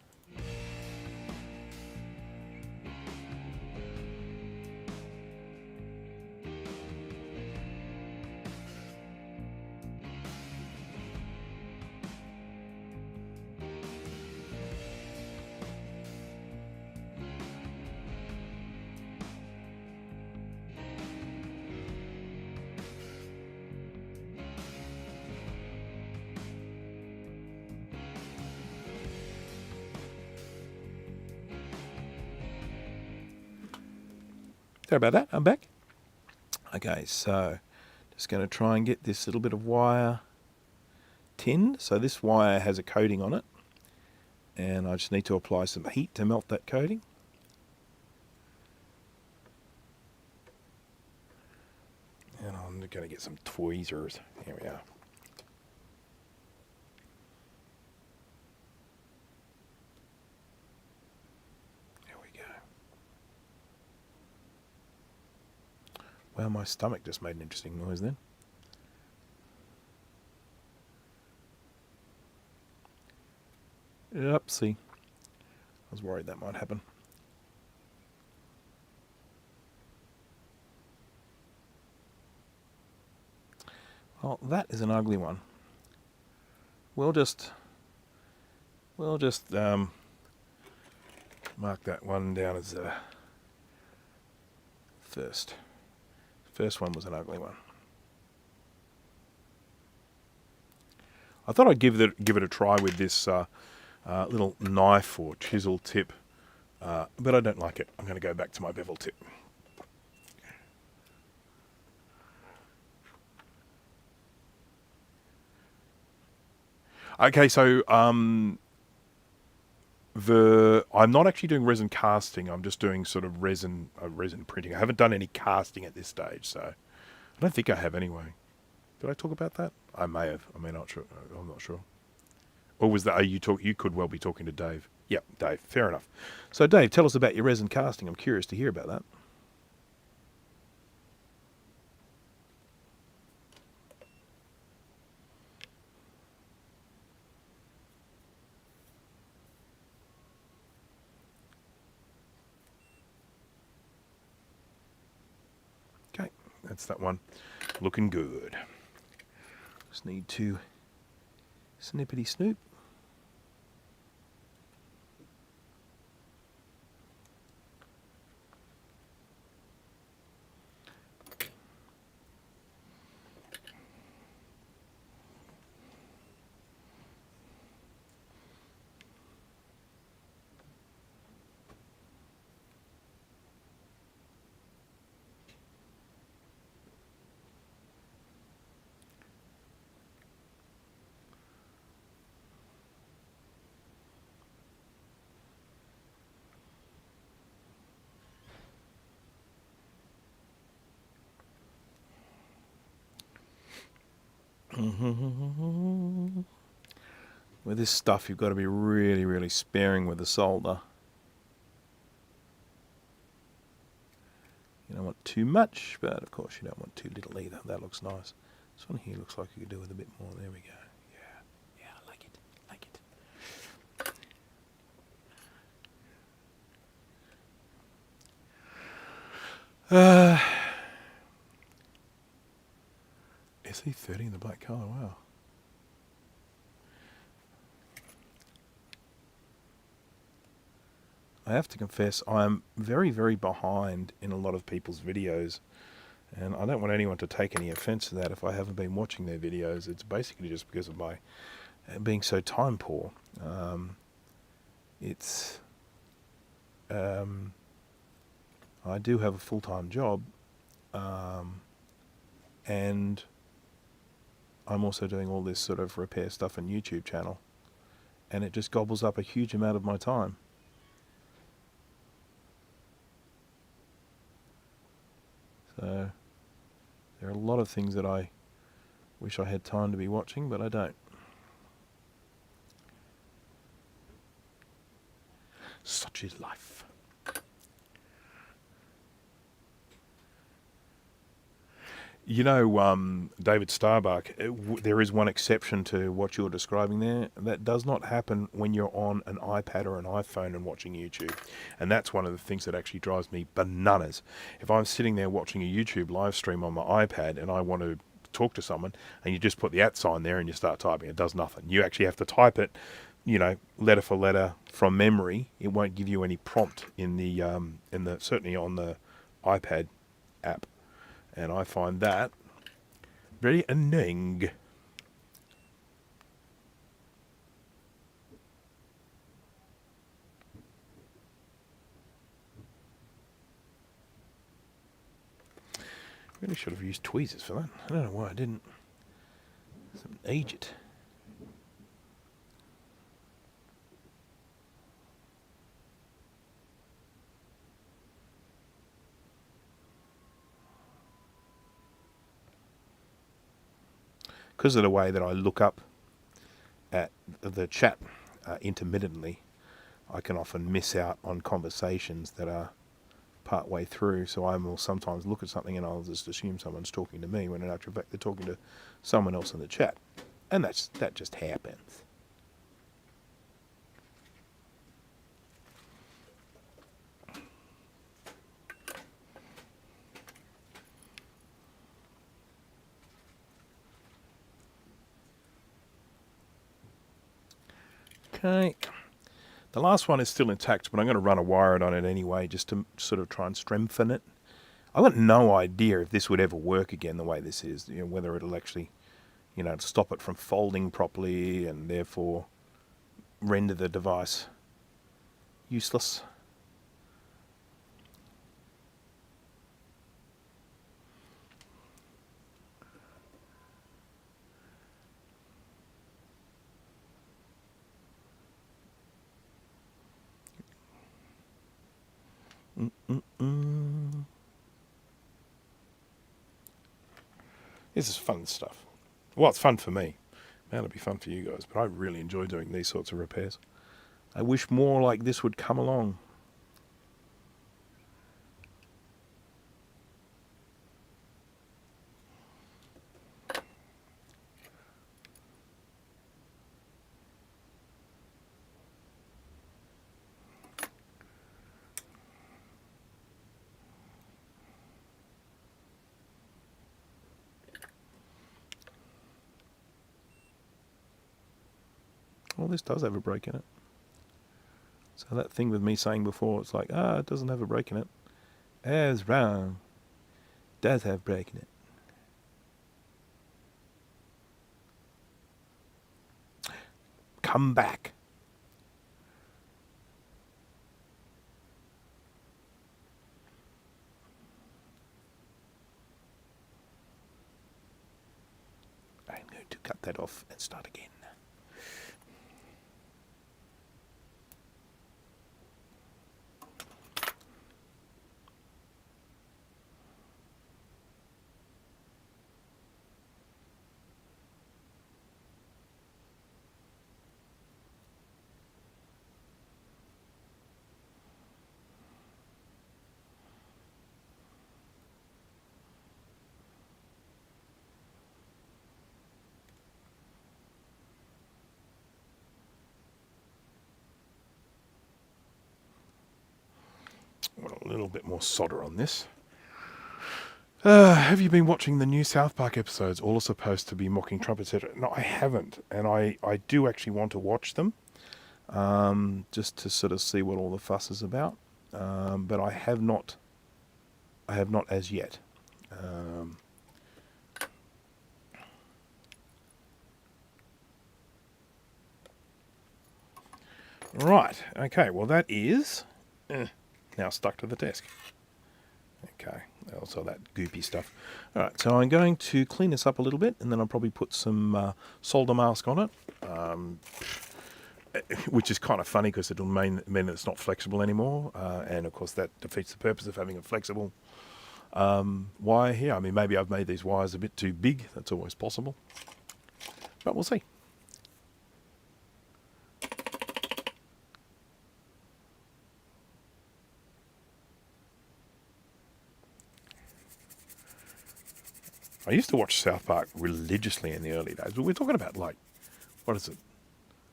Sorry about that, I'm back. Okay, so just going to try and get this little bit of wire tinned. So this wire has a coating on it, and I just need to apply some heat to melt that coating. I'm going to get some tweezers. Here we are. There we go. Well, my stomach just made an interesting noise then. Oopsie. I was worried that might happen. Well, that is an ugly one. We'll just mark that one down as a first. First one was an ugly one. I thought I'd give it a try with this little knife or chisel tip, but I don't like it. I'm going to go back to my bevel tip. Okay, so I'm not actually doing resin casting. I'm just doing sort of resin printing. I haven't done any casting at this stage, so I don't think I have anyway. Did I talk about that? I may have. I may not. Sure. I'm not sure. Or was that? You could well be talking to Dave. Yep, Dave. Fair enough. So, Dave, tell us about your resin casting. I'm curious to hear about that. Okay, that's that one. Looking good. Just need to snippety snoop. With this stuff, you've got to be really, really sparing with the solder. You don't want too much, but of course you don't want too little either. That looks nice. This one here looks like you could do with a bit more. There we go. Yeah, I like it. SE30 in the black colour, wow. I have to confess, I'm very, very behind in a lot of people's videos, and I don't want anyone to take any offence to that if I haven't been watching their videos. It's basically just because of my being so time poor. I do have a full-time job, and I'm also doing all this sort of repair stuff on YouTube channel, and it just gobbles up a huge amount of my time. So there are a lot of things that I wish I had time to be watching, but I don't. Such is life. You know, David Starbuck, there is one exception to what you're describing there. That does not happen when you're on an iPad or an iPhone and watching YouTube. And that's one of the things that actually drives me bananas. If I'm sitting there watching a YouTube live stream on my iPad and I want to talk to someone, and you just put the @ sign there and you start typing, it does nothing. You actually have to type it, you know, letter for letter from memory. It won't give you any prompt in the certainly on the iPad app. And I find that very annoying. Really should have used tweezers for that. I don't know why I didn't. Age it. because of the way that I look up at the chat intermittently, I can often miss out on conversations that are part way through. So I will sometimes look at something and I'll just assume someone's talking to me when in actual fact they're talking to someone else in the chat. And that just happens. Okay. The last one is still intact, but I'm going to run a wire on it anyway, just to sort of try and strengthen it. I've got no idea if this would ever work again the way this is, you know, whether it'll actually, you know, stop it from folding properly and therefore render the device useless. This is fun stuff. Well, it's fun for me. Man, it'll be fun for you guys, but I really enjoy doing these sorts of repairs. I wish more like this would come along. Well, this does have a break in it. So that thing with me saying before, it's like, it doesn't have a break in it. As wrong. Does have break in it. Come back. I'm going to cut that off and start again. A little bit more solder on this. Have you been watching the new South Park episodes? All are supposed to be mocking Trump, etc. No, I haven't, and I do actually want to watch them, just to sort of see what all the fuss is about. But I have not as yet. Right. Okay. Well, that is now stuck to the desk. Okay, also that goopy stuff. All right, so I'm going to clean this up a little bit, and then I'll probably put some solder mask on it, which is kind of funny because it'll mean it's not flexible anymore, and of course that defeats the purpose of having a flexible wire here. I mean, maybe I've made these wires a bit too big. That's always possible, but we'll see. I used to watch South Park religiously in the early days, but we're talking about, like, what is it,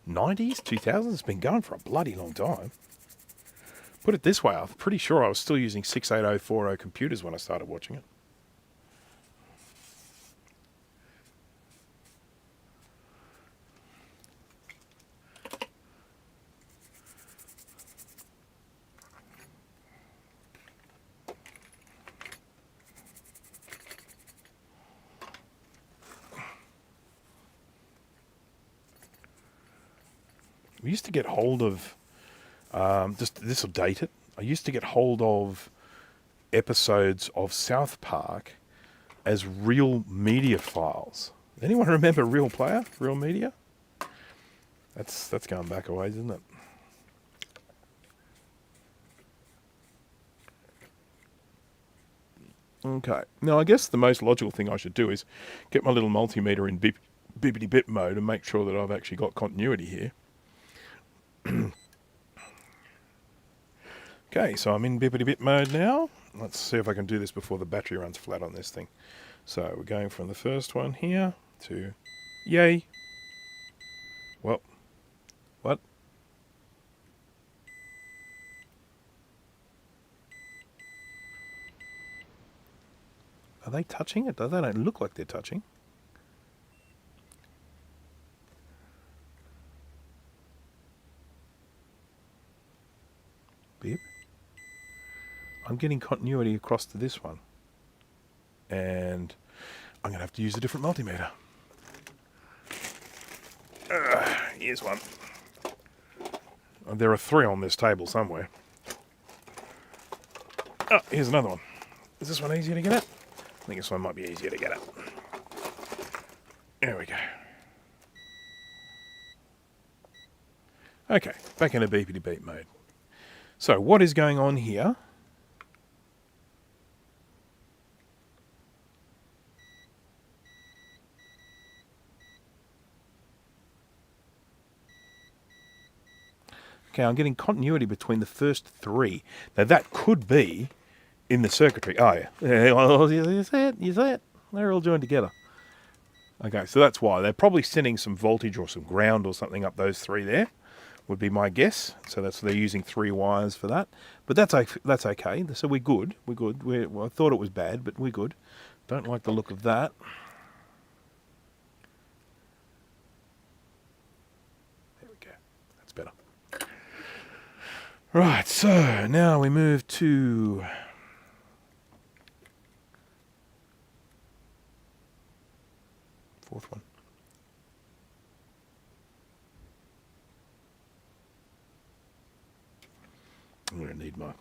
90s, 2000s? It's been going for a bloody long time. Put it this way, I'm pretty sure I was still using 68040 computers when I started watching it. We used to get hold of, just this will date it, I used to get hold of episodes of South Park as real media files. Anyone remember Real Player, Real Media? That's going back a ways, isn't it? Okay, now I guess the most logical thing I should do is get my little multimeter in bibbity bit mode and make sure that I've actually got continuity here. Okay, so I'm in bibbity bit mode now. Let's see if I can do this before the battery runs flat on this thing. So we're going from the first one here to yay. Well, what? Are they touching it? They don't look like they're touching. Bib? I'm getting continuity across to this one. And I'm going to have to use a different multimeter. Here's one. There are 3 on this table somewhere. Oh, here's another one. Is this one easier to get at? I think this one might be easier to get at. There we go. Okay, back into beepity beep mode. So what is going on here? Okay, I'm getting continuity between the first 3. Now that could be in the circuitry. Oh yeah, well, you see it? They're all joined together. Okay, so that's why. They're probably sending some voltage or some ground or something up those 3 there, would be my guess. So they're using 3 wires for that. But that's okay. So we're good. We're good. Well, I thought it was bad, but we're good. Don't like the look of that. There we go. That's better. Right, so now we move to fourth one. I'm going to need my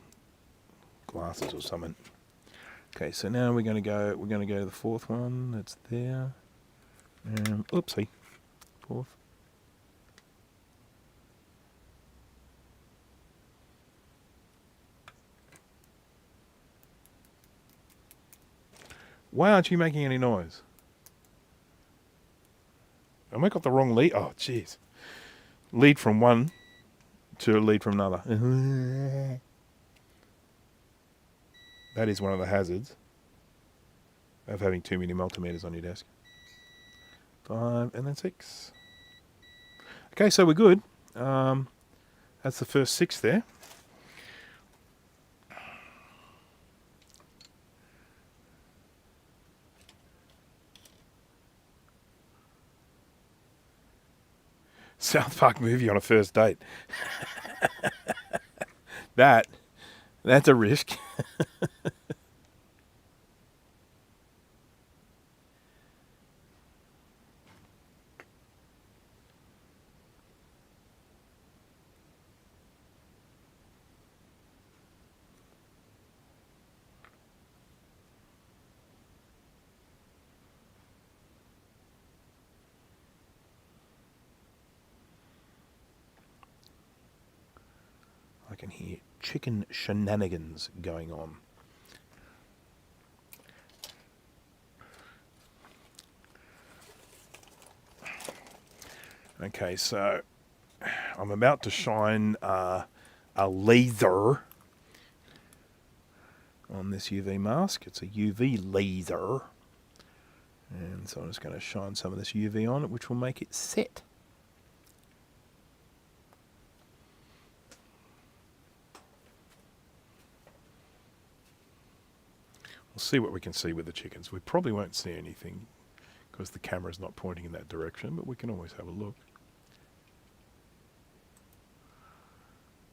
glasses or something. Okay, so now we're going to go to the 4th one. That's there. Oopsie. 4th. Why aren't you making any noise? Have I got the wrong lead? Oh, jeez. Lead from one to a lead from another. That is one of the hazards of having too many multimeters on your desk. 5 and then 6. Okay, so we're good. That's the first 6 there. South Park movie on a first date. That's a risk. I can hear chicken shenanigans going on. Okay, so I'm about to shine a laser on this UV mask. It's a UV laser. And so I'm just going to shine some of this UV on it, which will make it set. We'll see what we can see with the chickens. We probably won't see anything because the camera's not pointing in that direction, but we can always have a look.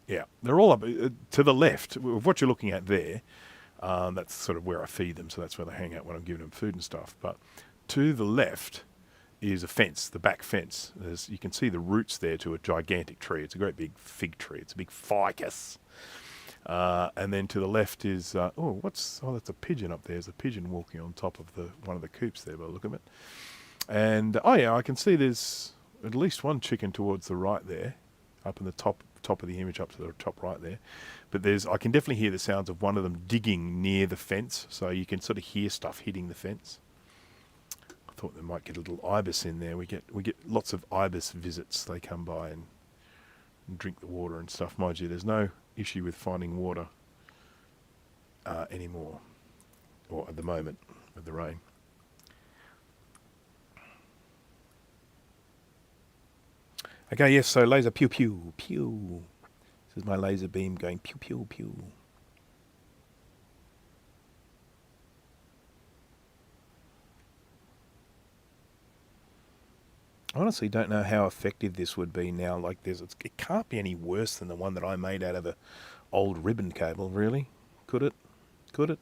Yeah, they're all up to the left. What you're looking at there, that's sort of where I feed them, so that's where they hang out when I'm giving them food and stuff. But to the left is a fence, the back fence. You can see the roots there to a gigantic tree. It's a great big fig tree. It's a big ficus. And then to the left is, that's a pigeon up there. There's a pigeon walking on top of one of the coops there by the look of it. And, I can see there's at least one chicken towards the right there, up in the top of the image, up to the top right there. But I can definitely hear the sounds of one of them digging near the fence, so you can sort of hear stuff hitting the fence. I thought they might get a little ibis in there. We get lots of ibis visits. They come by and drink the water and stuff. Mind you, there's no issue with finding water anymore, or at the moment with the rain. Okay, yes, so laser pew pew pew. This is my laser beam going pew pew pew. I honestly don't know how effective this would be now. Like it can't be any worse than the one that I made out of a old ribbon cable, really. Could it? Could it?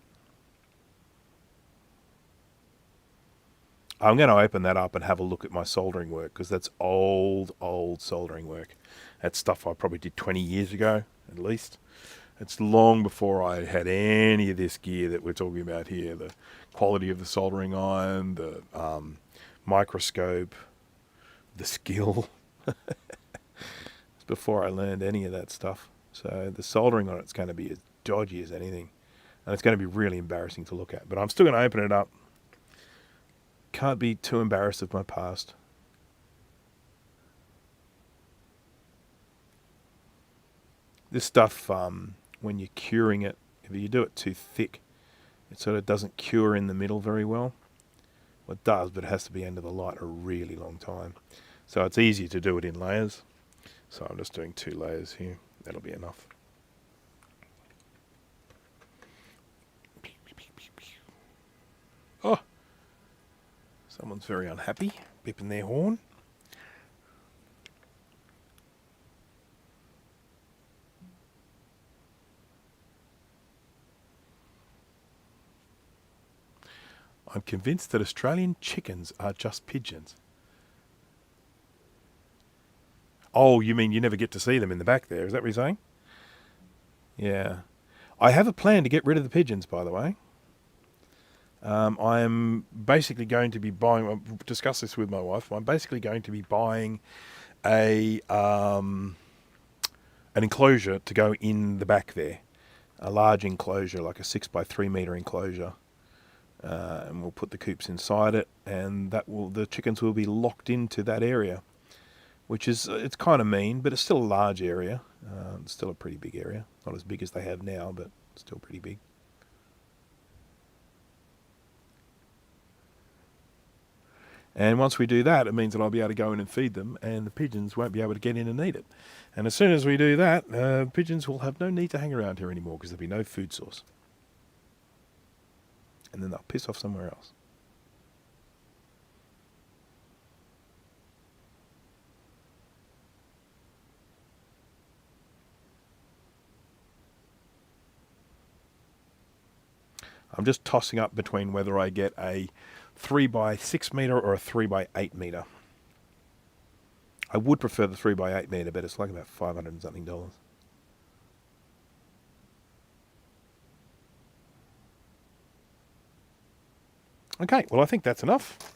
I'm going to open that up and have a look at my soldering work, because that's old soldering work. That's stuff I probably did 20 years ago, at least. It's long before I had any of this gear that we're talking about here. The quality of the soldering iron, the microscope, the skill. It's before I learned any of that stuff. So the soldering on it's going to be as dodgy as anything. And it's going to be really embarrassing to look at. But I'm still going to open it up. Can't be too embarrassed of my past. This stuff, when you're curing it, if you do it too thick, it sort of doesn't cure in the middle very well. Well, it does, but it has to be under the light a really long time. So it's easier to do it in layers. So I'm just doing 2 layers here. That'll be enough. Oh! Someone's very unhappy, beeping their horn. I'm convinced that Australian chickens are just pigeons. Oh, you mean you never get to see them in the back there? Is that what you're saying? Yeah. I have a plan to get rid of the pigeons, by the way. I'm basically going to be buying, I've discussed this with my wife, I'm basically going to be buying an enclosure to go in the back there. A large enclosure, like a 6x3 metre enclosure. And we'll put the coops inside it, and the chickens will be locked into that area, which is, it's kind of mean, but it's still a large area. It's still a pretty big area. Not as big as they have now, but still pretty big. And once we do that, it means that I'll be able to go in and feed them, and the pigeons won't be able to get in and eat it. And as soon as we do that, pigeons will have no need to hang around here anymore, because there'll be no food source. And then they'll piss off somewhere else. I'm just tossing up between whether I get a 3x6 metre or a 3x8 metre. I would prefer the 3x8 metre, but it's like about $500 and something. Okay, well, I think that's enough.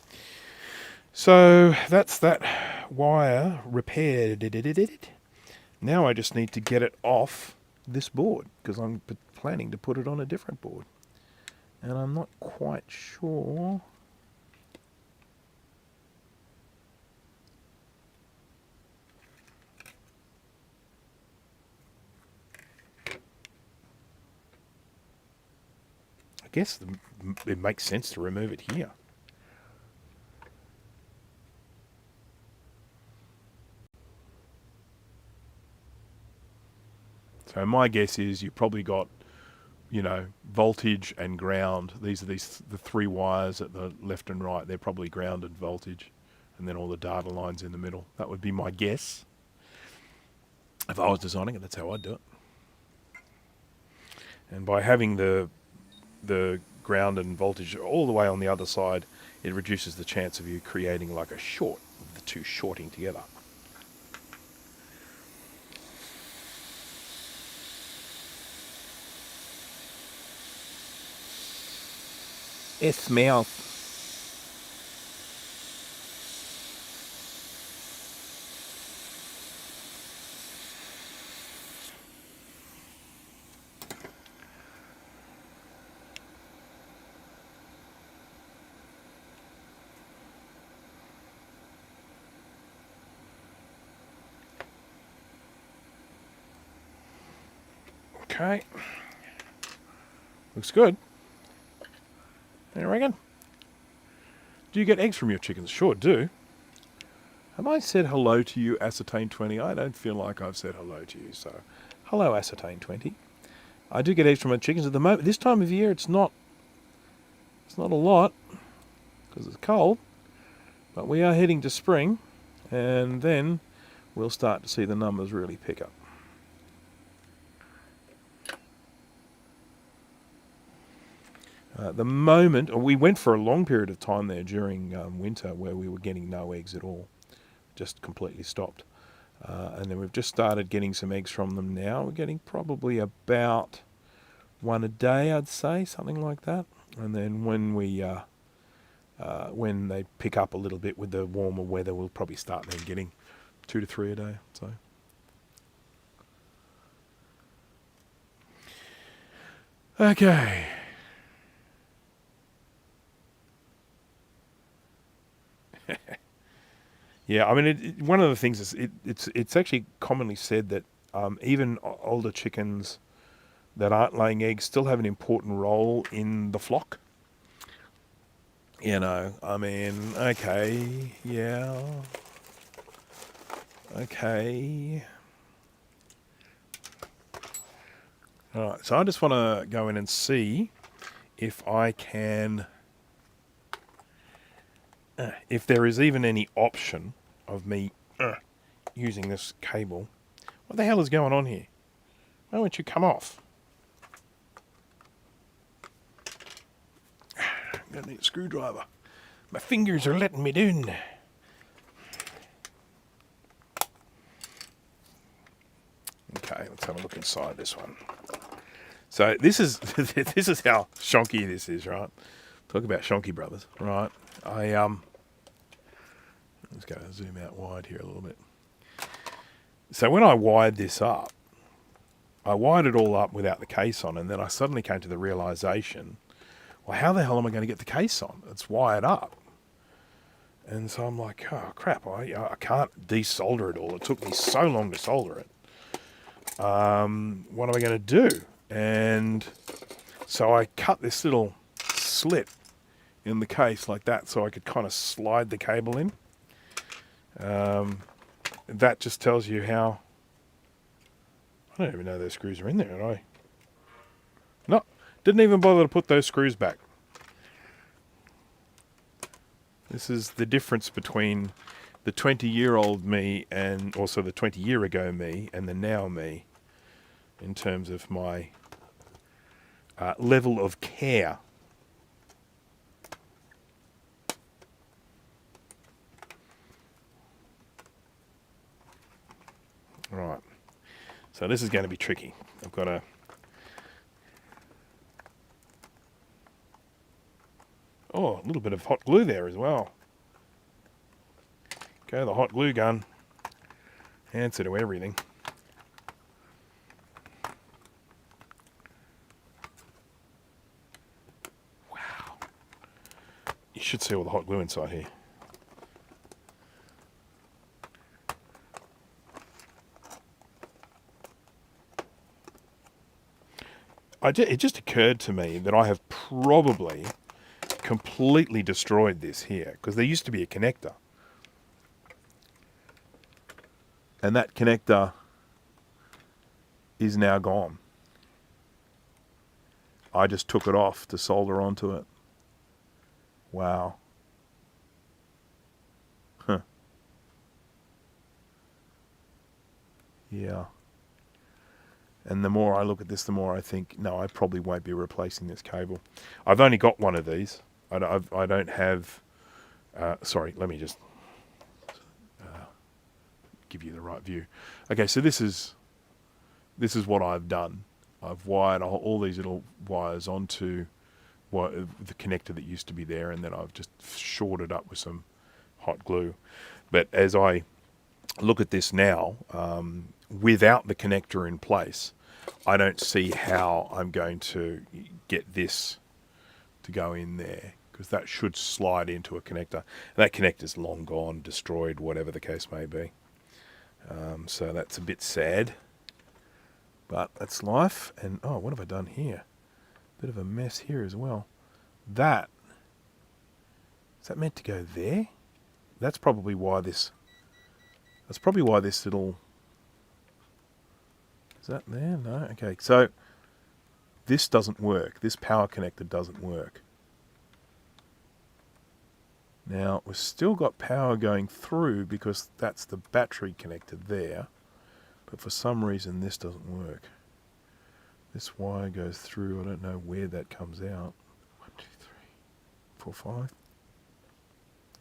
So that's that wire repaired. Now I just need to get it off this board, because I'm planning to put it on a different board. And I'm not quite sure. I guess it makes sense to remove it here. So my guess is you probably got, you know, voltage and ground. These are the 3 wires at the left and right. They're probably grounded voltage, and then all the data lines in the middle. That would be my guess. If I was designing it, that's how I'd do it. And by having the ground and voltage all the way on the other side, it reduces the chance of you creating like a short, the two shorting together. It smells. Okay. Looks good. You reckon? Do you get eggs from your chickens? Sure do. Have I said hello to you, Acetane20? I don't feel like I've said hello to you, so hello, Acetane20. I do get eggs from my chickens at the moment. This time of year, it's not a lot because it's cold, but we are heading to spring, and then we'll start to see the numbers really pick up. At the moment, we went for a long period of time there during winter where we were getting no eggs at all. Just completely stopped. And then we've just started getting some eggs from them now. We're getting probably about one a day, I'd say, something like that. And then when they pick up a little bit with the warmer weather, we'll probably start then getting 2 to 3 a day. So. Okay. Yeah, I mean, one of the things is it's actually commonly said that even older chickens that aren't laying eggs still have an important role in the flock. You know, I mean, okay, yeah, okay. All right, so I just want to go in and see if I can... if there is even any option of me using this cable. What the hell is going on here? Why won't you come off? I'm going to need a screwdriver. My fingers are letting me down. Okay, let's have a look inside this one. So this is this is how shonky this is, right? Talk about shonky brothers, right? Let's go zoom out wide here a little bit. So when I wired this up, I wired it all up without the case on, and then I suddenly came to the realization, well, how the hell am I going to get the case on? It's wired up. And so I'm like, oh crap, I can't desolder it all. It took me so long to solder it. What am I going to do? And so I cut this little slit in the case like that so I could kind of slide the cable in. That just tells you how... I don't even know those screws are in there, did I? No, didn't even bother to put those screws back. This is the difference between the 20-year-old me and also the 20-year-ago me and the now me in terms of my level of care. Right, so this is going to be tricky. I've got to... Oh, a little bit of hot glue there as well. Okay, the hot glue gun. Answer to everything. Wow. You should see all the hot glue inside here. It just occurred to me that I have probably completely destroyed this here, because there used to be a connector. And that connector is now gone. I just took it off to solder onto it. Wow. Huh. Yeah. And the more I look at this, the more I think, no, I probably won't be replacing this cable. I've only got one of these. I don't have... sorry, let me just give you the right view. Okay, so this is what I've done. I've wired all these little wires onto the connector that used to be there, and then I've just shorted up with some hot glue. But as I look at this now, without the connector in place, I don't see how I'm going to get this to go in there, because that should slide into a connector. And that connector's long gone, destroyed, whatever the case may be. So that's a bit sad. But that's life. And, oh, what have I done here? Bit of a mess here as well. That, is that meant to go there? That's probably why this little, is that there? No? Okay, so this doesn't work. This power connector doesn't work. Now, we've still got power going through because that's the battery connector there. But for some reason, this doesn't work. This wire goes through. I don't know where that comes out. 1, 2, 3, 4, 5.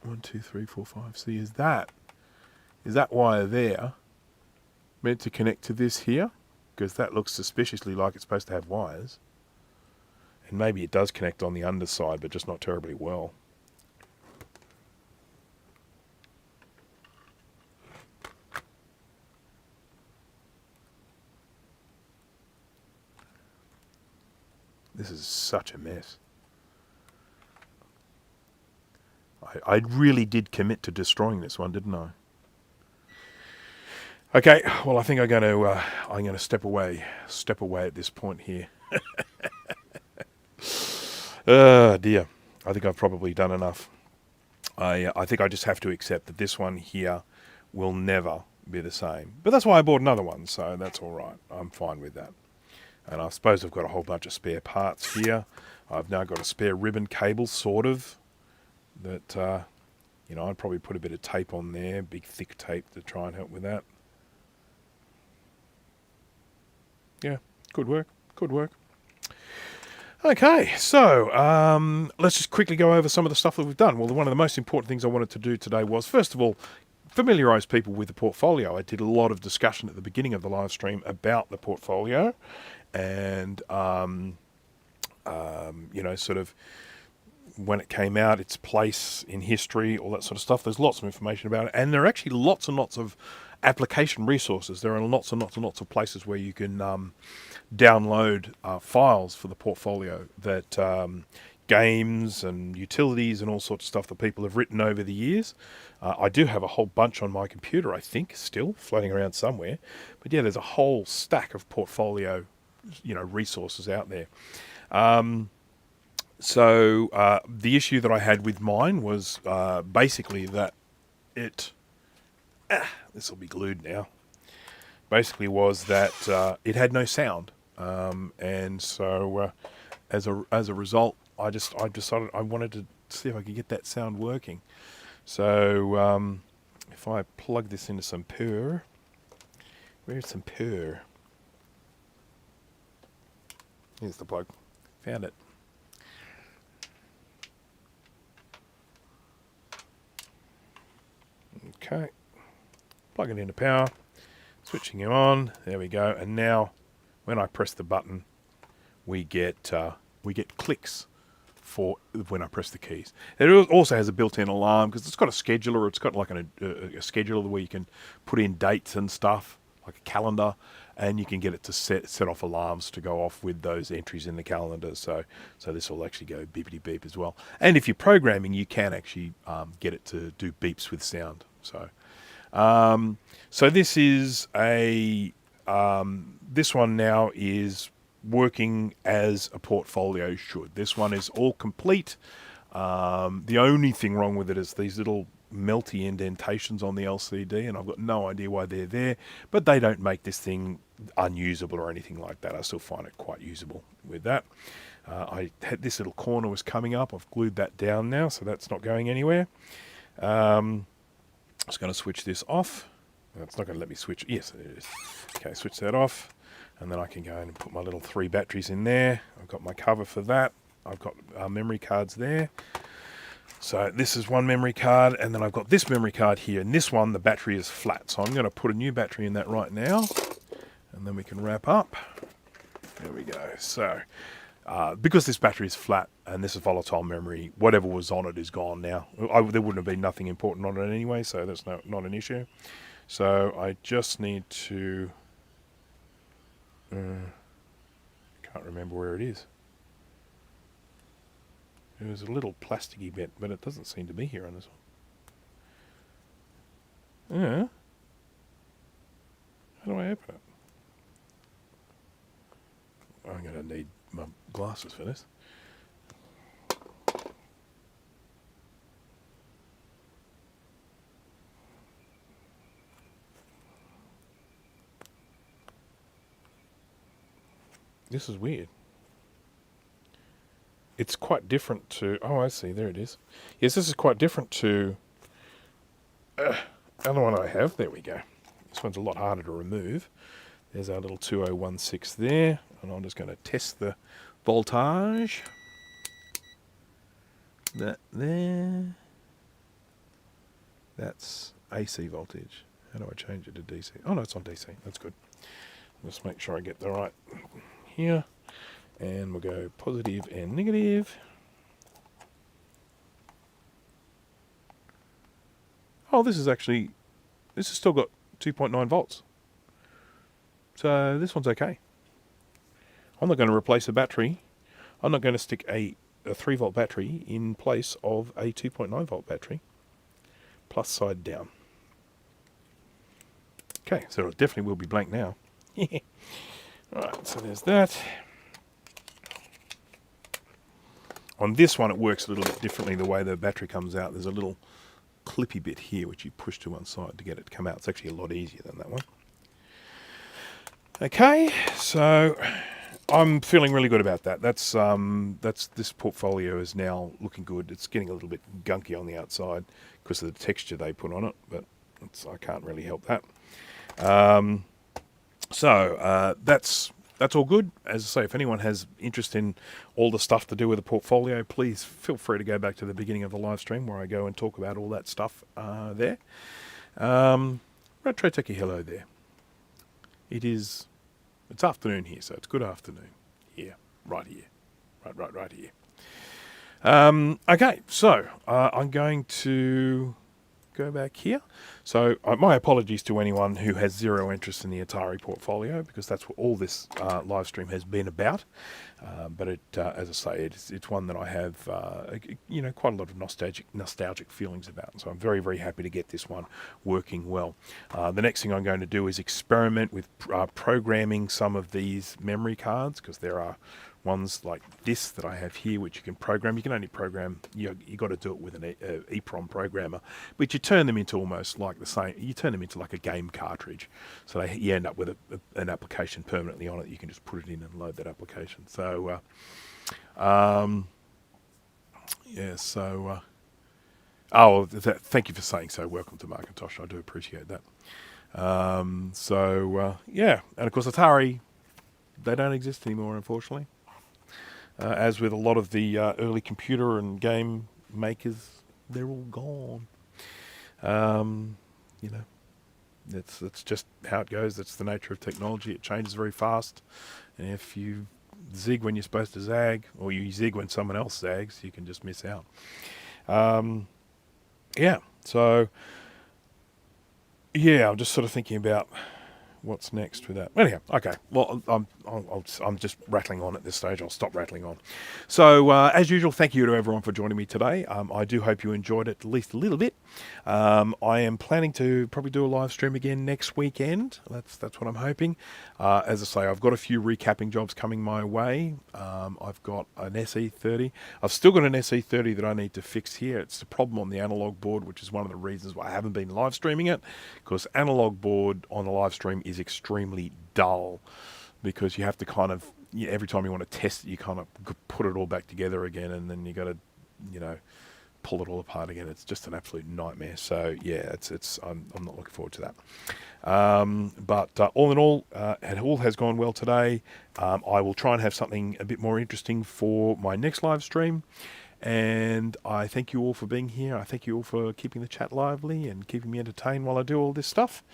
1, 2, 3, 4, 5. See, is that wire there meant to connect to this here? Because that looks suspiciously like it's supposed to have wires. And maybe it does connect on the underside, but just not terribly well. This is such a mess. I really did commit to destroying this one, didn't I? Okay, well, I think I'm going to step away at this point here. Dear, I think I've probably done enough. I think I just have to accept that this one here will never be the same. But that's why I bought another one, so that's all right. I'm fine with that. And I suppose I've got a whole bunch of spare parts here. I've now got a spare ribbon cable, sort of, that, I'd probably put a bit of tape on there, big thick tape to try and help with that. Yeah, could work. Okay, so let's just quickly go over some of the stuff that we've done. Well, one of the most important things I wanted to do today was, first of all, familiarise people with the portfolio. I did a lot of discussion at the beginning of the live stream about the portfolio and, sort of when it came out, its place in history, all that sort of stuff. There's lots of information about it. And there are actually lots and lots of application resources. There are lots and lots and lots of places where you can download files for the portfolio that games and utilities and all sorts of stuff that people have written over the years. I do have a whole bunch on my computer, I think, still floating around somewhere. But yeah, there's a whole stack of portfolio, resources out there. So the issue that I had with mine was basically that this will be glued now. Basically was that it had no sound, and so as a result, I decided I wanted to see if I could get that sound working. So if I plug this into some power, where's some power? Here's the plug. Found it. Okay, plug it into power, switching it on, there we go, and now when I press the button, we get clicks for when I press the keys. It also has a built-in alarm because it's got a scheduler. It's got like a scheduler where you can put in dates and stuff, like a calendar, and you can get it to set off alarms to go off with those entries in the calendar. So this will actually go beepity beep as well. And if you're programming, you can actually get it to do beeps with sound. So this is this one now is working as a portfolio should. This one is all complete. The only thing wrong with it is these little melty indentations on the LCD, and I've got no idea why they're there, but they don't make this thing unusable or anything like that. I still find it quite usable with that. I had this little corner was coming up. I've glued that down now, so that's not going anywhere. I'm just going to switch this off. It's not going to let me switch. Yes, it is. Okay, switch that off. And then I can go in and put my little 3 batteries in there. I've got my cover for that. I've got memory cards there. So this is one memory card, and then I've got this memory card here. And this one, the battery is flat. So I'm going to put a new battery in that right now. And then we can wrap up. There we go. So because this battery is flat and this is volatile memory, whatever was on it is gone now. There wouldn't have been nothing important on it anyway, so that's not an issue. So I just need to... can't remember where it is. It was a little plasticky bit, but it doesn't seem to be here on this one. Yeah. How do I open it? glasses for this. This is weird. It's quite different to... Oh, I see. There it is. Yes, this is quite different to... other one I have. There we go. This one's a lot harder to remove. There's our little 2016 there. And I'm just going to test the voltage. That there. That's AC voltage. How do I change it to DC? Oh, no, it's on DC. That's good. Just make sure I get the right here. And we'll go positive and negative. Oh, this has still got 2.9 volts. So this one's okay. I'm not going to replace a battery. I'm not going to stick a 3 volt battery in place of a 2.9 volt battery. Plus side down. Okay, so it definitely will be blank now. Alright, so there's that. On this one it works a little bit differently the way the battery comes out. There's a little clippy bit here which you push to one side to get it to come out. It's actually a lot easier than that one. Okay, so I'm feeling really good about that. That's this portfolio is now looking good. It's getting a little bit gunky on the outside because of the texture they put on it, but I can't really help that. So that's all good. As I say, if anyone has interest in all the stuff to do with the portfolio, please feel free to go back to the beginning of the live stream where I go and talk about all that stuff there. Retro Techie, hello there. It's afternoon here, so it's good afternoon. Here, right here. Right here. Okay, so I'm going to go back here. So my apologies to anyone who has zero interest in the Atari portfolio, because that's what all this live stream has been about. But as I say, it's one that I have quite a lot of nostalgic feelings about. So I'm very, very happy to get this one working well. The next thing I'm going to do is experiment with programming some of these memory cards, because there are ones like this that I have here which you can program. You can only program, you got to do it with an EEPROM programmer, but you turn them into almost like the same, you turn them into like a game cartridge, so you end up with an application permanently on it. You can just put it in and load that application. So thank you for saying so. Welcome to Macintosh. I do appreciate that. And of course Atari, they don't exist anymore, unfortunately. As with a lot of the early computer and game makers, they're all gone. That's just how it goes. That's the nature of technology. It changes very fast. And if you zig when you're supposed to zag, or you zig when someone else zags, you can just miss out. I'm just sort of thinking about what's next with that. Anyhow, okay. Well, I'm just rattling on at this stage. I'll stop rattling on. So, as usual, thank you to everyone for joining me today. I do hope you enjoyed it at least a little bit. I am planning to probably do a live stream again next weekend. That's what I'm hoping. As I say, I've got a few recapping jobs coming my way. I've got an SE30. I've still got an SE30 that I need to fix here. It's the problem on the analog board, which is one of the reasons why I haven't been live streaming it, because analog board on the live stream is extremely dull, because you have to kind of, every time you want to test it, you kind of put it all back together again, and then you got to, pull it all apart again. It's just an absolute nightmare. So yeah, I'm not looking forward to that. But all in all, it all has gone well today. I will try and have something a bit more interesting for my next live stream. And I thank you all for being here. I thank you all for keeping the chat lively and keeping me entertained while I do all this stuff.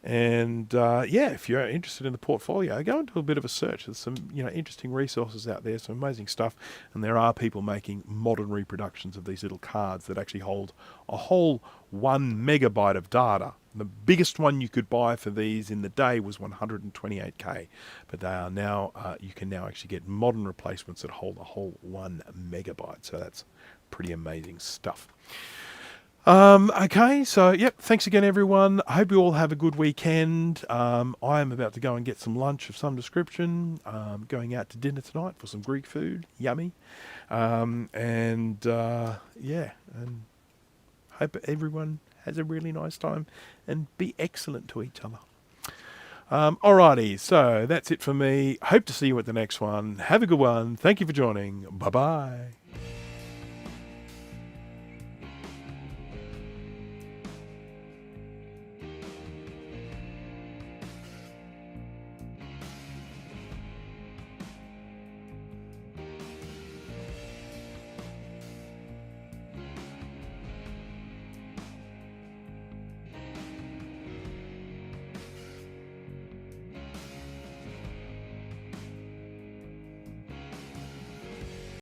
And if you're interested in the portfolio, go and do a bit of a search. There's some interesting resources out there, some amazing stuff. And there are people making modern reproductions of these little cards that actually hold a whole 1 megabyte of data. The biggest one you could buy for these in the day was 128K, but they are now you can now actually get modern replacements that hold a whole 1 megabyte. So that's pretty amazing stuff. Okay, so yep, thanks again, everyone. I hope you all have a good weekend. I am about to go and get some lunch of some description. Going out to dinner tonight for some Greek food, yummy. Yeah, and hope everyone has a really nice time and be excellent to each other. Alrighty, so that's it for me. Hope to see you at the next one. Have a good one. Thank you for joining. Bye bye.